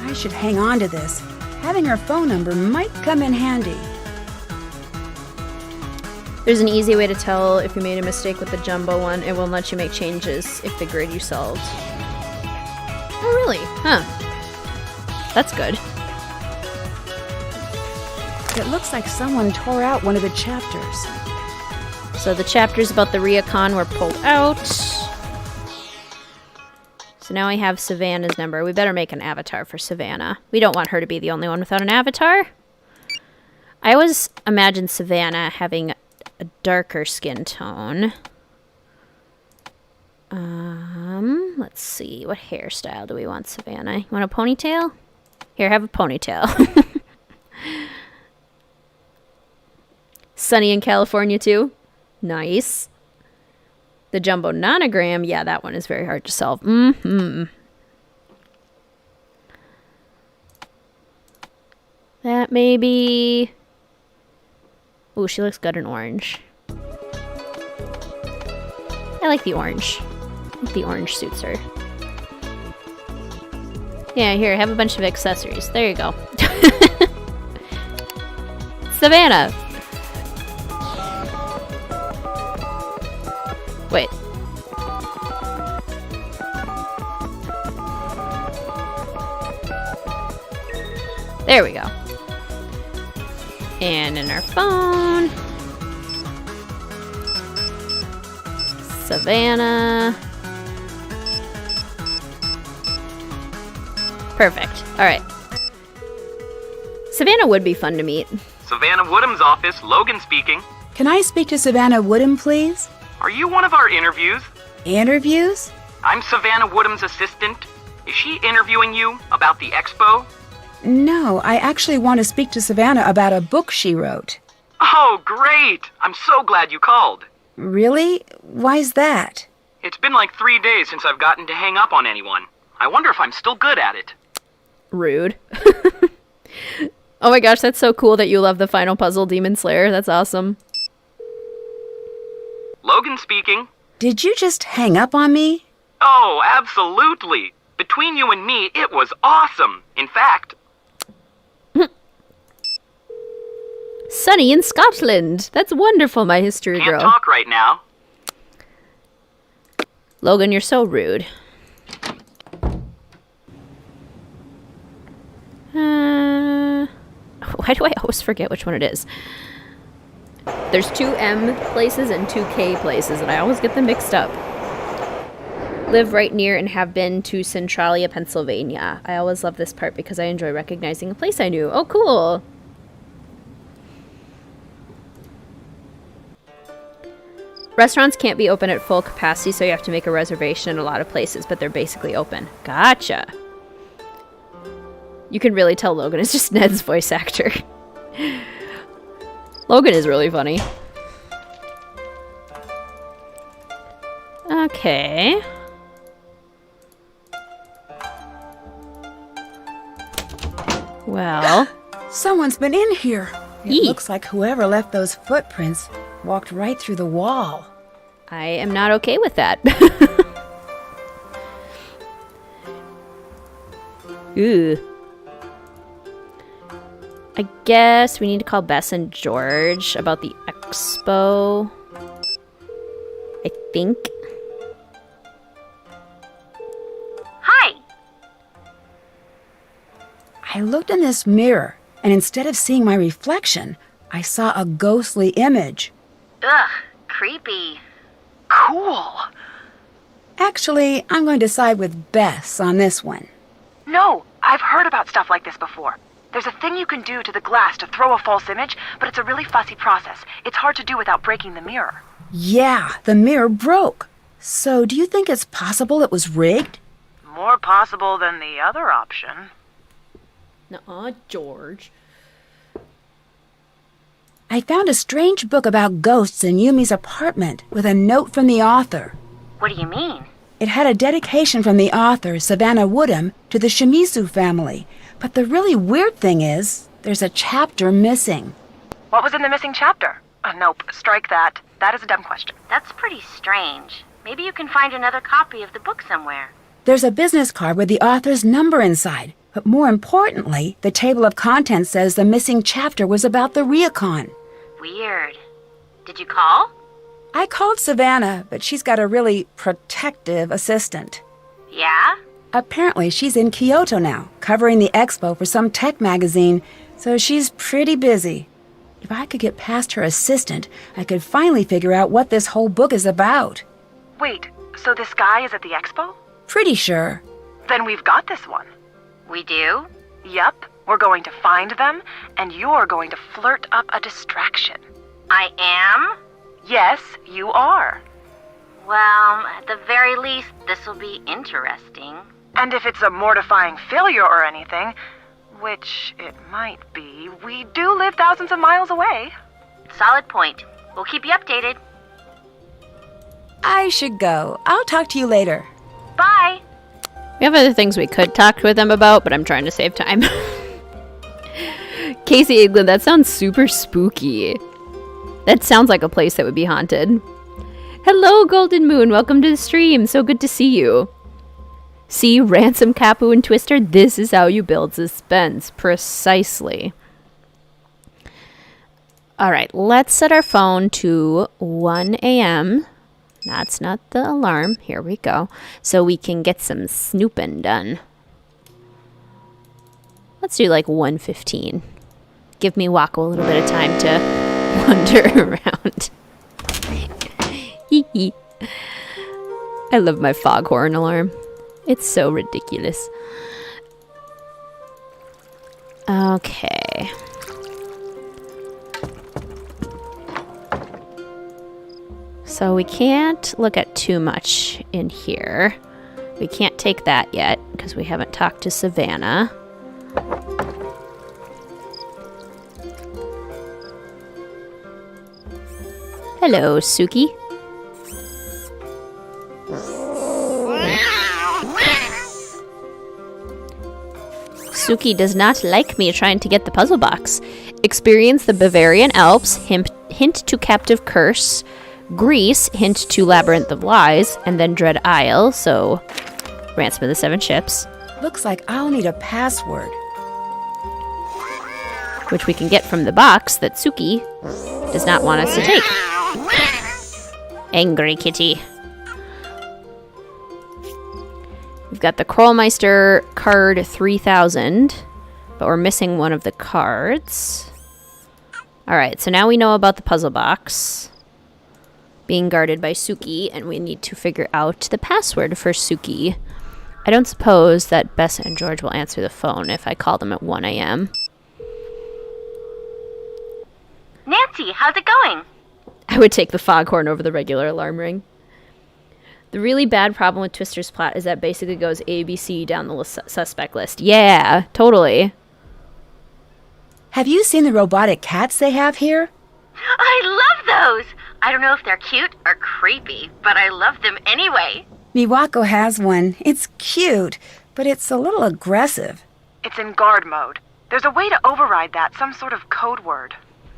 [SPEAKER 2] I should hang on to this. Having her phone number might come in handy.
[SPEAKER 1] There's an easy way to tell if you made a mistake with the jumbo one. It won't let you make changes if the grid you solved. Oh, really? Huh. That's good.
[SPEAKER 2] It looks like someone tore out one of the chapters.
[SPEAKER 1] So the chapters about the Ryokan were pulled out. So now I have Savannah's number. We better make an avatar for Savannah. We don't want her to be the only one without an avatar. I always imagine Savannah having a darker skin tone. Let's see. What hairstyle do we want, Savannah? You want a ponytail? Here, have a ponytail. Sunny in California, too? Nice. The jumbo nonogram, yeah, that one is very hard to solve. That may be... Ooh, she looks good in orange. I like the orange. I think the orange suits her. Yeah, here, have a bunch of accessories. There you go. Savannah! Wait. There we go. And in our phone. Savannah. Perfect. Alright. Savannah would be fun to meet.
[SPEAKER 10] Savannah Woodham's office, Logan speaking.
[SPEAKER 2] Can I speak to Savannah Woodham, please?
[SPEAKER 10] Are you one of our interviews?
[SPEAKER 2] Interviews?
[SPEAKER 10] I'm Savannah Woodham's assistant. Is she interviewing you about the expo?
[SPEAKER 2] No, I actually want to speak to Savannah about a book she wrote.
[SPEAKER 10] Oh, great! I'm so glad you called.
[SPEAKER 2] Really? Why's that?
[SPEAKER 10] It's been like 3 days since I've gotten to hang up on anyone. I wonder if I'm still good at it.
[SPEAKER 1] Rude. Oh my gosh, that's so cool that you love the final puzzle, Demon Slayer. That's awesome.
[SPEAKER 10] Logan speaking.
[SPEAKER 2] Did you just hang up on me?
[SPEAKER 10] Oh, absolutely. Between you and me, it was awesome. In fact...
[SPEAKER 1] Sunny in Scotland. That's wonderful, my history girl.
[SPEAKER 10] Can't talk right now.
[SPEAKER 1] Logan, you're so rude. Why do I always forget which one it is? There's 2 M places and 2 K places, and I always get them mixed up. Live right near and have been to Centralia, Pennsylvania. I always love this part because I enjoy recognizing a place I knew. Oh, cool. Restaurants can't be open at full capacity, so you have to make a reservation in a lot of places, but they're basically open. Gotcha. You can really tell Logan is just Ned's voice actor. Logan is really funny. Okay. Well.
[SPEAKER 2] Someone's been in here. It
[SPEAKER 1] Eek.
[SPEAKER 2] looks like whoever left those footprints walked right through the wall.
[SPEAKER 1] I am not okay with that. Ooh. I guess we need to call Bess and George about the expo. I think.
[SPEAKER 6] Hi.
[SPEAKER 2] I looked in this mirror, and instead of seeing my reflection, I saw a ghostly image.
[SPEAKER 6] Ugh, creepy. Cool.
[SPEAKER 2] Actually, I'm going to side with Bess on this one.
[SPEAKER 6] No, I've heard about stuff like this before. There's a thing you can do to the glass to throw a false image, but it's a really fussy process. It's hard to do without breaking the mirror.
[SPEAKER 2] Yeah, the mirror broke. So do you think it's possible it was rigged?
[SPEAKER 6] More possible than the other option.
[SPEAKER 1] Nuh-uh, George.
[SPEAKER 2] I found a strange book about ghosts in Yumi's apartment with a note from the author.
[SPEAKER 6] What do you mean?
[SPEAKER 2] It had a dedication from the author, Savannah Woodham, to the Shimizu family. But the really weird thing is, there's a chapter missing.
[SPEAKER 6] What was in the missing chapter? Nope, strike that. That is a dumb question.
[SPEAKER 11] That's pretty strange. Maybe you can find another copy of the book somewhere.
[SPEAKER 2] There's a business card with the author's number inside. But more importantly, the table of contents says the missing chapter was about the Ryukon.
[SPEAKER 11] Weird. Did you call?
[SPEAKER 2] I called Savannah, but she's got a really protective assistant.
[SPEAKER 11] Yeah?
[SPEAKER 2] Apparently, she's in Kyoto now, covering the expo for some tech magazine, so she's pretty busy. If I could get past her assistant, I could finally figure out what this whole book is about.
[SPEAKER 6] Wait, so this guy is at the expo?
[SPEAKER 2] Pretty sure.
[SPEAKER 6] Then we've got this one.
[SPEAKER 11] We do?
[SPEAKER 6] Yep, we're going to find them, and you're going to flirt up a distraction.
[SPEAKER 11] I am?
[SPEAKER 6] Yes, you are.
[SPEAKER 11] Well, at the very least, this will be interesting.
[SPEAKER 6] And if it's a mortifying failure or anything, which it might be, we do live thousands of miles away.
[SPEAKER 11] Solid point. We'll keep you updated.
[SPEAKER 2] I should go. I'll talk to you later.
[SPEAKER 11] Bye!
[SPEAKER 1] We have other things we could talk with them about, but I'm trying to save time. Casey England, that sounds super spooky. That sounds like a place that would be haunted. Hello, Golden Moon. Welcome to the stream. So good to see you. See, Ransom, Kapu, and Twister, this is how you build suspense. Precisely. Alright, let's set our phone to 1 a.m. That's not the alarm. Here we go. So we can get some snooping done. Let's do like 1:15. Give me Wako a little bit of time to wander around. Hee hee. I love my foghorn alarm. It's so ridiculous. Okay. So we can't look at too much in here. We can't take that yet because we haven't talked to Savannah. Hello, Suki. Suki does not like me trying to get the puzzle box. Experience the Bavarian Alps, hint to Captive Curse, Greece, hint to Labyrinth of Lies, and then Dread Isle, so Ransom of the Seven Ships.
[SPEAKER 2] Looks like I'll need a password.
[SPEAKER 1] Which we can get from the box that Suki does not want us to take. Angry kitty. We've got the Krollmeister card 3000, but we're missing one of the cards. Alright, so now we know about the puzzle box being guarded by Suki, and we need to figure out the password for Suki. I don't suppose that Bess and George will answer the phone if I call them at 1 a.m.
[SPEAKER 11] Nancy, how's it going?
[SPEAKER 1] I would take the foghorn over the regular alarm ring. The really bad problem with Twister's plot is that basically goes ABC down the suspect list. Yeah, totally.
[SPEAKER 2] Have you seen the robotic cats they have here?
[SPEAKER 11] I love those! I don't know if they're cute or creepy, but I love them anyway.
[SPEAKER 2] Miwako has one. It's cute, but it's a little aggressive.
[SPEAKER 6] It's in guard mode. There's a way to override that, some sort of code word.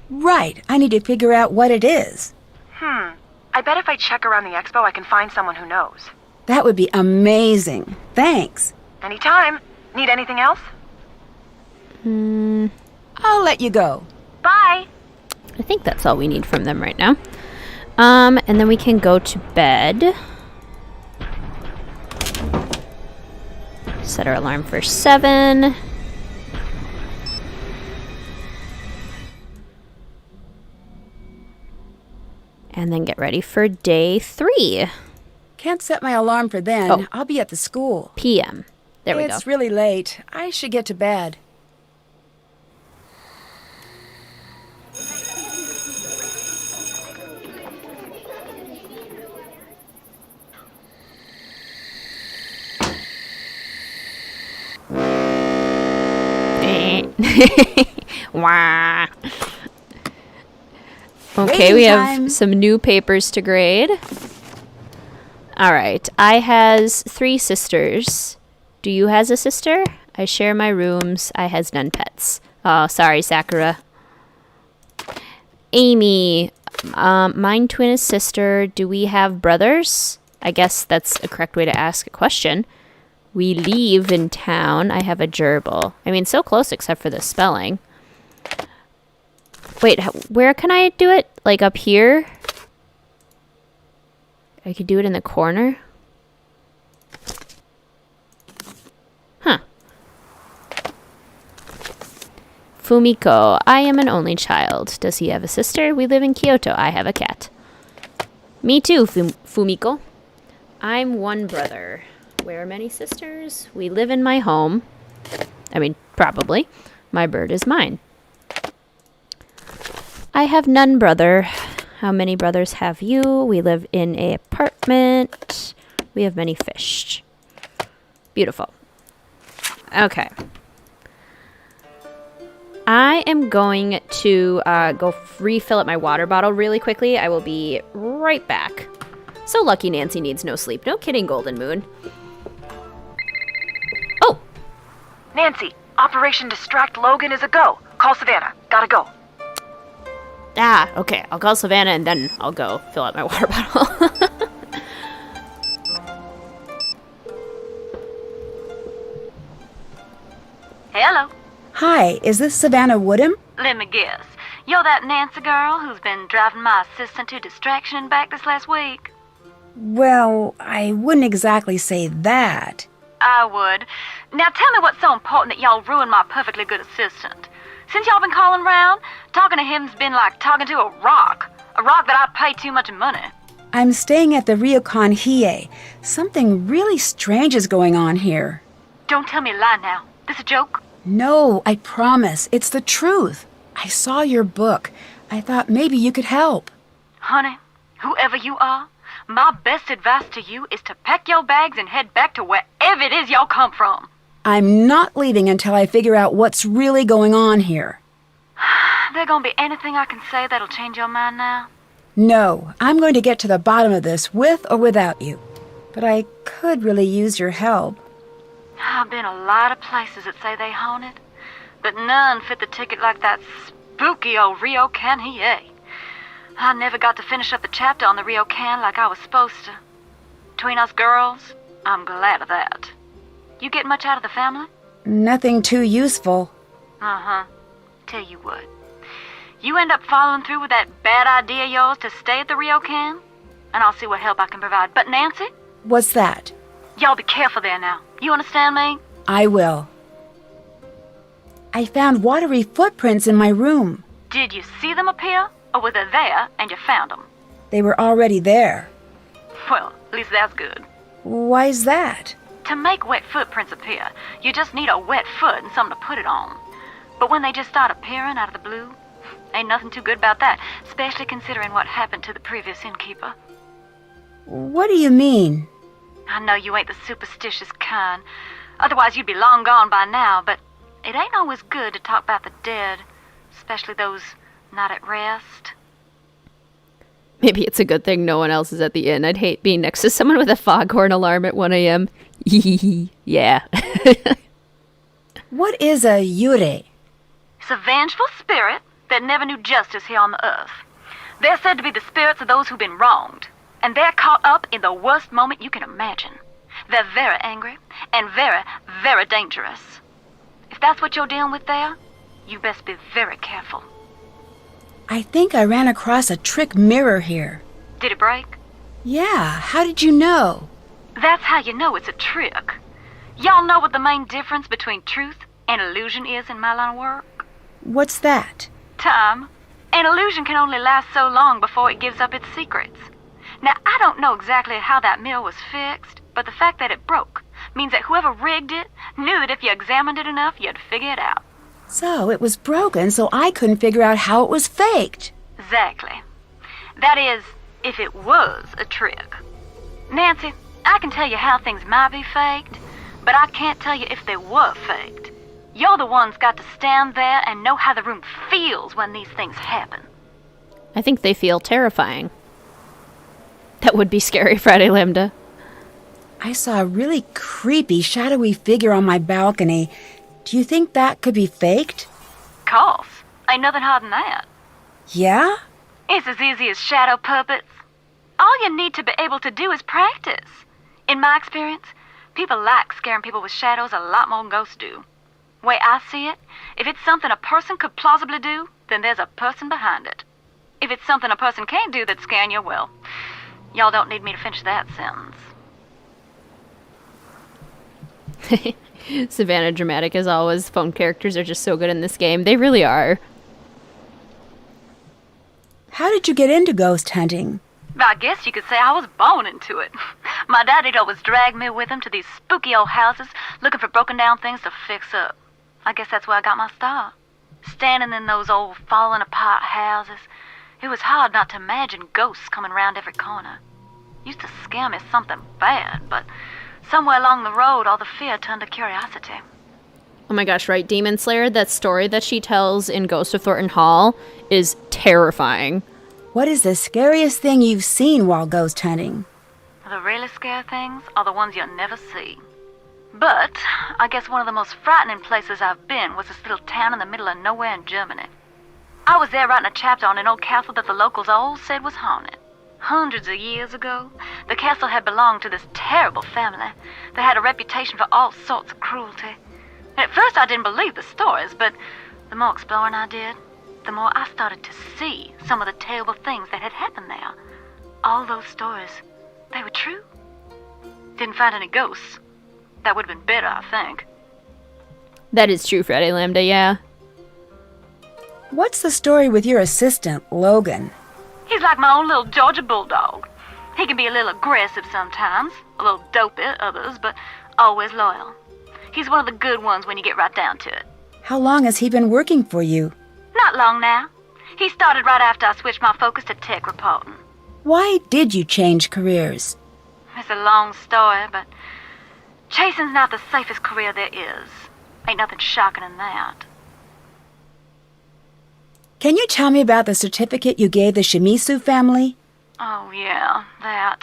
[SPEAKER 2] Right. I need to figure out what it is.
[SPEAKER 6] I bet if I check around the expo, I can find someone who knows.
[SPEAKER 2] That would be amazing. Thanks.
[SPEAKER 6] Anytime. Need anything else?
[SPEAKER 2] I'll let you go.
[SPEAKER 11] Bye.
[SPEAKER 1] I think that's all we need from them right now. And then we can go to bed. Set our alarm for 7. And then get ready for day 3.
[SPEAKER 2] Can't set my alarm for then.
[SPEAKER 1] Oh.
[SPEAKER 2] I'll be at the school.
[SPEAKER 1] PM. There we go.
[SPEAKER 2] It's really late. I should get to bed.
[SPEAKER 1] Wah. Okay, we have some new papers to grade. Alright, I has 3 sisters. Do you has a sister? I share my rooms. I has none pets. Oh, sorry, Sakura. Amy, mine twin is sister. Do we have brothers? I guess that's a correct way to ask a question. We live in town. I have a gerbil. I mean, so close except for the spelling. Wait, where can I do it? Like up here? I could do it in the corner? Huh. Fumiko, I am an only child. Does he have a sister? We live in Kyoto. I have a cat. Me too, Fumiko. I'm one brother. Where are many sisters? We live in my home. I mean, probably. My bird is mine. I have none brother. How many brothers have you? We live in an apartment. We have many fish. Beautiful. Okay. I am going to go refill up my water bottle really quickly. I will be right back. So lucky Nancy needs no sleep. No kidding, Golden Moon. Oh!
[SPEAKER 6] Nancy, Operation Distract Logan is a go. Call Savannah. Gotta go.
[SPEAKER 1] Ah, okay. I'll call Savannah and then I'll go fill up my water bottle.
[SPEAKER 12] Hello.
[SPEAKER 2] Hi, is this Savannah Woodham?
[SPEAKER 12] Let me guess. You're that Nancy girl who's been driving my assistant to distraction and back this last week?
[SPEAKER 2] Well, I wouldn't exactly say that.
[SPEAKER 12] I would. Now tell me what's so important that y'all ruined my perfectly good assistant. Since y'all been calling round, talking to him's been like talking to a rock. A rock that I pay too much money.
[SPEAKER 2] I'm staying at the Ryokan Hiei. Something really strange is going on here.
[SPEAKER 12] Don't tell me a lie now. This a joke?
[SPEAKER 2] No, I promise. It's the truth. I saw your book. I thought maybe you could help.
[SPEAKER 12] Honey, whoever you are, my best advice to you is to pack your bags and head back to wherever it is y'all come from.
[SPEAKER 2] I'm not leaving until I figure out what's really going on here.
[SPEAKER 12] There gonna be anything I can say that'll change your mind now?
[SPEAKER 2] No, I'm going to get to the bottom of this with or without you. But I could really use your help.
[SPEAKER 12] I've been a lot of places that say they haunted, but none fit the ticket like that spooky old Ryokan Hiei. I never got to finish up the chapter on the Ryokan like I was supposed to. Between us girls, I'm glad of that. You get much out of the family?
[SPEAKER 2] Nothing too useful.
[SPEAKER 12] Uh-huh. Tell you what. You end up following through with that bad idea of yours to stay at the Ryokan, and I'll see what help I can provide. But Nancy?
[SPEAKER 2] What's that?
[SPEAKER 12] Y'all be careful there now. You understand me?
[SPEAKER 2] I will. I found watery footprints in my room.
[SPEAKER 12] Did you see them appear, or were they there and you found them?
[SPEAKER 2] They were already there.
[SPEAKER 12] Well, at least that's good.
[SPEAKER 2] Why's that?
[SPEAKER 12] To make wet footprints appear, you just need a wet foot and something to put it on. But when they just start appearing out of the blue, ain't nothing too good about that, especially considering what happened to the previous innkeeper.
[SPEAKER 2] What do you mean?
[SPEAKER 12] I know you ain't the superstitious kind. Otherwise you'd be long gone by now, but it ain't always good to talk about the dead, especially those not at rest.
[SPEAKER 1] Maybe it's a good thing no one else is at the inn. I'd hate being next to someone with a foghorn alarm at 1 a.m. Yeah.
[SPEAKER 2] What is a yurei?
[SPEAKER 12] It's a vengeful spirit that never knew justice here on the earth. They're said to be the spirits of those who've been wronged, and they're caught up in the worst moment you can imagine. They're very angry and very, very dangerous. If that's what you're dealing with there, you best be very careful.
[SPEAKER 2] I think I ran across a trick mirror here.
[SPEAKER 12] Did it break?
[SPEAKER 2] Yeah, how did you know?
[SPEAKER 12] That's how you know it's a trick. Y'all know what the main difference between truth and illusion is in my line of work?
[SPEAKER 2] What's that?
[SPEAKER 12] Time. An illusion can only last so long before it gives up its secrets. Now, I don't know exactly how that mirror was fixed, but the fact that it broke means that whoever rigged it knew that if you examined it enough, you'd figure it out.
[SPEAKER 2] So it was broken, so I couldn't figure out how it was faked.
[SPEAKER 12] Exactly. That is, if it was a trick. Nancy, I can tell you how things might be faked, but I can't tell you if they were faked. You're the ones got to stand there and know how the room feels when these things happen.
[SPEAKER 1] I think they feel terrifying. That would be scary, Friday Lambda.
[SPEAKER 2] I saw a really creepy, shadowy figure on my balcony. Do you think that could be faked?
[SPEAKER 12] Course. Ain't nothing hard than that.
[SPEAKER 2] Yeah?
[SPEAKER 12] It's as easy as shadow puppets. All you need to be able to do is practice. In my experience, people like scaring people with shadows a lot more than ghosts do. Way I see it, if it's something a person could plausibly do, then there's a person behind it. If it's something a person can't do that's scaring you, well, y'all don't need me to finish that sentence.
[SPEAKER 1] Savannah dramatic as always. Phone characters are just so good in this game. They really are.
[SPEAKER 2] How did you get into ghost hunting?
[SPEAKER 12] I guess you could say I was born into it. My daddy'd always drag me with him to these spooky old houses looking for broken down things to fix up. I guess that's where I got my start. Standing in those old falling apart houses, it was hard not to imagine ghosts coming round every corner. Used to scare me something bad, but somewhere along the road all the fear turned to curiosity.
[SPEAKER 1] Oh my gosh, right, Demon Slayer, that story that she tells in Ghost of Thornton Hall is terrifying.
[SPEAKER 2] What is the scariest thing you've seen while ghost hunting?
[SPEAKER 12] The really scary things are the ones you'll never see. But I guess one of the most frightening places I've been was this little town in the middle of nowhere in Germany. I was there writing a chapter on an old castle that the locals all said was haunted. Hundreds of years ago, the castle had belonged to this terrible family that had a reputation for all sorts of cruelty. At first I didn't believe the stories, but the more exploring I did, the more I started to see some of the terrible things that had happened there. All those stories, they were true. Didn't find any ghosts. That would have been better, I think.
[SPEAKER 1] That is true, Freddy Lambda, yeah.
[SPEAKER 2] What's the story with your assistant, Logan?
[SPEAKER 12] He's like my own little Georgia bulldog. He can be a little aggressive sometimes, a little dopey at others, but always loyal. He's one of the good ones when you get right down to it.
[SPEAKER 2] How long has he been working for you?
[SPEAKER 12] Not long now. He started right after I switched my focus to tech reporting.
[SPEAKER 2] Why did you change careers?
[SPEAKER 12] It's a long story, but chasing's not the safest career there is. Ain't nothing shocking in that.
[SPEAKER 2] Can you tell me about the certificate you gave the Shimizu family?
[SPEAKER 12] Oh, yeah, that.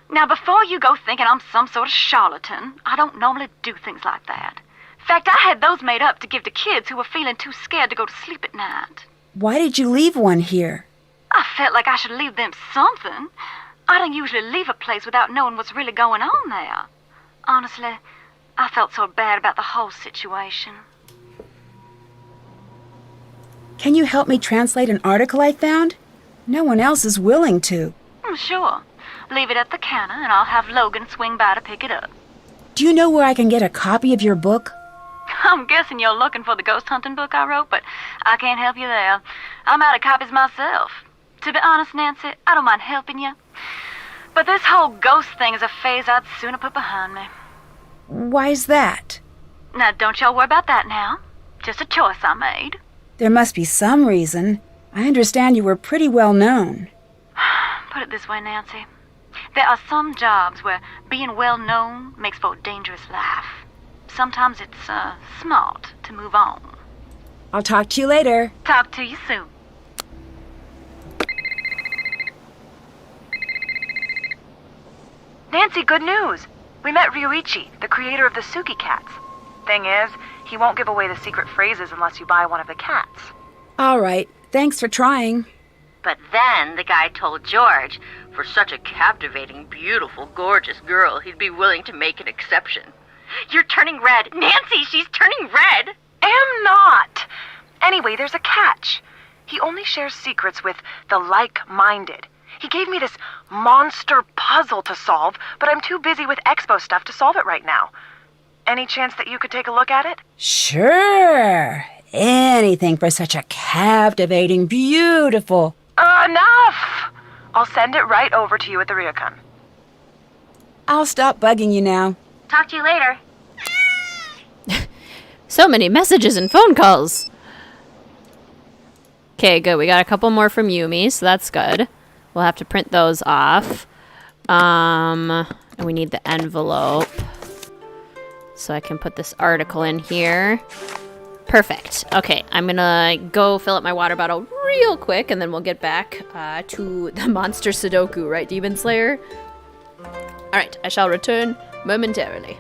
[SPEAKER 12] Now, before you go thinking I'm some sort of charlatan, I don't normally do things like that. In fact, I had those made up to give to kids who were feeling too scared to go to sleep at night.
[SPEAKER 2] Why did you leave one here?
[SPEAKER 12] I felt like I should leave them something. I don't usually leave a place without knowing what's really going on there. Honestly, I felt so bad about the whole situation.
[SPEAKER 2] Can you help me translate an article I found? No one else is willing to.
[SPEAKER 12] Sure. Leave it at the counter and I'll have Logan swing by to pick it up.
[SPEAKER 2] Do you know where I can get a copy of your book?
[SPEAKER 12] I'm guessing you're looking for the ghost hunting book I wrote, but I can't help you there. I'm out of copies myself. To be honest, Nancy, I don't mind helping you. But this whole ghost thing is a phase I'd sooner put behind me.
[SPEAKER 2] Why's that?
[SPEAKER 12] Now, don't y'all worry about that now. Just a choice I made.
[SPEAKER 2] There must be some reason. I understand you were pretty well known.
[SPEAKER 12] Put it this way, Nancy. There are some jobs where being well known makes for a dangerous life. Sometimes it's smart to move on.
[SPEAKER 2] I'll talk to you later.
[SPEAKER 12] Talk to you soon.
[SPEAKER 6] Nancy, good news. We met Ryuichi, the creator of the Suki cats. Thing is, he won't give away the secret phrases unless you buy one of the cats.
[SPEAKER 2] All right. Thanks for trying.
[SPEAKER 11] But then the guy told George, for such a captivating, beautiful, gorgeous girl, he'd be willing to make an exception. You're turning red. Nancy, she's turning red.
[SPEAKER 6] Am not. Anyway, there's a catch. He only shares secrets with the like-minded. He gave me this monster puzzle to solve, but I'm too busy with expo stuff to solve it right now. Any chance that you could take a look at it?
[SPEAKER 2] Sure. Anything for such a captivating, beautiful...
[SPEAKER 6] Enough! I'll send it right over to you at the Ryokan.
[SPEAKER 2] I'll stop bugging you now.
[SPEAKER 11] Talk to you later.
[SPEAKER 1] So many messages and phone calls. Okay, good. We got a couple more from Yumi, so that's good. We'll have to print those off. And we need the envelope. So I can put this article in here. Perfect. Okay, I'm gonna go fill up my water bottle real quick, and then we'll get back to the monster Sudoku, right, Demon Slayer? Alright, I shall return momentarily.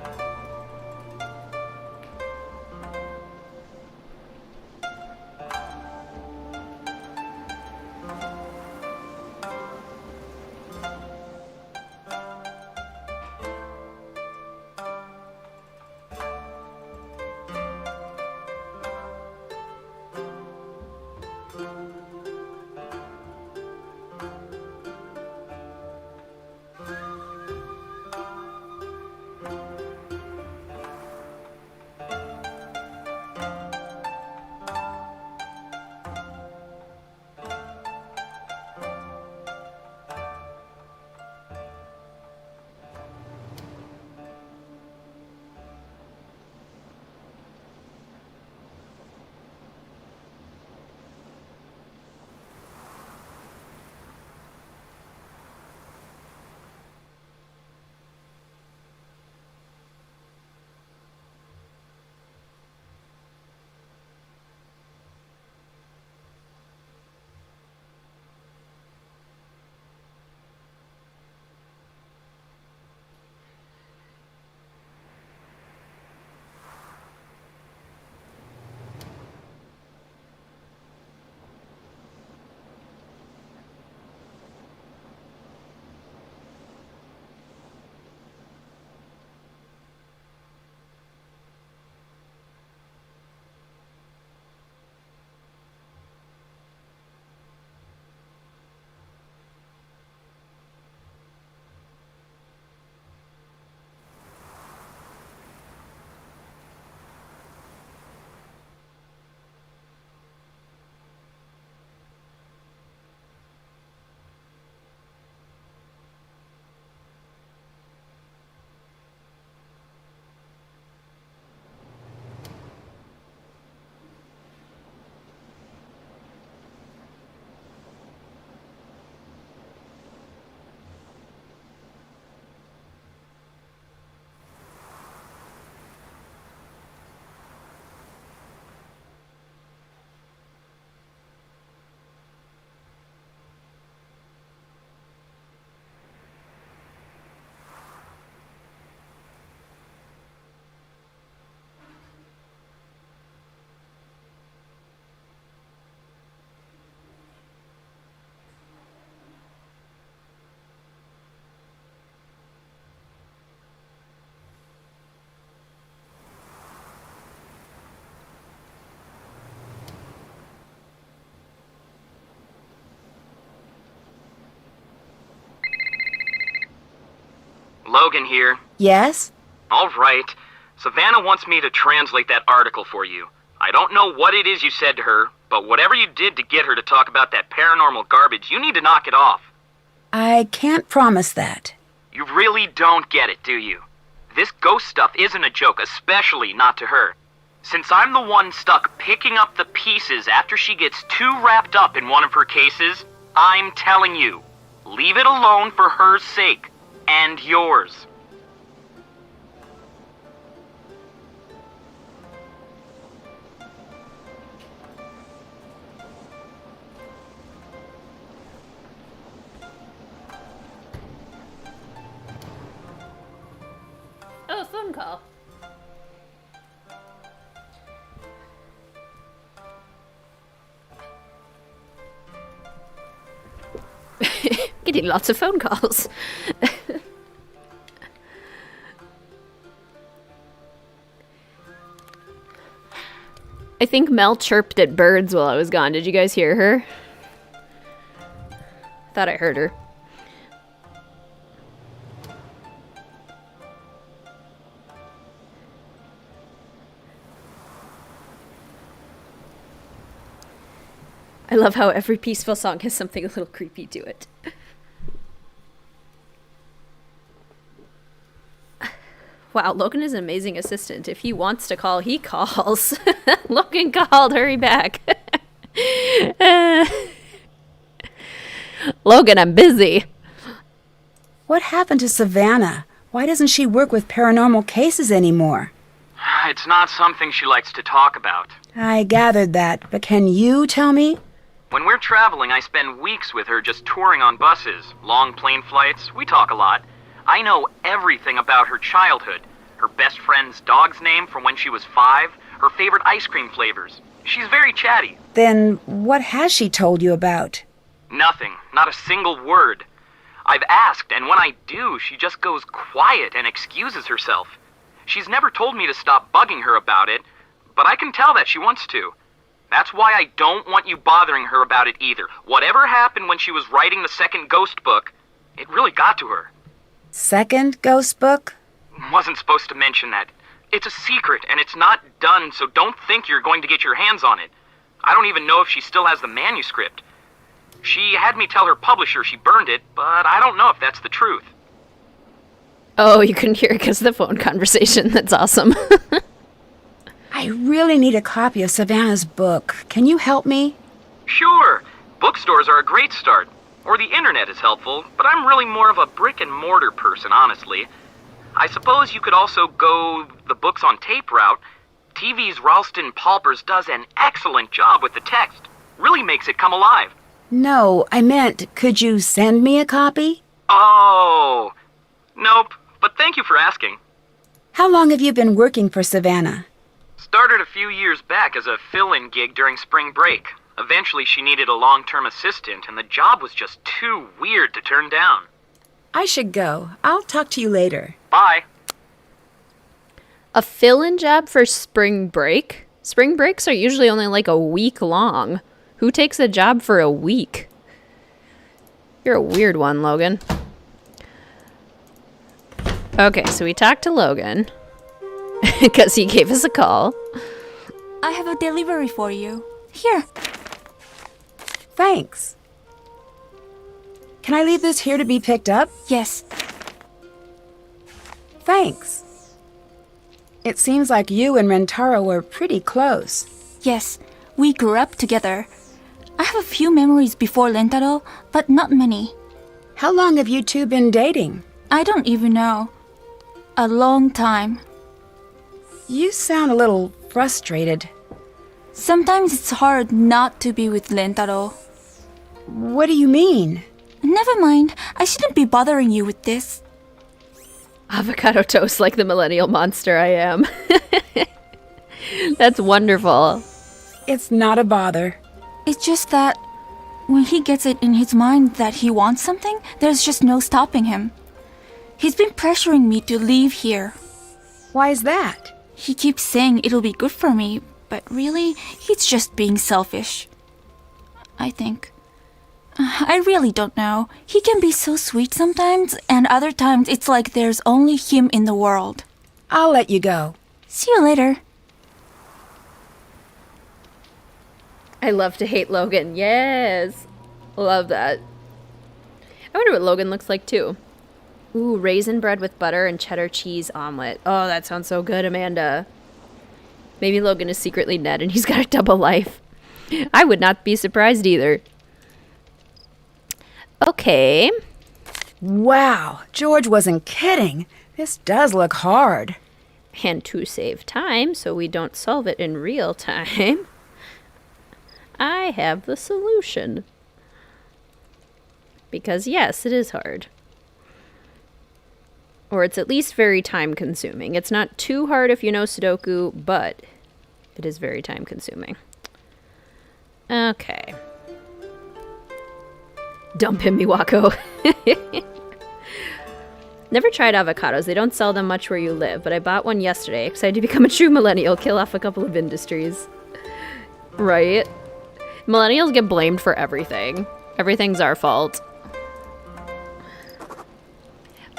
[SPEAKER 10] Logan here.
[SPEAKER 2] Yes?
[SPEAKER 10] All right. Savannah wants me to translate that article for you. I don't know what it is you said to her, but whatever you did to get her to talk about that paranormal garbage, you need to knock it off.
[SPEAKER 2] I can't promise that.
[SPEAKER 10] You really don't get it, do you? This ghost stuff isn't a joke, especially not to her. Since I'm the one stuck picking up the pieces after she gets too wrapped up in one of her cases, I'm telling you, leave it alone for her sake, and yours.
[SPEAKER 1] Oh, a phone call. Getting lots of phone calls. I think Mel chirped at birds while I was gone. Did you guys hear her? Thought I heard her. I love how every peaceful song has something a little creepy to it. Wow, Logan is an amazing assistant. If he wants to call, he calls. Logan called, hurry back. Logan, I'm busy.
[SPEAKER 2] What happened to Savannah? Why doesn't she work with paranormal cases anymore?
[SPEAKER 10] It's not something she likes to talk about.
[SPEAKER 2] I gathered that, but can you tell me?
[SPEAKER 10] When we're traveling, I spend weeks with her just touring on buses, long plane flights. We talk a lot. I know everything about her childhood. Her best friend's dog's name from when she was 5, her favorite ice cream flavors. She's very chatty.
[SPEAKER 2] Then what has she told you about?
[SPEAKER 10] Nothing. Not a single word. I've asked, and when I do, she just goes quiet and excuses herself. She's never told me to stop bugging her about it, but I can tell that she wants to. That's why I don't want you bothering her about it either. Whatever happened when she was writing the second ghost book, it really got to her.
[SPEAKER 2] Second ghost book?
[SPEAKER 10] Wasn't supposed to mention that. It's a secret, and it's not done, so don't think you're going to get your hands on it. I don't even know if she still has the manuscript. She had me tell her publisher she burned it, but I don't know if that's the truth.
[SPEAKER 1] Oh, you couldn't hear it because of the phone conversation. That's awesome.
[SPEAKER 2] I really need a copy of Savannah's book. Can you help me?
[SPEAKER 10] Sure. Bookstores are a great start. Or the internet is helpful, but I'm really more of a brick-and-mortar person, honestly. I suppose you could also go the books on tape route. TV's Ralston Palpers does an excellent job with the text. Really makes it come alive.
[SPEAKER 2] No, I meant, could you send me a copy?
[SPEAKER 10] Oh, nope, but thank you for asking.
[SPEAKER 2] How long have you been working for Savannah?
[SPEAKER 10] Started a few years back as a fill-in gig during spring break. Eventually she needed a long-term assistant, and the job was just too weird to turn down.
[SPEAKER 2] I should go. I'll talk to you later.
[SPEAKER 10] Bye.
[SPEAKER 1] A fill-in job for spring break? Spring breaks are usually only like a week long. Who takes a job for a week? You're a weird one, Logan. Okay, so we talked to Logan because he gave us a call.
[SPEAKER 4] I have a delivery for you. Here.
[SPEAKER 2] Thanks. Can I leave this here to be picked up?
[SPEAKER 4] Yes.
[SPEAKER 2] Thanks. It seems like you and Rentaro were pretty close.
[SPEAKER 4] Yes, we grew up together. I have a few memories before Rentaro, but not many.
[SPEAKER 2] How long have you two been dating?
[SPEAKER 4] I don't even know. A long time.
[SPEAKER 2] You sound a little frustrated.
[SPEAKER 4] Sometimes it's hard not to be with Rentaro.
[SPEAKER 2] What do you mean?
[SPEAKER 4] Never mind. I shouldn't be bothering you with this.
[SPEAKER 1] Avocado toast like the millennial monster I am. That's wonderful.
[SPEAKER 2] It's not a bother.
[SPEAKER 4] It's just that when he gets it in his mind that he wants something, there's just no stopping him. He's been pressuring me to leave here.
[SPEAKER 2] Why is that?
[SPEAKER 4] He keeps saying it'll be good for me, but really, he's just being selfish. I think. I really don't know. He can be so sweet sometimes, and other times it's like there's only him in the world.
[SPEAKER 2] I'll let you go.
[SPEAKER 4] See you later.
[SPEAKER 1] I love to hate Logan. Yes. Love that. I wonder what Logan looks like too. Ooh, raisin bread with butter and cheddar cheese omelet. Oh, that sounds so good, Amanda. Maybe Logan is secretly Ned and he's got a double life. I would not be surprised either. Okay.
[SPEAKER 2] Wow, George wasn't kidding. This does look hard.
[SPEAKER 1] And to save time so we don't solve it in real time, I have the solution. Because yes, it is hard. Or it's at least very time consuming. It's not too hard if you know Sudoku, but it is very time consuming. Okay. Dump him, Miwako. Never tried avocados. They don't sell them much where you live, but I bought one yesterday. Excited to become a true millennial. Kill off a couple of industries. Right? Millennials get blamed for everything. Everything's our fault.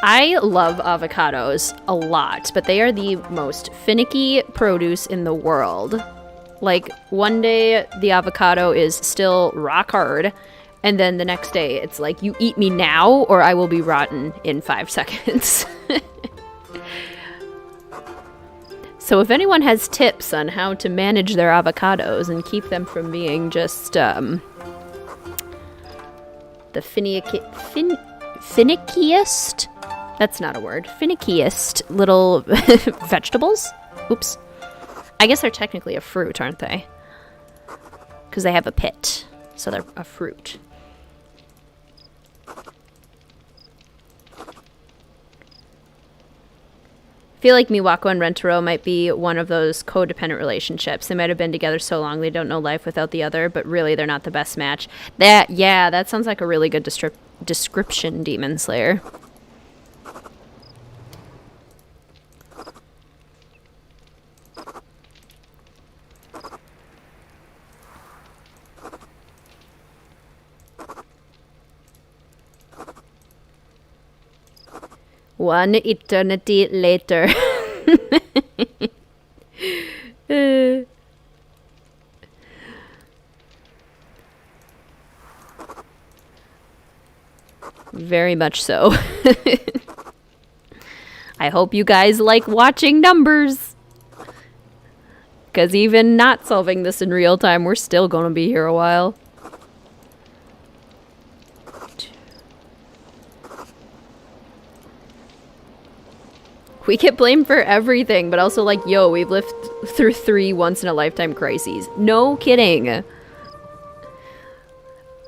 [SPEAKER 1] I love avocados a lot, but they are the most finicky produce in the world. Like, one day the avocado is still rock hard, and then the next day it's like, you eat me now or I will be rotten in 5 seconds. So if anyone has tips on how to manage their avocados and keep them from being just the finickiest, that's not a word, finickiest little vegetables. Oops. I guess they're technically a fruit, aren't they? Because they have a pit, so they're a fruit. I feel like Miwako and Rentaro might be one of those codependent relationships. They might have been together so long they don't know life without the other, but really they're not the best match. That sounds like a really good description, Demon Slayer. One eternity later. Very much so. I hope you guys like watching numbers. Because even not solving this in real time, we're still going to be here a while. We get blamed for everything, but also like, yo, we've lived through 3 once-in-a-lifetime crises. No kidding.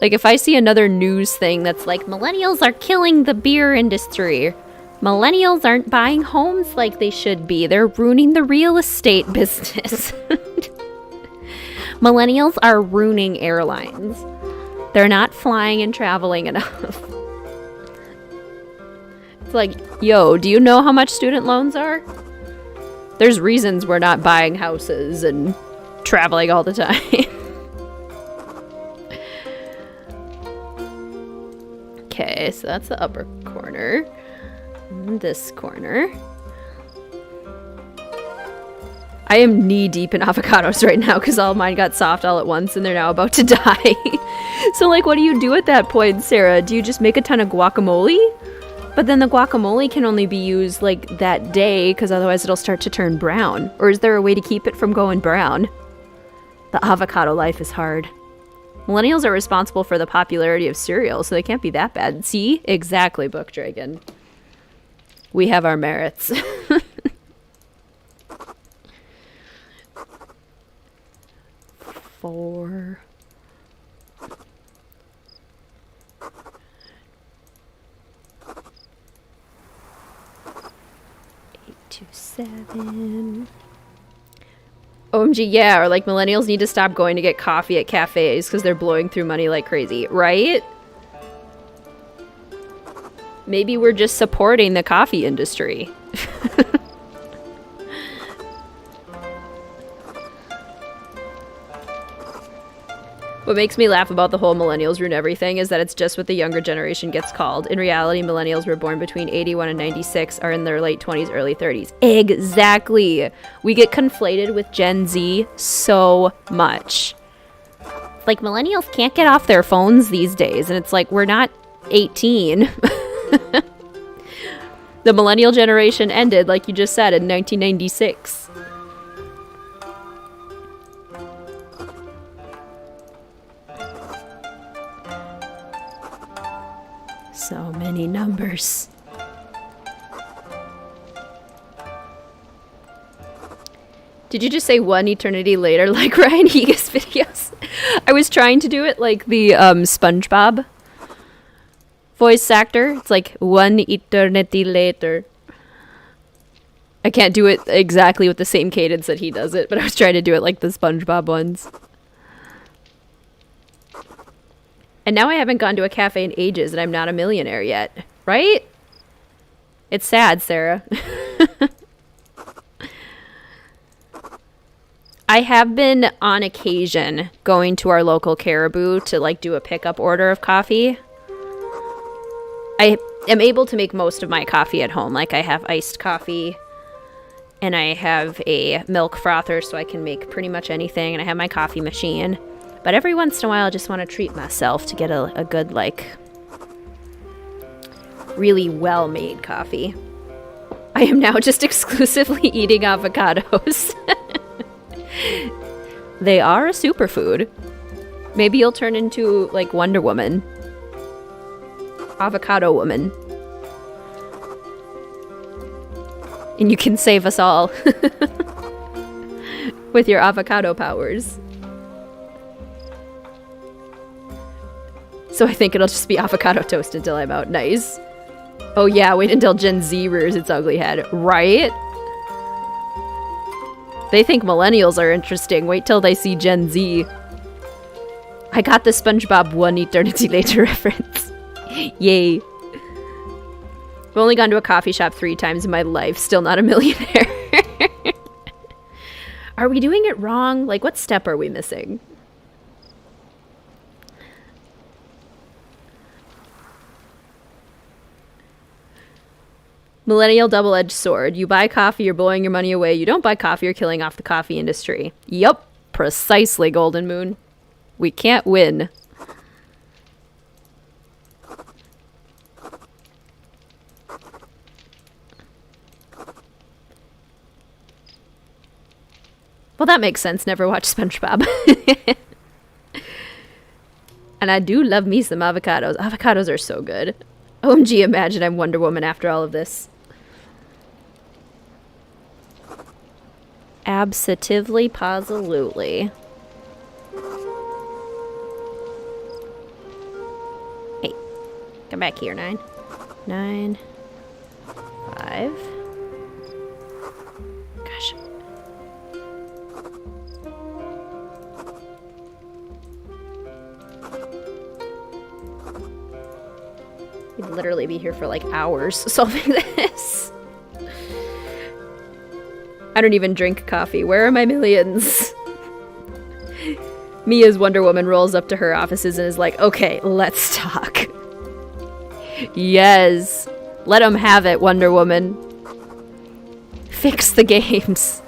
[SPEAKER 1] Like, if I see another news thing that's like, millennials are killing the beer industry. Millennials aren't buying homes like they should be. They're ruining the real estate business. Millennials are ruining airlines. They're not flying and traveling enough. It's like, yo, do you know how much student loans are? There's reasons we're not buying houses and traveling all the time. Okay, so that's the upper corner. And this corner. I am knee deep in avocados right now because all mine got soft all at once and they're now about to die. So like, what do you do at that point, Sarah? Do you just make a ton of guacamole? But then the guacamole can only be used like that day because otherwise it'll start to turn brown. Or is there a way to keep it from going brown? The avocado life is hard. Millennials are responsible for the popularity of cereal, so they can't be that bad. See? Exactly, Book Dragon. We have our merits. Four. 7. OMG, yeah, or like millennials need to stop going to get coffee at cafes because they're blowing through money like crazy, right? Maybe we're just supporting the coffee industry. What makes me laugh about the whole millennials ruin everything is that it's just what the younger generation gets called. In reality, millennials were born between 81 and 96 are in their late 20s, early 30s. Exactly. We get conflated with Gen Z so much. Like, millennials can't get off their phones these days, and it's like, we're not 18. The millennial generation ended, like you just said, in 1996. So many numbers. Did you just say one eternity later like Ryan Higa's videos? I was trying to do it like the SpongeBob voice actor. It's like one eternity later. I can't do it exactly with the same cadence that he does it, but I was trying to do it like the SpongeBob ones. And now I haven't gone to a cafe in ages, and I'm not a millionaire yet. Right? It's sad, Sarah. I have been, on occasion, going to our local Caribou to, like, do a pickup order of coffee. I am able to make most of my coffee at home. Like, I have iced coffee, and I have a milk frother, so I can make pretty much anything, and I have my coffee machine. But every once in a while, I just want to treat myself to get a good, like, really well-made coffee. I am now just exclusively eating avocados. They are a superfood. Maybe you'll turn into, like, Wonder Woman. Avocado Woman. And you can save us all. With your avocado powers. So I think it'll just be avocado toast until I'm out. Nice. Oh yeah, wait until Gen Z rears its ugly head. Right? They think millennials are interesting. Wait till they see Gen Z. I got the SpongeBob one eternity later reference. Yay. I've only gone to a coffee shop 3 times in my life. Still not a millionaire. Are we doing it wrong? Like, what step are we missing? Millennial double-edged sword. You buy coffee, you're blowing your money away. You don't buy coffee, you're killing off the coffee industry. Yup, precisely, Golden Moon. We can't win. Well, that makes sense. Never watched SpongeBob. And I do love me some avocados. Avocados are so good. OMG, imagine I'm Wonder Woman after all of this. Absolutely, positively. Hey, come back here, 9. 9. 5. Gosh. We'd literally be here for like hours solving this. I don't even drink coffee. Where are my millions? Me as Wonder Woman rolls up to her offices and is like, okay, let's talk. Yes. Let them have it, Wonder Woman. Fix the games.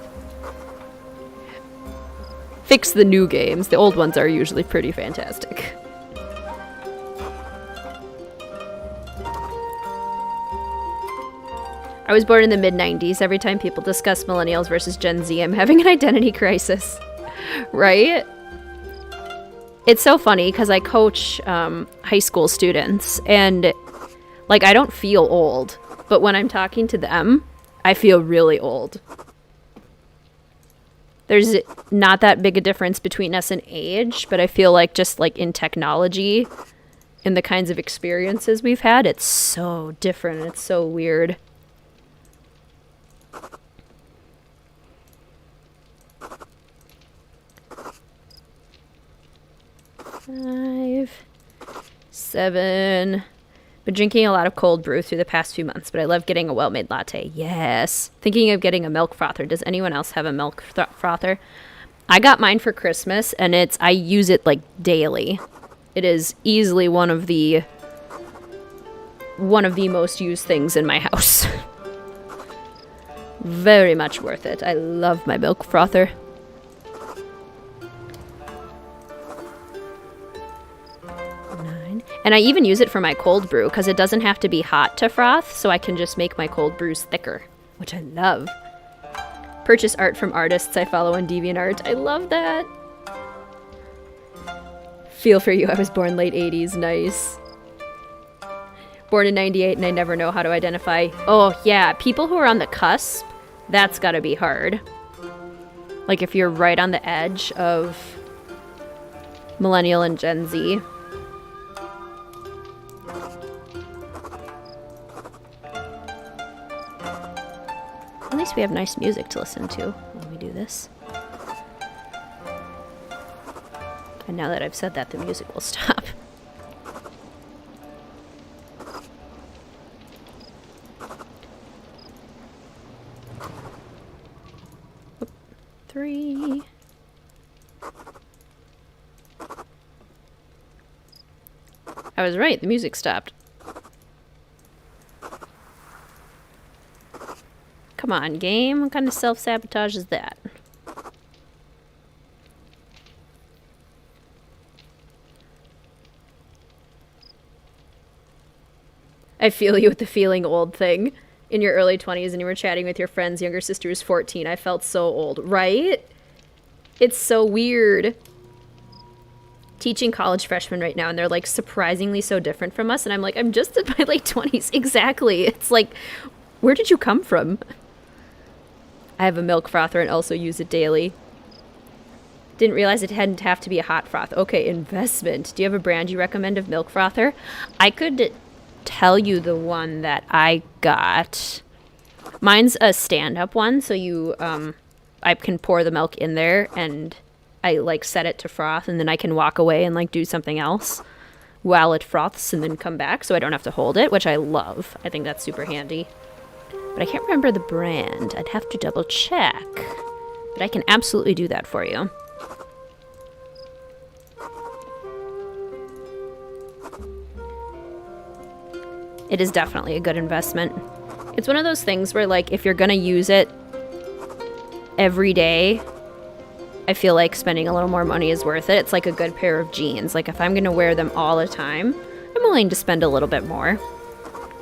[SPEAKER 1] Fix the new games. The old ones are usually pretty fantastic. I was born in the mid-90s. Every time people discuss millennials versus Gen Z, I'm having an identity crisis. Right? It's so funny because I coach high school students, and like I don't feel old, but when I'm talking to them, I feel really old. There's not that big a difference between us in age, but I feel like just like in technology and the kinds of experiences we've had, it's so different. It's so weird. Five, 7. Been drinking a lot of cold brew through the past few months, but I love getting a well-made latte. Yes. Thinking of getting a milk frother. Does anyone else have a milk frother? I got mine for Christmas, and I use it like daily. It is easily one of the most used things in my house. Very much worth it. I love my milk frother. And I even use it for my cold brew because it doesn't have to be hot to froth, so I can just make my cold brews thicker, which I love. Purchase art from artists I follow on DeviantArt. I love that. Feel for you. I was born late 80s. Nice. Born in 98 and I never know how to identify. Oh, yeah. People who are on the cusp, that's gotta be hard. Like if you're right on the edge of Millennial and Gen Z. At least we have nice music to listen to when we do this. And now that I've said that, the music will stop. Oop, 3. I was right, the music stopped. Come on, game. What kind of self-sabotage is that? I feel you with the feeling old thing. In your early 20s and you were chatting with your friend's younger sister who's 14. I felt so old, right? It's so weird. Teaching college freshmen right now and they're like surprisingly so different from us. And I'm like, I'm just in my late 20s. Exactly. It's like, where did you come from? I have a milk frother and also use it daily. Didn't realize it hadn't have to be a hot froth. Okay, investment. Do you have a brand you recommend of milk frother? I could tell you the one that I got. Mine's a stand-up one, so you, I can pour the milk in there and I like set it to froth and then I can walk away and like do something else while it froths and then come back so I don't have to hold it, which I love. I think that's super handy. But I can't remember the brand. I'd have to double check. But I can absolutely do that for you. It is definitely a good investment. It's one of those things where, like, if you're gonna use it every day, I feel like spending a little more money is worth it. It's like a good pair of jeans. Like, if I'm gonna wear them all the time, I'm willing to spend a little bit more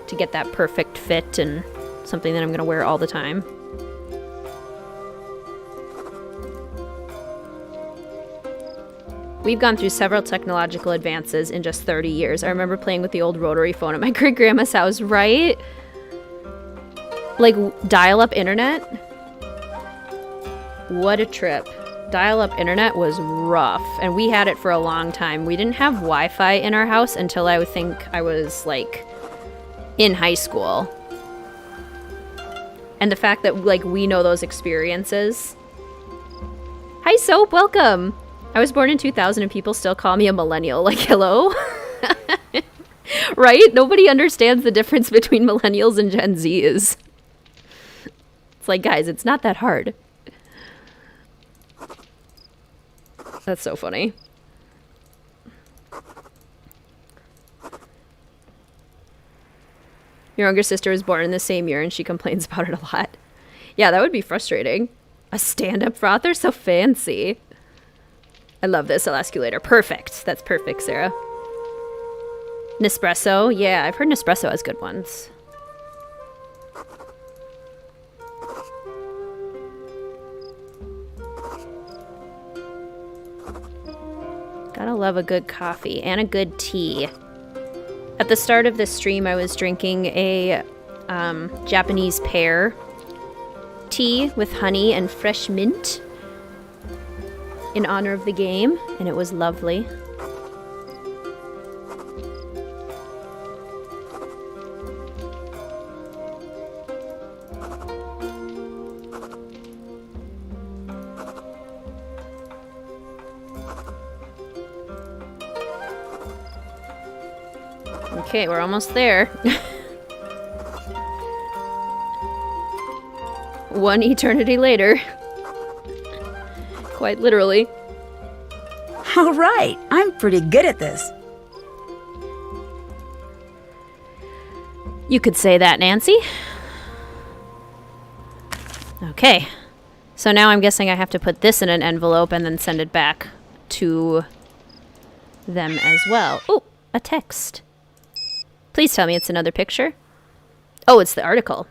[SPEAKER 1] to get that perfect fit and something that I'm going to wear all the time. We've gone through several technological advances in just 30 years. I remember playing with the old rotary phone at my great-grandma's house, right? Like, dial-up internet? What a trip. Dial-up internet was rough, and we had it for a long time. We didn't have Wi-Fi in our house until I think I was, like, in high school. And the fact that, like, we know those experiences. Hi, Soap, welcome! I was born in 2000 and people still call me a millennial. Like, hello? Right? Nobody understands the difference between millennials and Gen Zs. It's like, guys, it's not that hard. That's so funny. Your younger sister was born in the same year and she complains about it a lot. Yeah, that would be frustrating. A stand-up frother? So fancy. I love this. I'll ask you later. Perfect. That's perfect, Sarah. Nespresso? Yeah, I've heard Nespresso has good ones. Gotta love a good coffee and a good tea. At the start of this stream, I was drinking a Japanese pear tea with honey and fresh mint in honor of the game, and it was lovely. Okay, we're almost there. One eternity later. Quite literally.
[SPEAKER 2] All right, I'm pretty good at this.
[SPEAKER 1] You could say that, Nancy. Okay. So now I'm guessing I have to put this in an envelope and then send it back to them as well. Oh, a text. Please tell me it's another picture. Oh, it's the article.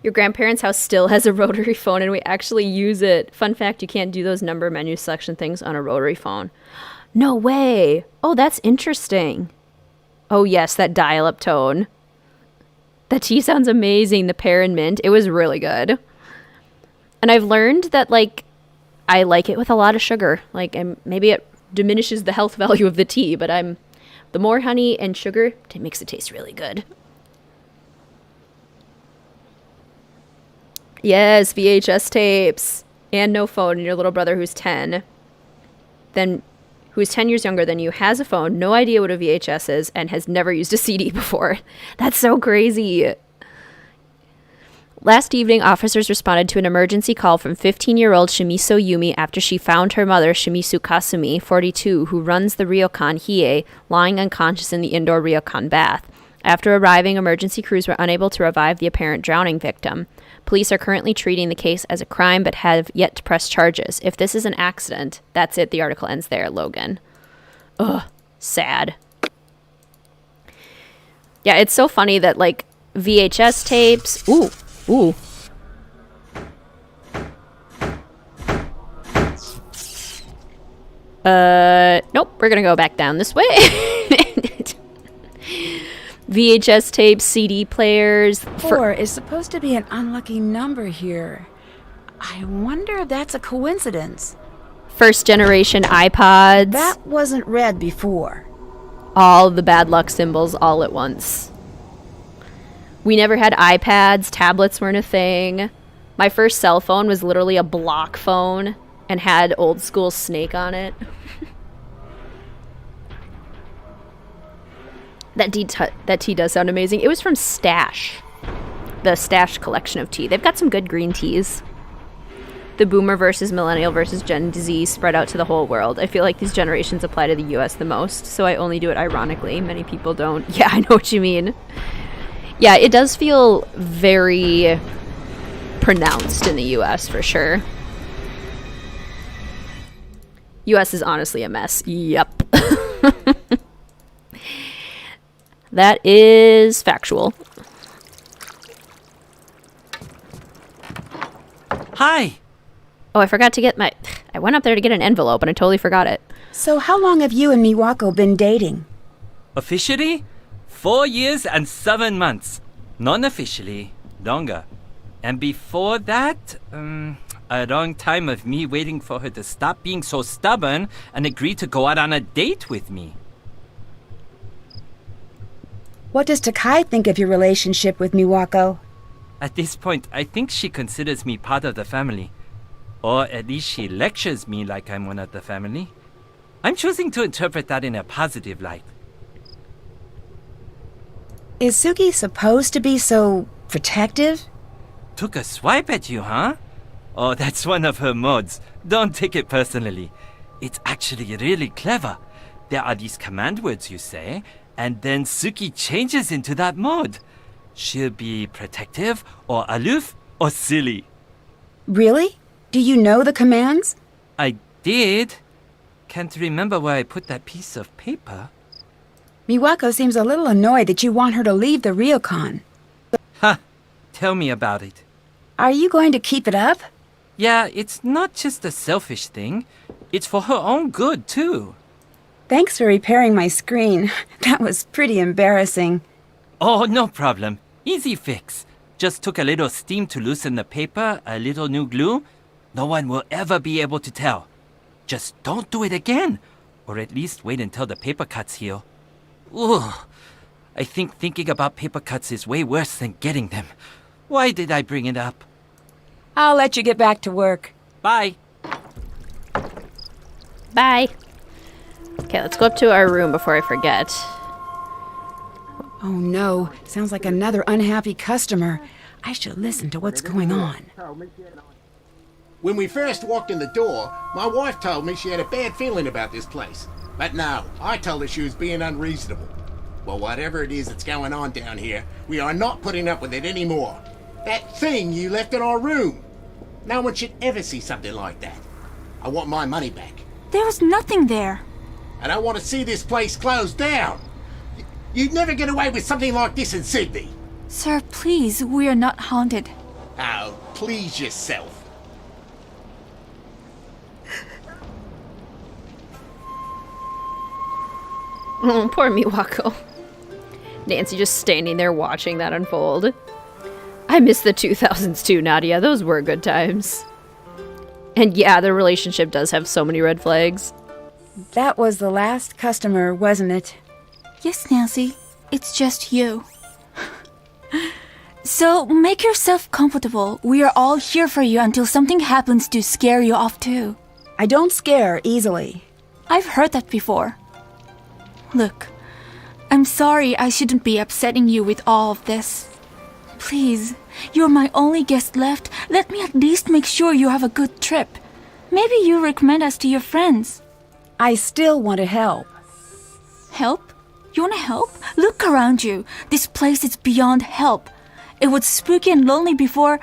[SPEAKER 1] Your grandparents' house still has a rotary phone and we actually use it. Fun fact, you can't do those number menu selection things on a rotary phone. No way. Oh, that's interesting. Oh yes, that dial-up tone. The tea sounds amazing. The pear and mint. It was really good. And I've learned that, like, I like it with a lot of sugar. Like, maybe it diminishes the health value of the tea, but the more honey and sugar, it makes it taste really good. Yes, VHS tapes. And no phone. And your little brother who's 10. Who is 10 years younger than you, has a phone, no idea what a VHS is, and has never used a CD before. That's so crazy. Last evening, officers responded to an emergency call from 15-year-old Shimiso Yumi after she found her mother, Shimisu Kasumi, 42, who runs the ryokan Hiei, lying unconscious in the indoor ryokan bath. After arriving, emergency crews were unable to revive the apparent drowning victim. Police are currently treating the case as a crime but have yet to press charges. If this is an accident, that's it. The article ends there, Logan. Ugh, sad. Yeah, it's so funny that, like, VHS tapes... Ooh. Nope, we're gonna go back down this way. VHS tapes, CD players.
[SPEAKER 2] 4 is supposed to be an unlucky number here. I wonder if that's a coincidence.
[SPEAKER 1] First generation iPods.
[SPEAKER 2] That wasn't read before.
[SPEAKER 1] All the bad luck symbols all at once. We never had iPads. Tablets weren't a thing. My first cell phone was literally a block phone and had old school Snake on it. That tea does sound amazing. It was from Stash. The Stash collection of tea. They've got some good green teas. The boomer versus millennial versus Gen Z spread out to the whole world. I feel like these generations apply to the US the most, so I only do it ironically. Many people don't. Yeah, I know what you mean. Yeah, it does feel very pronounced in the US for sure. US is honestly a mess. Yep. That is factual.
[SPEAKER 7] Hi.
[SPEAKER 1] Oh, I forgot to get I went up there to get an envelope and I totally forgot it.
[SPEAKER 2] So how long have you and Miwako been dating?
[SPEAKER 7] Officially, 4 years and 7 months. Non-officially, longer. And before that, a long time of me waiting for her to stop being so stubborn and agree to go out on a date with me.
[SPEAKER 2] What does Takai think of your relationship with Miwako?
[SPEAKER 7] At this point, I think she considers me part of the family. Or at least she lectures me like I'm one of the family. I'm choosing to interpret that in a positive light.
[SPEAKER 2] Is Suki supposed to be so protective?
[SPEAKER 7] Took a swipe at you, huh? Oh, that's one of her modes. Don't take it personally. It's actually really clever. There are these command words you say, and then Suki changes into that mode. She'll be protective, or aloof, or silly.
[SPEAKER 2] Really? Do you know the commands?
[SPEAKER 7] I did. Can't remember where I put that piece of paper.
[SPEAKER 2] Miwako seems a little annoyed that you want her to leave the ryokan.
[SPEAKER 7] Ha! Tell me about it.
[SPEAKER 2] Are you going to keep it up?
[SPEAKER 7] Yeah, it's not just a selfish thing. It's for her own good, too.
[SPEAKER 2] Thanks for repairing my screen. That was pretty embarrassing.
[SPEAKER 7] Oh, no problem. Easy fix. Just took a little steam to loosen the paper, a little new glue. No one will ever be able to tell. Just don't do it again. Or at least wait until the paper cuts heal. Ooh, I think thinking about paper cuts is way worse than getting them. Why did I bring it up?
[SPEAKER 2] I'll let you get back to work.
[SPEAKER 7] Bye.
[SPEAKER 1] Bye. Okay, let's go up to our room before I forget.
[SPEAKER 2] Oh no, sounds like another unhappy customer. I should listen to what's going on.
[SPEAKER 13] When we first walked in the door, my wife told me she had a bad feeling about this place. But no, I told her she was being unreasonable. Well, whatever it is that's going on down here, we are not putting up with it anymore. That thing you left in our room. No one should ever see something like that. I want my money back.
[SPEAKER 4] There was nothing there.
[SPEAKER 13] And I want to see this place closed down. You'd never get away with something like this in Sydney.
[SPEAKER 4] Sir, please, we are not haunted.
[SPEAKER 13] Oh, please yourself.
[SPEAKER 1] Oh, poor Miwako. Nancy just standing there watching that unfold. I miss the 2000s too, Nadia. Those were good times. And yeah, the relationship does have so many red flags.
[SPEAKER 2] That was the last customer, wasn't it?
[SPEAKER 4] Yes, Nancy. It's just you. So, make yourself comfortable. We are all here for you until something happens to scare you off too.
[SPEAKER 2] I don't scare easily.
[SPEAKER 4] I've heard that before. Look, I'm sorry I shouldn't be upsetting you with all of this. Please, you're my only guest left. Let me at least make sure you have a good trip. Maybe you recommend us to your friends.
[SPEAKER 2] I still want to help.
[SPEAKER 4] Help? You want to help? Look around you. This place is beyond help. It was spooky and lonely before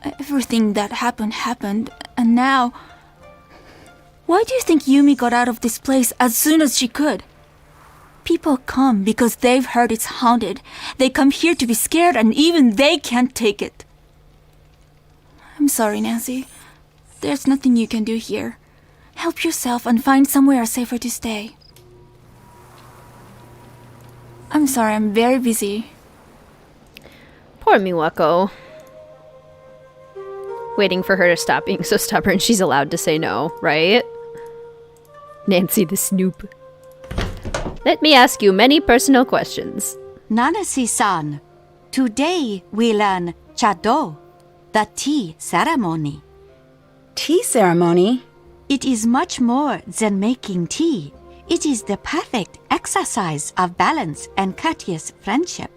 [SPEAKER 4] everything that happened, and now... Why do you think Yumi got out of this place as soon as she could? People come because they've heard it's haunted. They come here to be scared, and even they can't take it. I'm sorry, Nancy. There's nothing you can do here. Help yourself and find somewhere safer to stay. I'm sorry, I'm very busy.
[SPEAKER 1] Poor Miwako. Waiting for her to stop being so stubborn, she's allowed to say no, right? Nancy the Snoop. Let me ask you many personal questions.
[SPEAKER 8] Nancy-san, today we learn Chado, the tea ceremony.
[SPEAKER 2] Tea ceremony?
[SPEAKER 8] It is much more than making tea. It is the perfect exercise of balance and courteous friendship.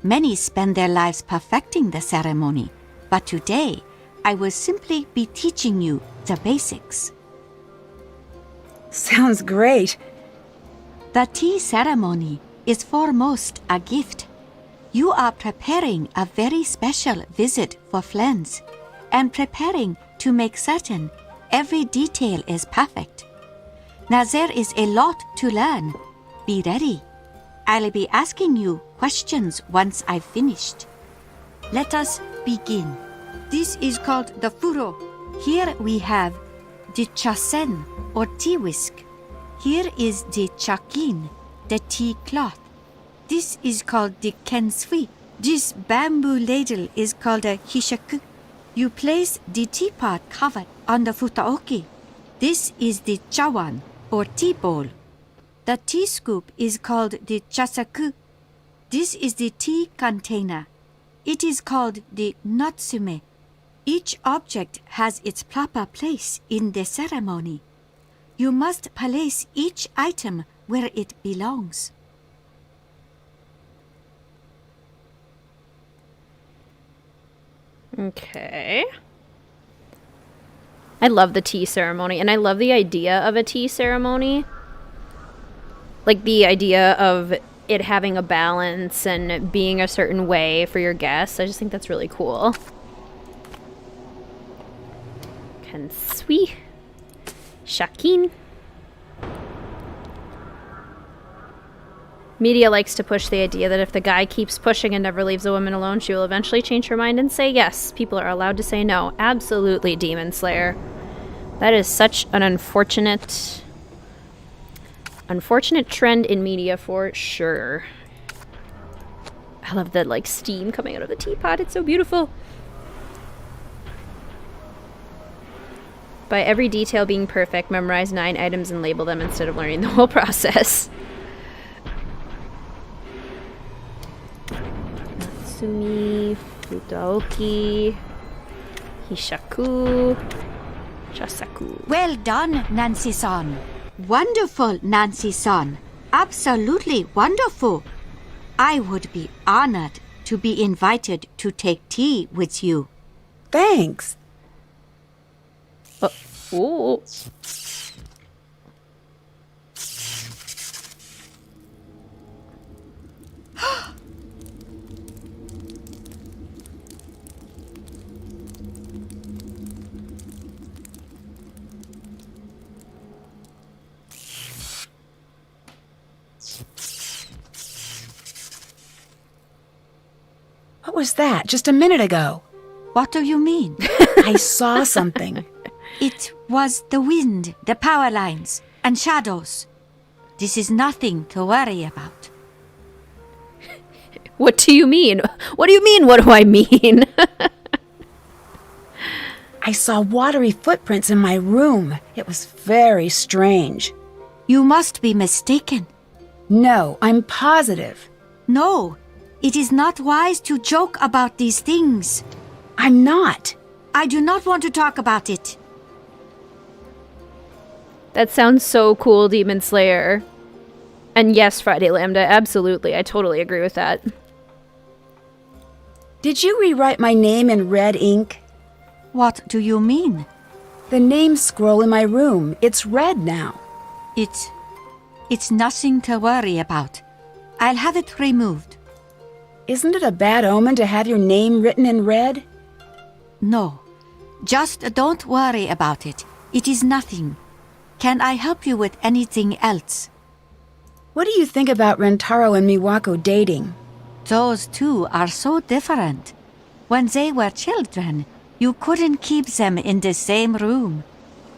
[SPEAKER 8] Many spend their lives perfecting the ceremony, but today I will simply be teaching you the basics.
[SPEAKER 2] Sounds great.
[SPEAKER 8] The tea ceremony is foremost a gift. You are preparing a very special visit for friends and preparing to make certain every detail is perfect. Now there is a lot to learn. Be ready. I'll be asking you questions once I've finished. Let us begin. This is called the furo. Here we have the chasen or tea whisk. Here is the chakin, the tea cloth. This is called the kensui. This bamboo ladle is called a hishaku. You place the teapot cover on the futaoki. This is the chawan or tea bowl. The tea scoop is called the chasaku. This is the tea container. It is called the natsume. Each object has its proper place in the ceremony. You must place each item where it belongs.
[SPEAKER 1] Okay. I love the tea ceremony, and I love the idea of a tea ceremony. Like the idea of it having a balance and being a certain way for your guests. I just think that's really cool. Kensui. Shakin. Media likes to push the idea that if the guy keeps pushing and never leaves a woman alone, she will eventually change her mind and say yes. People are allowed to say no. Absolutely, Demon Slayer. That is such an unfortunate trend in media for sure. I love the like steam coming out of the teapot. It's so beautiful. By every detail being perfect, memorize 9 items and label them instead of learning the whole process. Natsumi, Futaoki, Hishaku, Chasaku.
[SPEAKER 8] Well done, Nancy-san. Wonderful, Nancy-san. Absolutely wonderful. I would be honored to be invited to take tea with you.
[SPEAKER 2] Thanks.
[SPEAKER 1] Ooh.
[SPEAKER 2] What was that just a minute ago?
[SPEAKER 8] What do you mean?
[SPEAKER 2] I saw something.
[SPEAKER 8] It was the wind, the power lines, and shadows. This is nothing to worry about.
[SPEAKER 1] What do you mean? What do you mean, what do I mean?
[SPEAKER 2] I saw watery footprints in my room. It was very strange.
[SPEAKER 8] You must be mistaken.
[SPEAKER 2] No, I'm positive.
[SPEAKER 8] No, it is not wise to joke about these things.
[SPEAKER 2] I'm not.
[SPEAKER 8] I do not want to talk about it.
[SPEAKER 1] That sounds so cool, Demon Slayer. And yes, Friday Lambda, absolutely. I totally agree with that.
[SPEAKER 2] Did you rewrite my name in red ink?
[SPEAKER 8] What do you mean?
[SPEAKER 2] The name scroll in my room. It's red now.
[SPEAKER 8] It's nothing to worry about. I'll have it removed.
[SPEAKER 2] Isn't it a bad omen to have your name written in red?
[SPEAKER 8] No. Just don't worry about it. It is nothing. Can I help you with anything else?
[SPEAKER 2] What do you think about Rentaro and Miwako dating?
[SPEAKER 8] Those two are so different. When they were children, you couldn't keep them in the same room.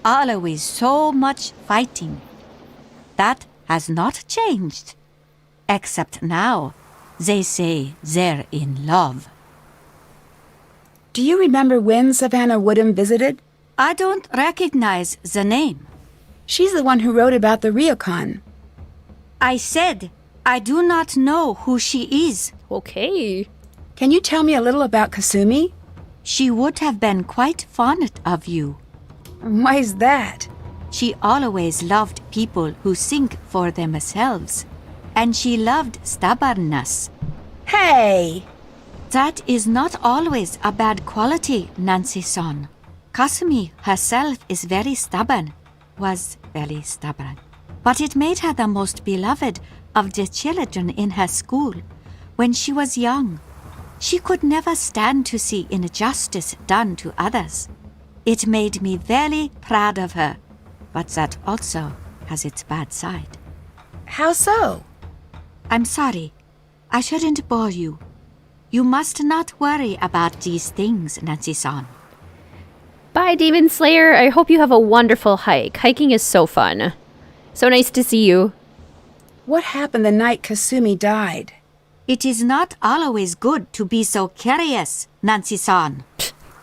[SPEAKER 8] Always so much fighting. That has not changed. Except now, they say they're in love.
[SPEAKER 2] Do you remember when Savannah Woodham visited?
[SPEAKER 8] I don't recognize the name.
[SPEAKER 2] She's the one who wrote about the ryokan.
[SPEAKER 8] I said I do not know who she is.
[SPEAKER 1] Okay.
[SPEAKER 2] Can you tell me a little about Kasumi?
[SPEAKER 8] She would have been quite fond of you.
[SPEAKER 2] Why's that?
[SPEAKER 8] She always loved people who think for themselves. And she loved stubbornness.
[SPEAKER 2] Hey!
[SPEAKER 8] That is not always a bad quality, Nancy-san. Kasumi herself is very stubborn, was very stubborn. But it made her the most beloved of the children in her school when she was young. She could never stand to see injustice done to others. It made me very proud of her, but that also has its bad side.
[SPEAKER 2] How so?
[SPEAKER 8] I'm sorry. I shouldn't bore you. You must not worry about these things, Nancy-san.
[SPEAKER 1] Bye, Demon Slayer. I hope you have a wonderful hike. Hiking is so fun. So nice to see you.
[SPEAKER 2] What happened the night Kasumi died?
[SPEAKER 8] It is not always good to be so curious, Nancy-san.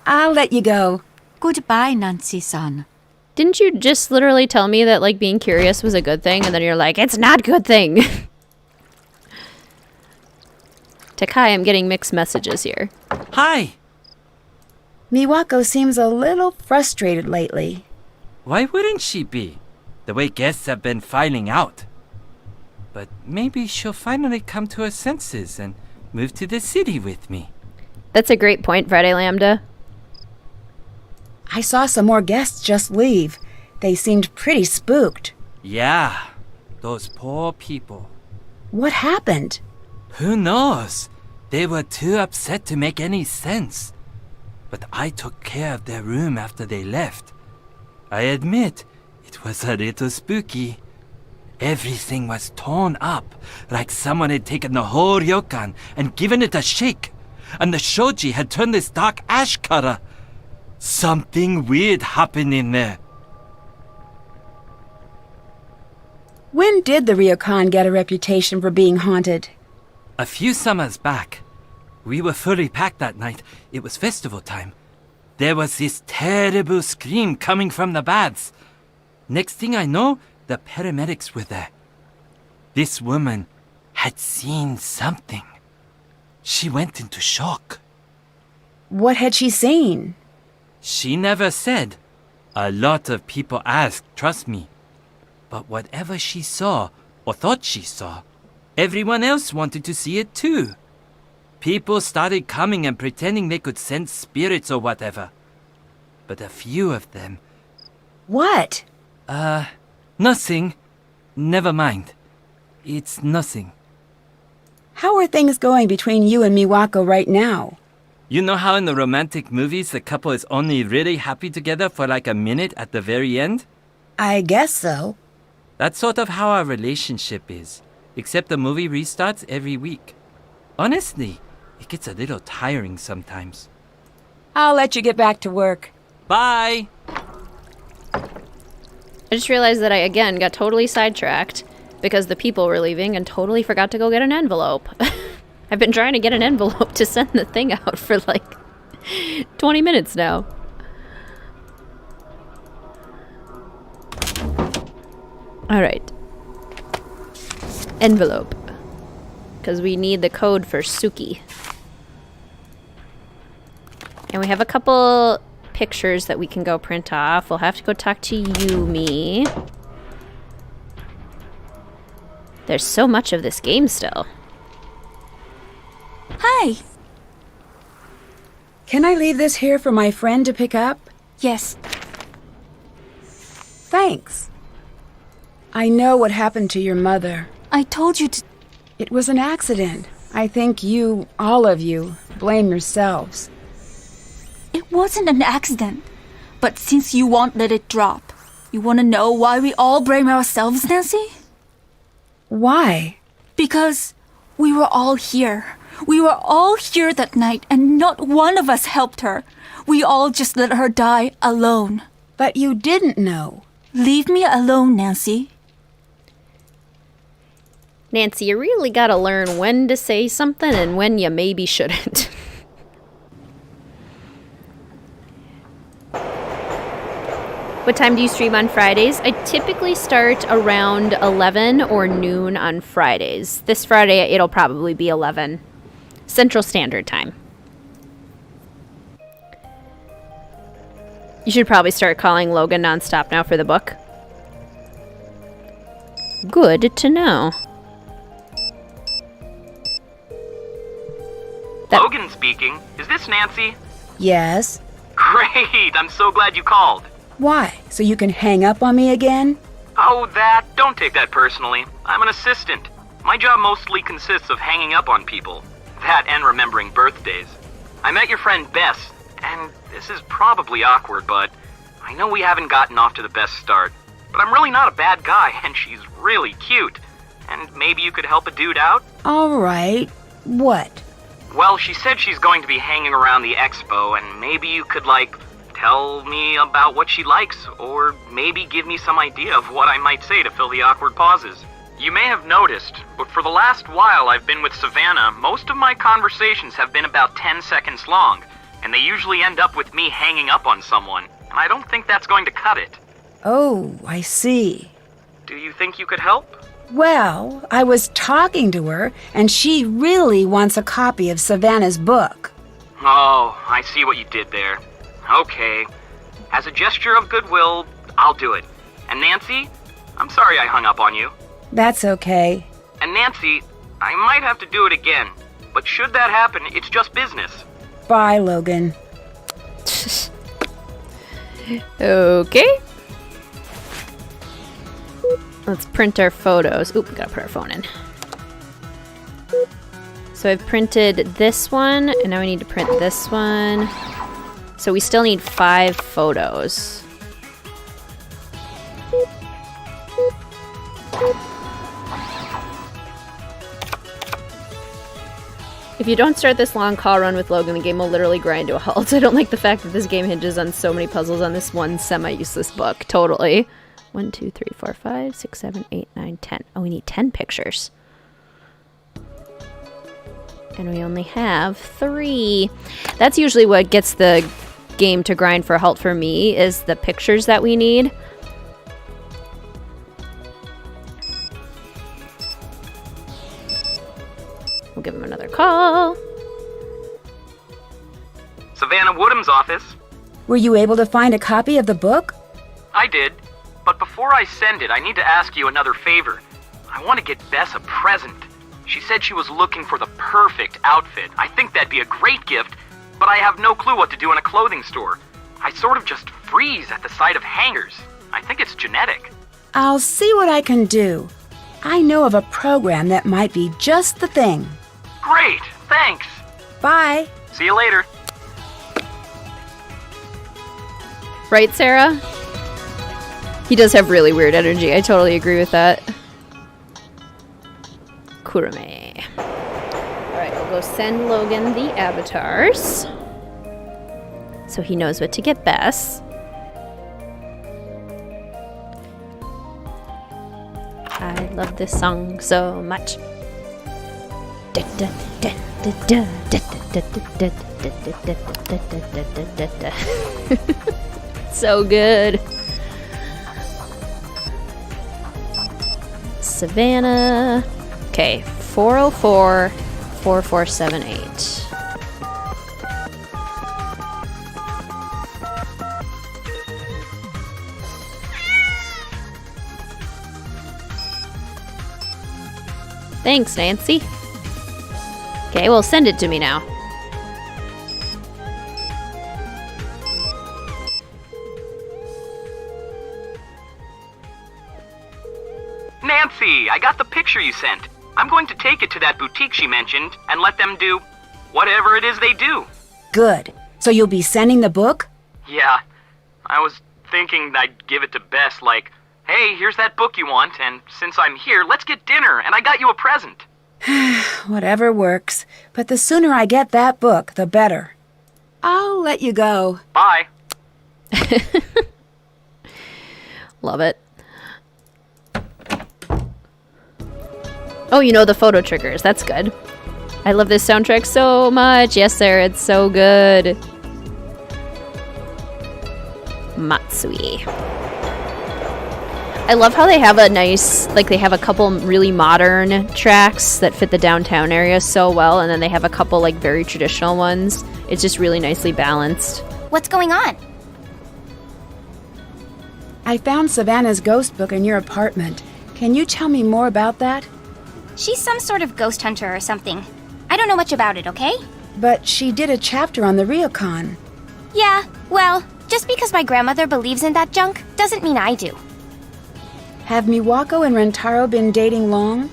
[SPEAKER 2] I'll let you go.
[SPEAKER 8] Goodbye, Nancy-san.
[SPEAKER 1] Didn't you just literally tell me that, like, being curious was a good thing, and then you're like, it's not a good thing? Takai, I'm getting mixed messages here.
[SPEAKER 7] Hi!
[SPEAKER 2] Miwako seems a little frustrated lately.
[SPEAKER 7] Why wouldn't she be? The way guests have been filing out. But maybe she'll finally come to her senses and move to the city with me.
[SPEAKER 1] That's a great point, Friday Lambda.
[SPEAKER 2] I saw some more guests just leave. They seemed pretty spooked.
[SPEAKER 7] Yeah, those poor people.
[SPEAKER 2] What happened?
[SPEAKER 7] Who knows? They were too upset to make any sense. But I took care of their room after they left. I admit, it was a little spooky. Everything was torn up, like someone had taken the whole ryokan and given it a shake. And the shoji had turned this dark ash color. Something weird happened in there.
[SPEAKER 2] When did the ryokan get a reputation for being haunted?
[SPEAKER 7] A few summers back. We were fully packed that night. It was festival time. There was this terrible scream coming from the baths. Next thing I know, the paramedics were there. This woman had seen something. She went into shock.
[SPEAKER 2] What had she seen?
[SPEAKER 7] She never said. A lot of people asked, trust me. But whatever she saw, or thought she saw, everyone else wanted to see it too. People started coming and pretending they could sense spirits or whatever. But a few of them
[SPEAKER 2] What?
[SPEAKER 7] Nothing. Never mind. It's nothing.
[SPEAKER 2] How are things going between you and Miwako right now?
[SPEAKER 7] You know how in the romantic movies the couple is only really happy together for like a minute at the very end?
[SPEAKER 2] I guess so.
[SPEAKER 7] That's sort of how our relationship is. Except the movie restarts every week. Honestly, it gets a little tiring sometimes.
[SPEAKER 2] I'll let you get back to work.
[SPEAKER 7] Bye!
[SPEAKER 1] I just realized that I, again, got totally sidetracked because the people were leaving and totally forgot to go get an envelope. I've been trying to get an envelope to send the thing out for like 20 minutes now. Alright. Envelope. Because we need the code for Suki. And we have a couple pictures that we can go print off. We'll have to go talk to Yumi. There's so much of this game still.
[SPEAKER 4] Hi.
[SPEAKER 2] Can I leave this here for my friend to pick up?
[SPEAKER 4] Yes.
[SPEAKER 2] Thanks. I know what happened to your mother.
[SPEAKER 4] I told you to...
[SPEAKER 2] It was an accident. I think you, all of you, blame yourselves.
[SPEAKER 4] It wasn't an accident. But since you won't let it drop, you want to know why we all blame ourselves, Nancy?
[SPEAKER 2] Why?
[SPEAKER 4] Because we were all here. We were all here that night, and not one of us helped her. We all just let her die alone.
[SPEAKER 2] But you didn't know.
[SPEAKER 4] Leave me alone, Nancy.
[SPEAKER 1] Nancy, you really gotta learn when to say something and when you maybe shouldn't. What time do you stream on Fridays? I typically start around 11 or noon on Fridays. This Friday, it'll probably be 11 Central Standard Time. You should probably start calling Logan nonstop now for the book. Good to know.
[SPEAKER 10] Logan speaking. Is this Nancy?
[SPEAKER 2] Yes.
[SPEAKER 10] Great! I'm so glad you called.
[SPEAKER 2] Why? So you can hang up on me again?
[SPEAKER 10] Oh, that. Don't take that personally. I'm an assistant. My job mostly consists of hanging up on people. That and remembering birthdays. I met your friend Bess, and this is probably awkward, but I know we haven't gotten off to the best start. But I'm really not a bad guy, and she's really cute. And maybe you could help a dude out?
[SPEAKER 2] All right. What?
[SPEAKER 10] Well, she said she's going to be hanging around the expo, and maybe you could, tell me about what she likes, or maybe give me some idea of what I might say to fill the awkward pauses. You may have noticed, but for the last while I've been with Savannah, most of my conversations have been about 10 seconds long, and they usually end up with me hanging up on someone, and I don't think that's going to cut it.
[SPEAKER 2] Oh, I see.
[SPEAKER 10] Do you think you could help?
[SPEAKER 2] Well, I was talking to her, and she really wants a copy of Savannah's book.
[SPEAKER 10] Oh, I see what you did there. Okay. As a gesture of goodwill, I'll do it. And Nancy, I'm sorry I hung up on you.
[SPEAKER 2] That's okay.
[SPEAKER 10] And Nancy, I might have to do it again. But should that happen, it's just business.
[SPEAKER 2] Bye, Logan.
[SPEAKER 1] Okay. Let's print our photos. Oop, we gotta put our phone in. So I've printed this one, and now we need to print this one. So we still need 5 photos. If you don't start this long call run with Logan, the game will literally grind to a halt. I don't like the fact that this game hinges on so many puzzles on this one semi-useless book. Totally. 1, 2, 3, 4, 5, 6, 7, 8, 9, 10. Oh, we need 10 pictures. And we only have 3. That's usually what gets the game to grind for a halt for me, is the pictures that we need. We'll give him another call.
[SPEAKER 10] Savannah Woodham's office.
[SPEAKER 2] Were you able to find a copy of the book?
[SPEAKER 10] I did. But before I send it, I need to ask you another favor. I want to get Bess a present. She said she was looking for the perfect outfit. I think that'd be a great gift, but I have no clue what to do in a clothing store. I sort of just freeze at the sight of hangers. I think it's genetic.
[SPEAKER 2] I'll see what I can do. I know of a program that might be just the thing.
[SPEAKER 10] Great, thanks.
[SPEAKER 2] Bye.
[SPEAKER 10] See you later.
[SPEAKER 1] Right, Sarah? He does have really weird energy. I totally agree with that. Kurame. Alright, we'll go send Logan the avatars. So he knows what to get best. I love this song so much. So good. Savannah. Okay, 404 4478. Thanks, Nancy. Okay, well, send it to me now.
[SPEAKER 10] Nancy, I got the picture you sent. I'm going to take it to that boutique she mentioned and let them do whatever it is they do.
[SPEAKER 2] Good. So you'll be sending the book?
[SPEAKER 10] Yeah, I was thinking I'd give it to Bess like, hey, here's that book you want, and since I'm here, let's get dinner, and I got you a present.
[SPEAKER 2] Whatever works. But the sooner I get that book, the better. I'll let you go.
[SPEAKER 10] Bye.
[SPEAKER 1] Love it. Oh, you know the photo triggers. That's good. I love this soundtrack so much. Yes, Sarah, it's so good. Matsui. I love how they have a nice, like they have a couple really modern tracks that fit the downtown area so well, and then they have a couple like very traditional ones. It's just really nicely balanced.
[SPEAKER 5] What's going on?
[SPEAKER 2] I found Savannah's ghost book in your apartment. Can you tell me more about that?
[SPEAKER 5] She's some sort of ghost hunter or something. I don't know much about it, okay?
[SPEAKER 2] But she did a chapter on the Ryokon.
[SPEAKER 5] Yeah, well, just because my grandmother believes in that junk doesn't mean I do.
[SPEAKER 2] Have Miwako and Rentaro been dating long?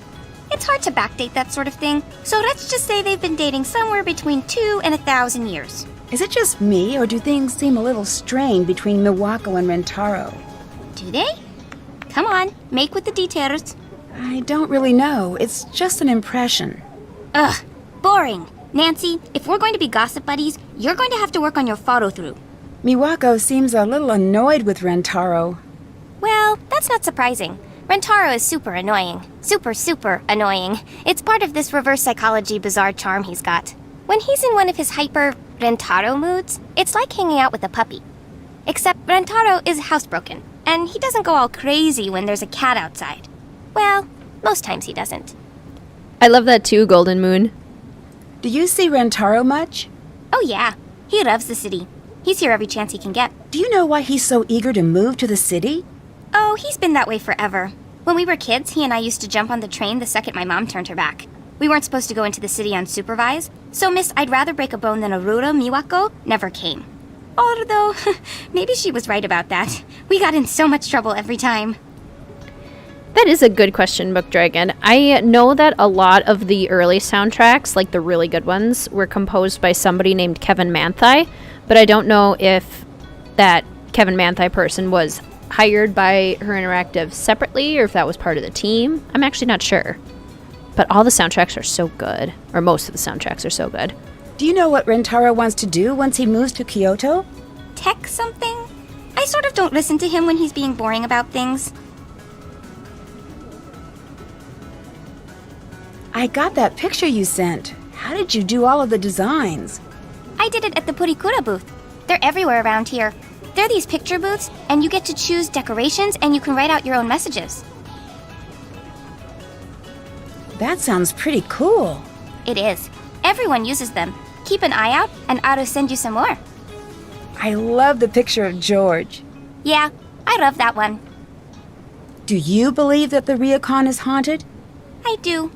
[SPEAKER 5] It's hard to backdate that sort of thing, so let's just say they've been dating somewhere between 2 and 1,000 years.
[SPEAKER 2] Is it just me, or do things seem a little strained between Miwako and Rentaro?
[SPEAKER 5] Do they? Come on, make with the details.
[SPEAKER 2] I don't really know. It's just an impression.
[SPEAKER 5] Ugh, boring. Nancy, if we're going to be gossip buddies, you're going to have to work on your follow-through.
[SPEAKER 2] Miwako seems a little annoyed with Rentaro.
[SPEAKER 5] Well, that's not surprising. Rentaro is super annoying. Super annoying. It's part of this reverse psychology bizarre charm he's got. When he's in one of his hyper Rentaro moods, it's like hanging out with a puppy. Except Rentaro is housebroken, and he doesn't go all crazy when there's a cat outside. Well, most times he doesn't.
[SPEAKER 1] I love that too, Golden Moon.
[SPEAKER 2] Do you see Rentaro much?
[SPEAKER 5] Oh yeah, he loves the city. He's here every chance he can get.
[SPEAKER 2] Do you know why he's so eager to move to the city?
[SPEAKER 5] Oh, he's been that way forever. When we were kids, he and I used to jump on the train the second my mom turned her back. We weren't supposed to go into the city unsupervised, so Miss I'd rather break a bone than Aurora Miwako never came. Although, maybe she was right about that. We got in so much trouble every time.
[SPEAKER 1] That is a good question, Book Dragon. I know that a lot of the early soundtracks, like the really good ones, were composed by somebody named Kevin Manthei, but I don't know if that Kevin Manthei person was hired by Her Interactive separately or if that was part of the team. I'm actually not sure. But all the soundtracks are so good, or most of the soundtracks are so good.
[SPEAKER 2] Do you know what Rentaro wants to do once he moves to Kyoto?
[SPEAKER 5] Tech something? I sort of don't listen to him when he's being boring about things.
[SPEAKER 2] I got that picture you sent. How did you do all of the designs?
[SPEAKER 5] I did it at the Purikura booth. They're everywhere around here. They're these picture booths, and you get to choose decorations and you can write out your own messages.
[SPEAKER 2] That sounds pretty cool.
[SPEAKER 5] It is. Everyone uses them. Keep an eye out, and I'll send you some more.
[SPEAKER 2] I love the picture of George.
[SPEAKER 5] Yeah, I love that one.
[SPEAKER 2] Do you believe that the Ryokon is haunted?
[SPEAKER 5] I do.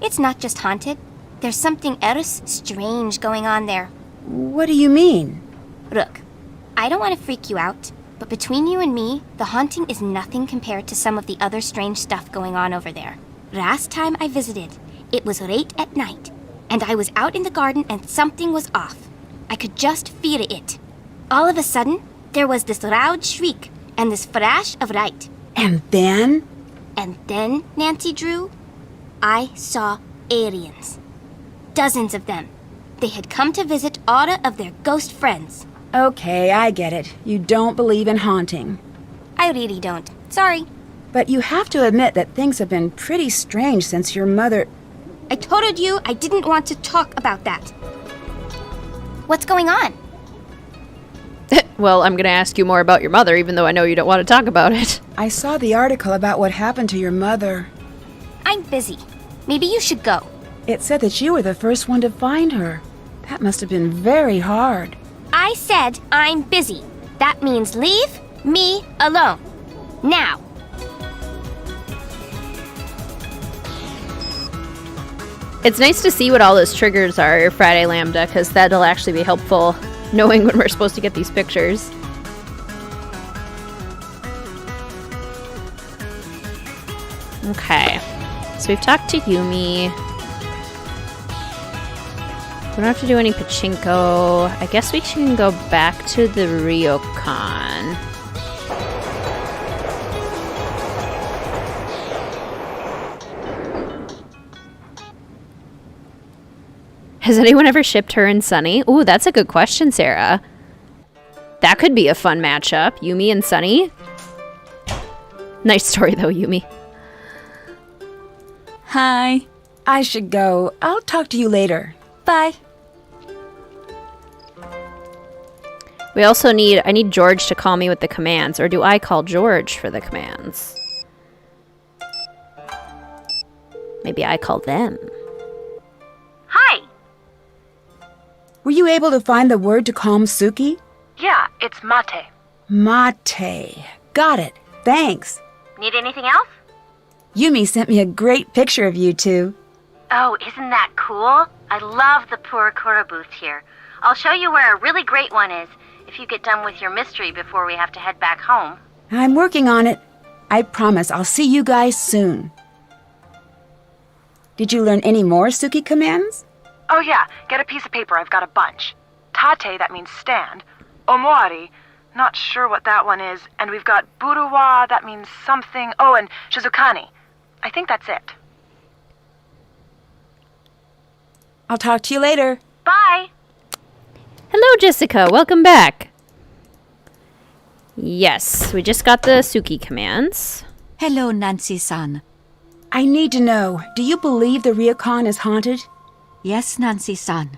[SPEAKER 5] It's not just haunted. There's something else strange going on there.
[SPEAKER 2] What do you mean?
[SPEAKER 5] Look, I don't want to freak you out, but between you and me, the haunting is nothing compared to some of the other strange stuff going on over there. Last time I visited, it was late at night, and I was out in the garden and something was off. I could just feel it. All of a sudden, there was this loud shriek and this flash of light.
[SPEAKER 2] And then?
[SPEAKER 5] And then, Nancy Drew, I saw aliens. Dozens of them. They had come to visit all of their ghost friends.
[SPEAKER 2] Okay, I get it. You don't believe in haunting.
[SPEAKER 5] I really don't. Sorry.
[SPEAKER 2] But you have to admit that things have been pretty strange since your mother...
[SPEAKER 5] I told you I didn't want to talk about that. What's going on?
[SPEAKER 1] Well, I'm going to ask you more about your mother, even though I know you don't want to talk about it.
[SPEAKER 2] I saw the article about what happened to your mother.
[SPEAKER 5] I'm busy. Maybe you should go.
[SPEAKER 2] It said that you were the first one to find her. That must have been very hard.
[SPEAKER 5] I said I'm busy. That means leave me alone. Now.
[SPEAKER 1] It's nice to see what all those triggers are, Friday Lambda, because that'll actually be helpful knowing when we're supposed to get these pictures. Okay. So we've talked to Yumi. We don't have to do any pachinko. I guess we can go back to the ryokan. Has anyone ever shipped her and Sunny? Ooh, that's a good question, Sarah. That could be a fun matchup. Yumi and Sunny. Nice story, though, Yumi.
[SPEAKER 4] Hi.
[SPEAKER 2] I should go. I'll talk to you later.
[SPEAKER 4] Bye.
[SPEAKER 1] We also I need George to call me with the commands, or do I call George for the commands? Maybe I call them.
[SPEAKER 6] Hi.
[SPEAKER 2] Were you able to find the word to calm Suki?
[SPEAKER 6] Yeah, it's mate.
[SPEAKER 2] Mate. Got it. Thanks.
[SPEAKER 11] Need anything else?
[SPEAKER 2] Yumi sent me a great picture of you two.
[SPEAKER 11] Oh, isn't that cool? I love the Purikura booth here. I'll show you where a really great one is if you get done with your mystery before we have to head back home.
[SPEAKER 2] I'm working on it. I promise I'll see you guys soon. Did you learn any more Suki commands?
[SPEAKER 6] Oh yeah, get a piece of paper, I've got a bunch. Tate, that means stand. Omori, not sure what that one is. And we've got Buruwa, that means something. Oh, and Shizukani. I think that's it.
[SPEAKER 2] I'll talk to you later.
[SPEAKER 11] Bye.
[SPEAKER 1] Hello, Jessica. Welcome back. Yes, we just got the Suki commands.
[SPEAKER 8] Hello, Nancy-san.
[SPEAKER 2] I need to know, do you believe the ryokan is haunted?
[SPEAKER 8] Yes, Nancy-san.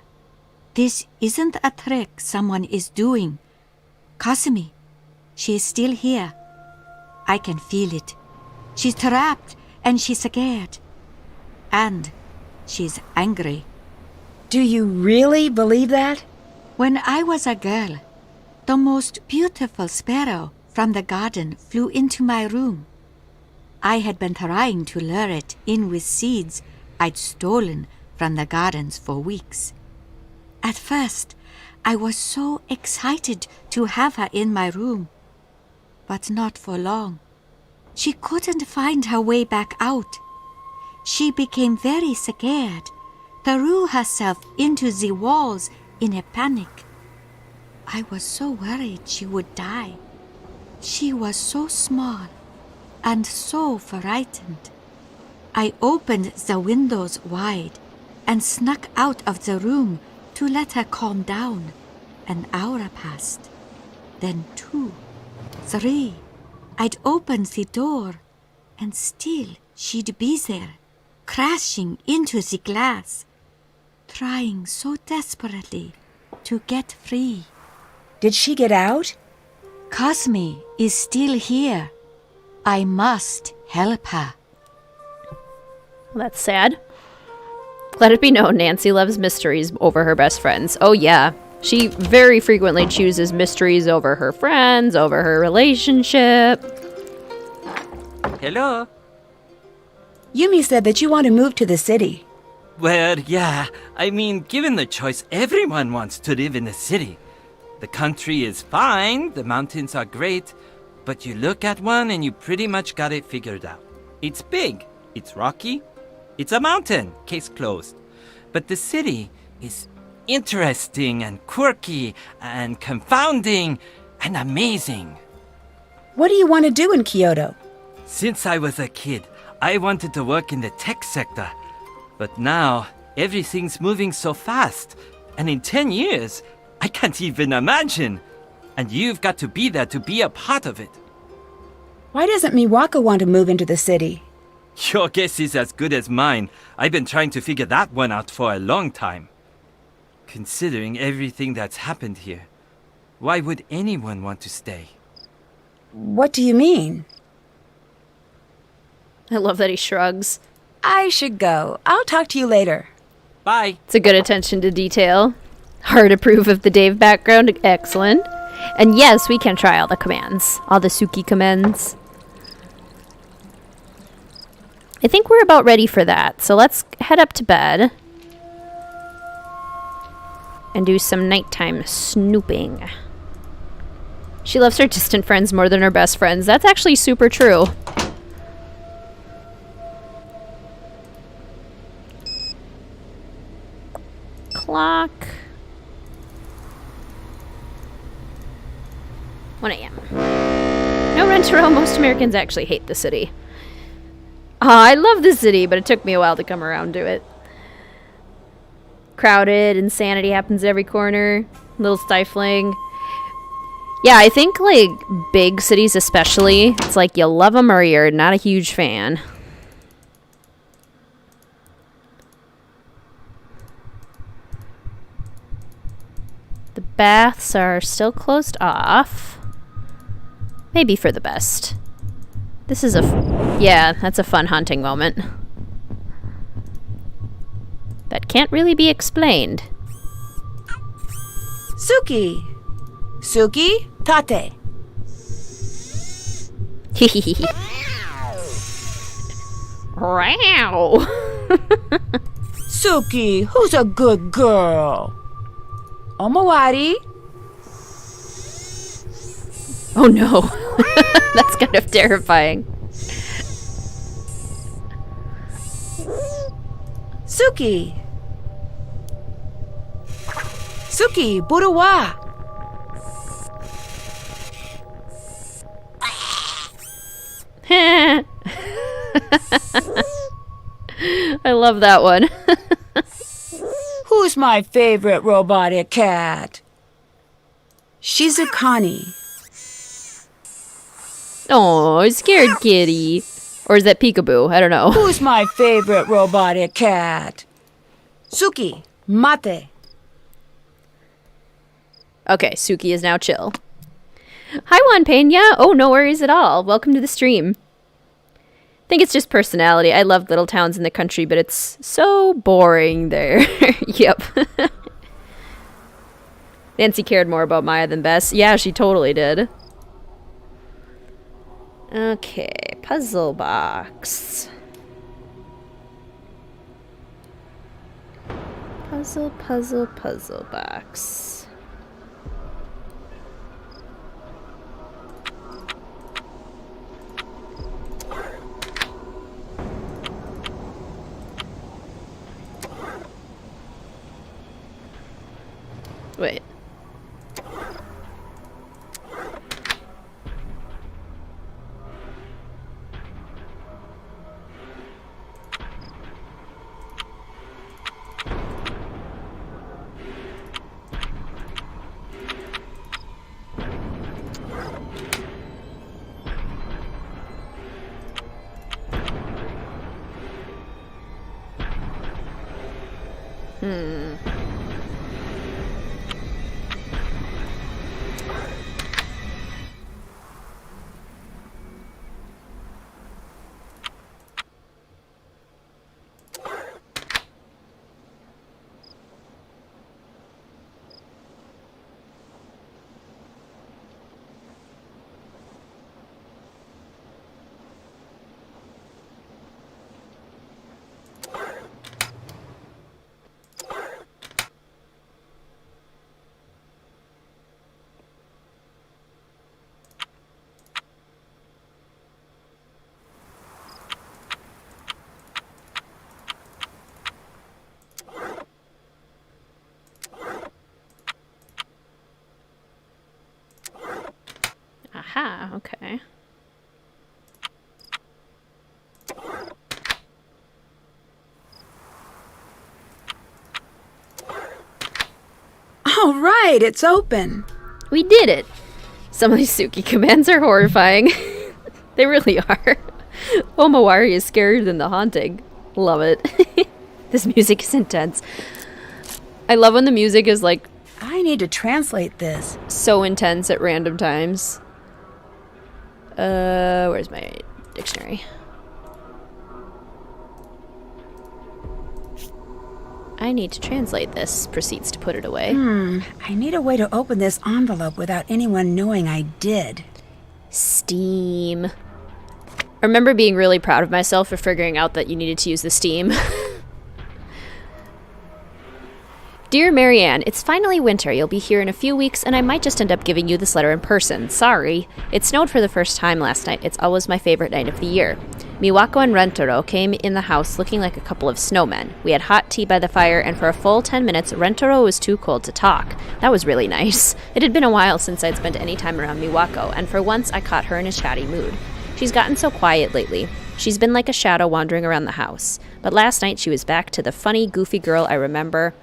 [SPEAKER 8] This isn't a trick someone is doing. Kasumi, she is still here. I can feel it. She's trapped and she's scared. And she's angry.
[SPEAKER 2] Do you really believe that?
[SPEAKER 8] When I was a girl, the most beautiful sparrow from the garden flew into my room. I had been trying to lure it in with seeds I'd stolen from the gardens for weeks. At first, I was so excited to have her in my room. But not for long. She couldn't find her way back out. She became very scared, threw herself into the walls in a panic. I was so worried she would die. She was so small and so frightened. I opened the windows wide and snuck out of the room to let her calm down. An hour passed, then 2, 3. I'd opened the door, and still she'd be there, crashing into the glass, trying so desperately to get free.
[SPEAKER 2] Did she get out?
[SPEAKER 8] Kasumi is still here. I must help her.
[SPEAKER 1] Well, that's sad. Let it be known Nancy loves mysteries over her best friends. Oh yeah, she very frequently chooses mysteries over her friends, over her relationship.
[SPEAKER 7] Hello?
[SPEAKER 2] Yumi said that you want to move to the city.
[SPEAKER 7] Well, yeah. I mean, given the choice, everyone wants to live in the city. The country is fine, the mountains are great, but you look at one and you pretty much got it figured out. It's big, it's rocky, it's a mountain, case closed. But the city is interesting and quirky and confounding and amazing.
[SPEAKER 2] What do you want to do in Kyoto?
[SPEAKER 7] Since I was a kid, I wanted to work in the tech sector. But now, everything's moving so fast. And in 10 years, I can't even imagine. And you've got to be there to be a part of it.
[SPEAKER 2] Why doesn't Miwako want to move into the city?
[SPEAKER 7] Your guess is as good as mine. I've been trying to figure that one out for a long time. Considering everything that's happened here, why would anyone want to stay?
[SPEAKER 2] What do you mean?
[SPEAKER 1] I love that he shrugs.
[SPEAKER 2] I should go. I'll talk to you later.
[SPEAKER 7] Bye.
[SPEAKER 1] It's a good attention to detail. Hard approve of the Dave background. Excellent. And yes, we can try all the commands. All the Suki commands. I think we're about ready for that. So let's head up to bed. And do some nighttime snooping. She loves her distant friends more than her best friends. That's actually super true. Clock. 1 a.m. No rent-a-row. Most Americans actually hate the city. I love the city, but it took me a while to come around to it. Crowded, insanity happens every corner. A little stifling. Yeah, I think, like, big cities especially, it's like you love them or you're not a huge fan. The baths are still closed off. Maybe for the best. This is yeah, that's a fun hunting moment. That can't really be explained.
[SPEAKER 2] Suki! Suki, tate.
[SPEAKER 1] Wow.
[SPEAKER 2] Suki, who's a good girl? Omawari?
[SPEAKER 1] Oh no. That's kind of terrifying.
[SPEAKER 2] Suki! Suki, buruwa!
[SPEAKER 1] I love that one.
[SPEAKER 2] Who's my favorite robotic cat? Shizukani.
[SPEAKER 1] Oh, scared kitty. Or is that peekaboo? I don't know.
[SPEAKER 2] Who's my favorite robotic cat? Suki, mate.
[SPEAKER 1] Okay, Suki is now chill. Hi, Wanpena. Oh, no worries at all. Welcome to the stream. I think it's just personality. I love little towns in the country, but it's so boring there. Yep. Nancy cared more about Maya than Bess. Yeah, she totally did. Okay, puzzle box. Puzzle box. Wait. Aha, okay.
[SPEAKER 2] All right, it's open.
[SPEAKER 1] We did it! Some of these Suki commands are horrifying. They really are. Omawari is scarier than the haunting. Love it. This music is intense. I love when the music is like...
[SPEAKER 2] I need to translate this.
[SPEAKER 1] So intense at random times. Where's my dictionary? I need to translate this. Proceeds to put it away.
[SPEAKER 2] I need a way to open this envelope without anyone knowing I did.
[SPEAKER 1] Steam. I remember being really proud of myself for figuring out that you needed to use the steam. Dear Marianne, it's finally winter. You'll be here in a few weeks, and I might just end up giving you this letter in person. Sorry. It snowed for the first time last night. It's always my favorite night of the year. Miwako and Rentaro came in the house looking like a couple of snowmen. We had hot tea by the fire, and for a full 10 minutes, Rentaro was too cold to talk. That was really nice. It had been a while since I'd spent any time around Miwako, and for once I caught her in a chatty mood. She's gotten so quiet lately. She's been like a shadow wandering around the house. But last night she was back to the funny, goofy girl I remember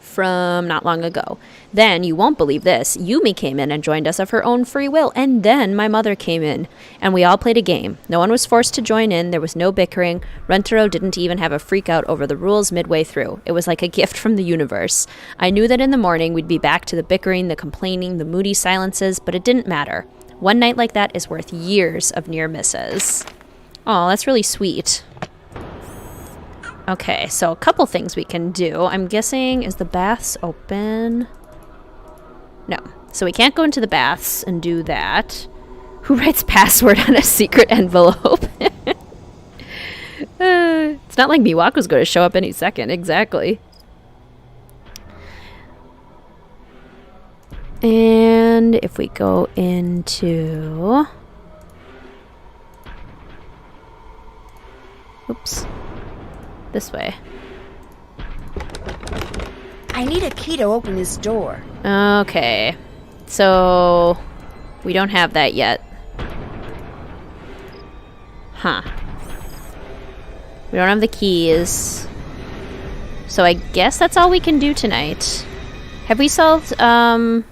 [SPEAKER 1] from not long ago. Then, you won't believe this, Yumi came in and joined us of her own free will, and then my mother came in, and we all played a game. No one was forced to join in, there was no bickering. Rentaro didn't even have a freak out over the rules midway through. It was like a gift from the universe. I knew that in the morning we'd be back to the bickering, the complaining, the moody silences, but it didn't matter. One night like that is worth years of near misses. Oh, that's really sweet. Okay, so a couple things we can do. I'm guessing, is the baths open? No. So we can't go into the baths and do that. Who writes password on a secret envelope? It's not like Miwako's going to show up any second. Exactly. And if we go into... Oops. This way.
[SPEAKER 2] I need a key to open this door.
[SPEAKER 1] Okay. So, we don't have that yet. Huh. We don't have the keys. So I guess that's all we can do tonight. Have we solved, That's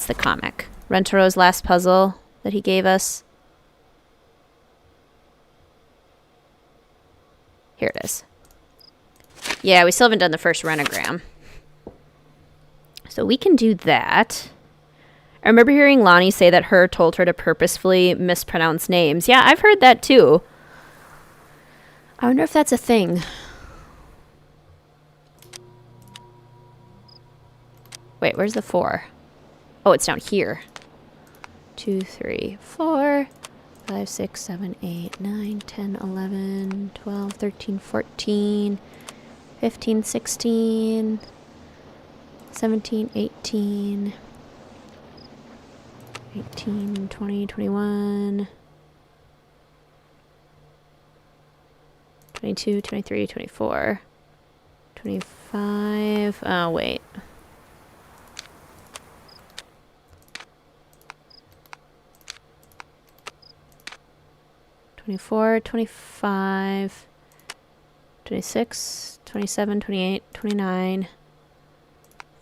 [SPEAKER 1] the comic. Rentaro's last puzzle that he gave us. Here it is. Yeah, we still haven't done the first renogram. So we can do that. I remember hearing Lonnie say that her told her to purposefully mispronounce names. Yeah, I've heard that too. I wonder if that's a thing. Wait, where's the 4? Oh, it's down here. 2, 3, 4... 5, 6, 7, 8, 9, 10, 11, 12, 13, 14, 15, 16, 17, 18, 19, 20, 21, 22, 23, 24, 25. Oh, wait. 24, 25, 26, 27, 28, 29,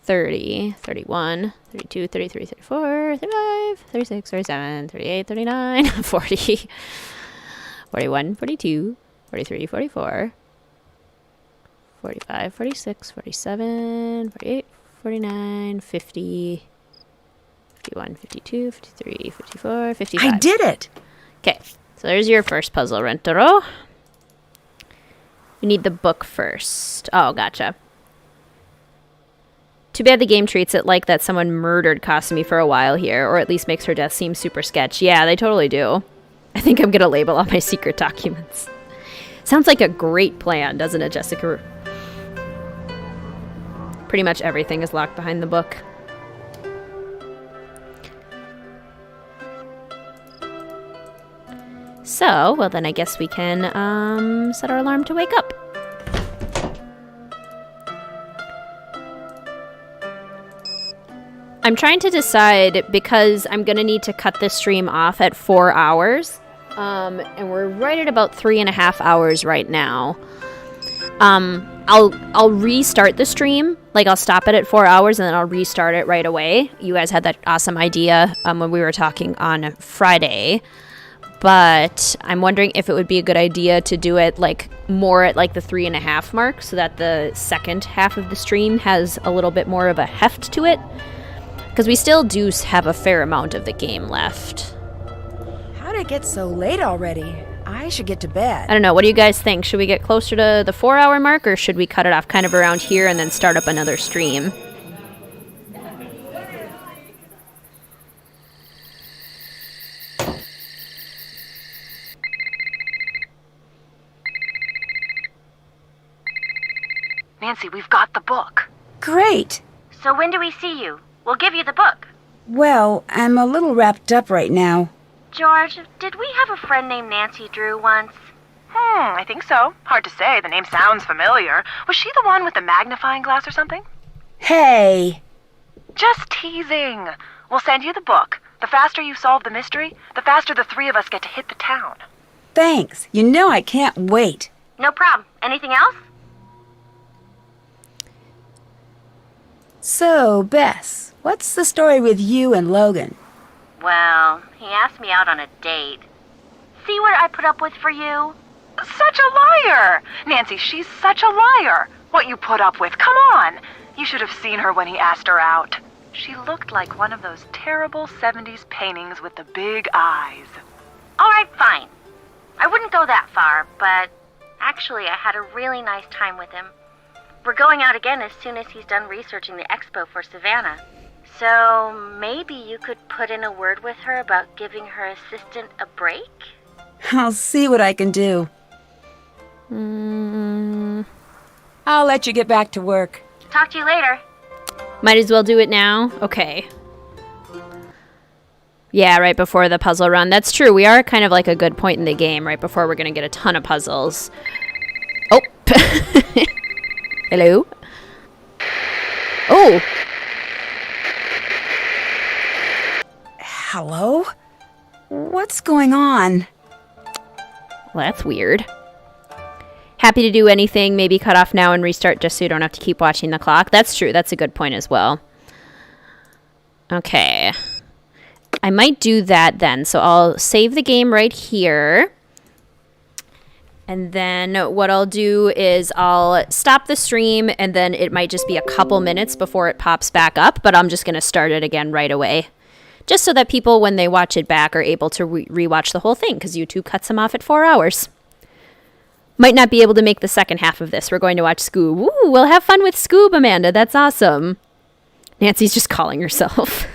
[SPEAKER 1] 30, 31, 32, 33, 34, 35, 36, 37, 38, 39, 40, 41, 42, 43, 44, 45, 46, 47, 48, 49, 50, 51, 52, 53, 54, 55.
[SPEAKER 2] I did it!
[SPEAKER 1] Okay. So there's your first puzzle, Rentaro. We need the book first. Oh, gotcha. Too bad the game treats it like that someone murdered Kasumi for a while here, or at least makes her death seem super sketch. Yeah, they totally do. I think I'm gonna label all my secret documents. Sounds like a great plan, doesn't it, Jessica? Pretty much everything is locked behind the book. So, well then I guess we can set our alarm to wake up. I'm trying trying to decide because I'm going to need to cut this stream off at 4 hours. And we're right at about 3.5 hours right now. I'll restart the stream. Like, I'll stop it at 4 hours and then I'll restart it right away. You guys had that awesome idea when we were talking on Friday. But I'm wondering if it would be a good idea to do it like more at like the 3.5 mark so that the second half of the stream has a little bit more of a heft to it. Because we still do have a fair amount of the game left.
[SPEAKER 2] How'd it get so late already? I should get to bed.
[SPEAKER 1] I don't know. What do you guys think? Should we get closer to the 4 hour mark or should we cut it off kind of around here and then start up another stream?
[SPEAKER 6] Nancy, we've got the book.
[SPEAKER 2] Great.
[SPEAKER 11] So when do we see you? We'll give you the book.
[SPEAKER 2] Well, I'm a little wrapped up right now.
[SPEAKER 11] George, did we have a friend named Nancy Drew once?
[SPEAKER 6] I think so. Hard to say. The name sounds familiar. Was she the one with the magnifying glass or something?
[SPEAKER 2] Hey!
[SPEAKER 6] Just teasing. We'll send you the book. The faster you solve the mystery, the faster the three of us get to hit the town.
[SPEAKER 2] Thanks. You know I can't wait.
[SPEAKER 11] No problem. Anything else?
[SPEAKER 2] So, Bess, what's the story with you and Logan?
[SPEAKER 11] Well, he asked me out on a date. See what I put up with for you?
[SPEAKER 6] Such a liar! Nancy, she's such a liar. What you put up with, come on. You should have seen her when he asked her out. She looked like one of those terrible 70s paintings with the big eyes.
[SPEAKER 11] All right, fine. I wouldn't go that far, but actually I had a really nice time with him. We're going out again as soon as he's done researching the expo for Savannah. So maybe you could put in a word with her about giving her assistant a break?
[SPEAKER 2] I'll see what I can do. I'll let you get back to work.
[SPEAKER 11] Talk to you later.
[SPEAKER 1] Might as well do it now. Okay. Yeah, right before the puzzle run. That's true. We are kind of like a good point in the game right before we're going to get a ton of puzzles. Oh. Hello? Oh.
[SPEAKER 2] Hello? What's going on?
[SPEAKER 1] Well, that's weird. Happy to do anything, maybe cut off now and restart just so you don't have to keep watching the clock. That's true. That's a good point as well. Okay. I might do that then. So I'll save the game right here. And then what I'll do is I'll stop the stream and then it might just be a couple minutes before it pops back up, but I'm just going to start it again right away. Just so that people, when they watch it back, are able to rewatch the whole thing because YouTube cuts them off at 4 hours. Might not be able to make the second half of this. We're going to watch Scoob. Ooh, we'll have fun with Scoob, Amanda. That's awesome. Nancy's just calling herself.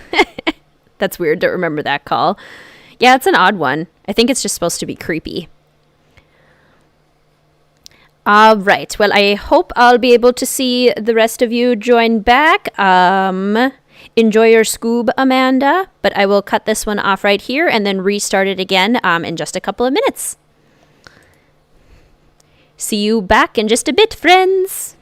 [SPEAKER 1] That's weird. Don't remember that call. Yeah, it's an odd one. I think it's just supposed to be creepy. All right. Well, I hope I'll be able to see the rest of you join back. Enjoy your Scoob, Amanda. But I will cut this one off right here and then restart it again in just a couple of minutes. See you back in just a bit, friends.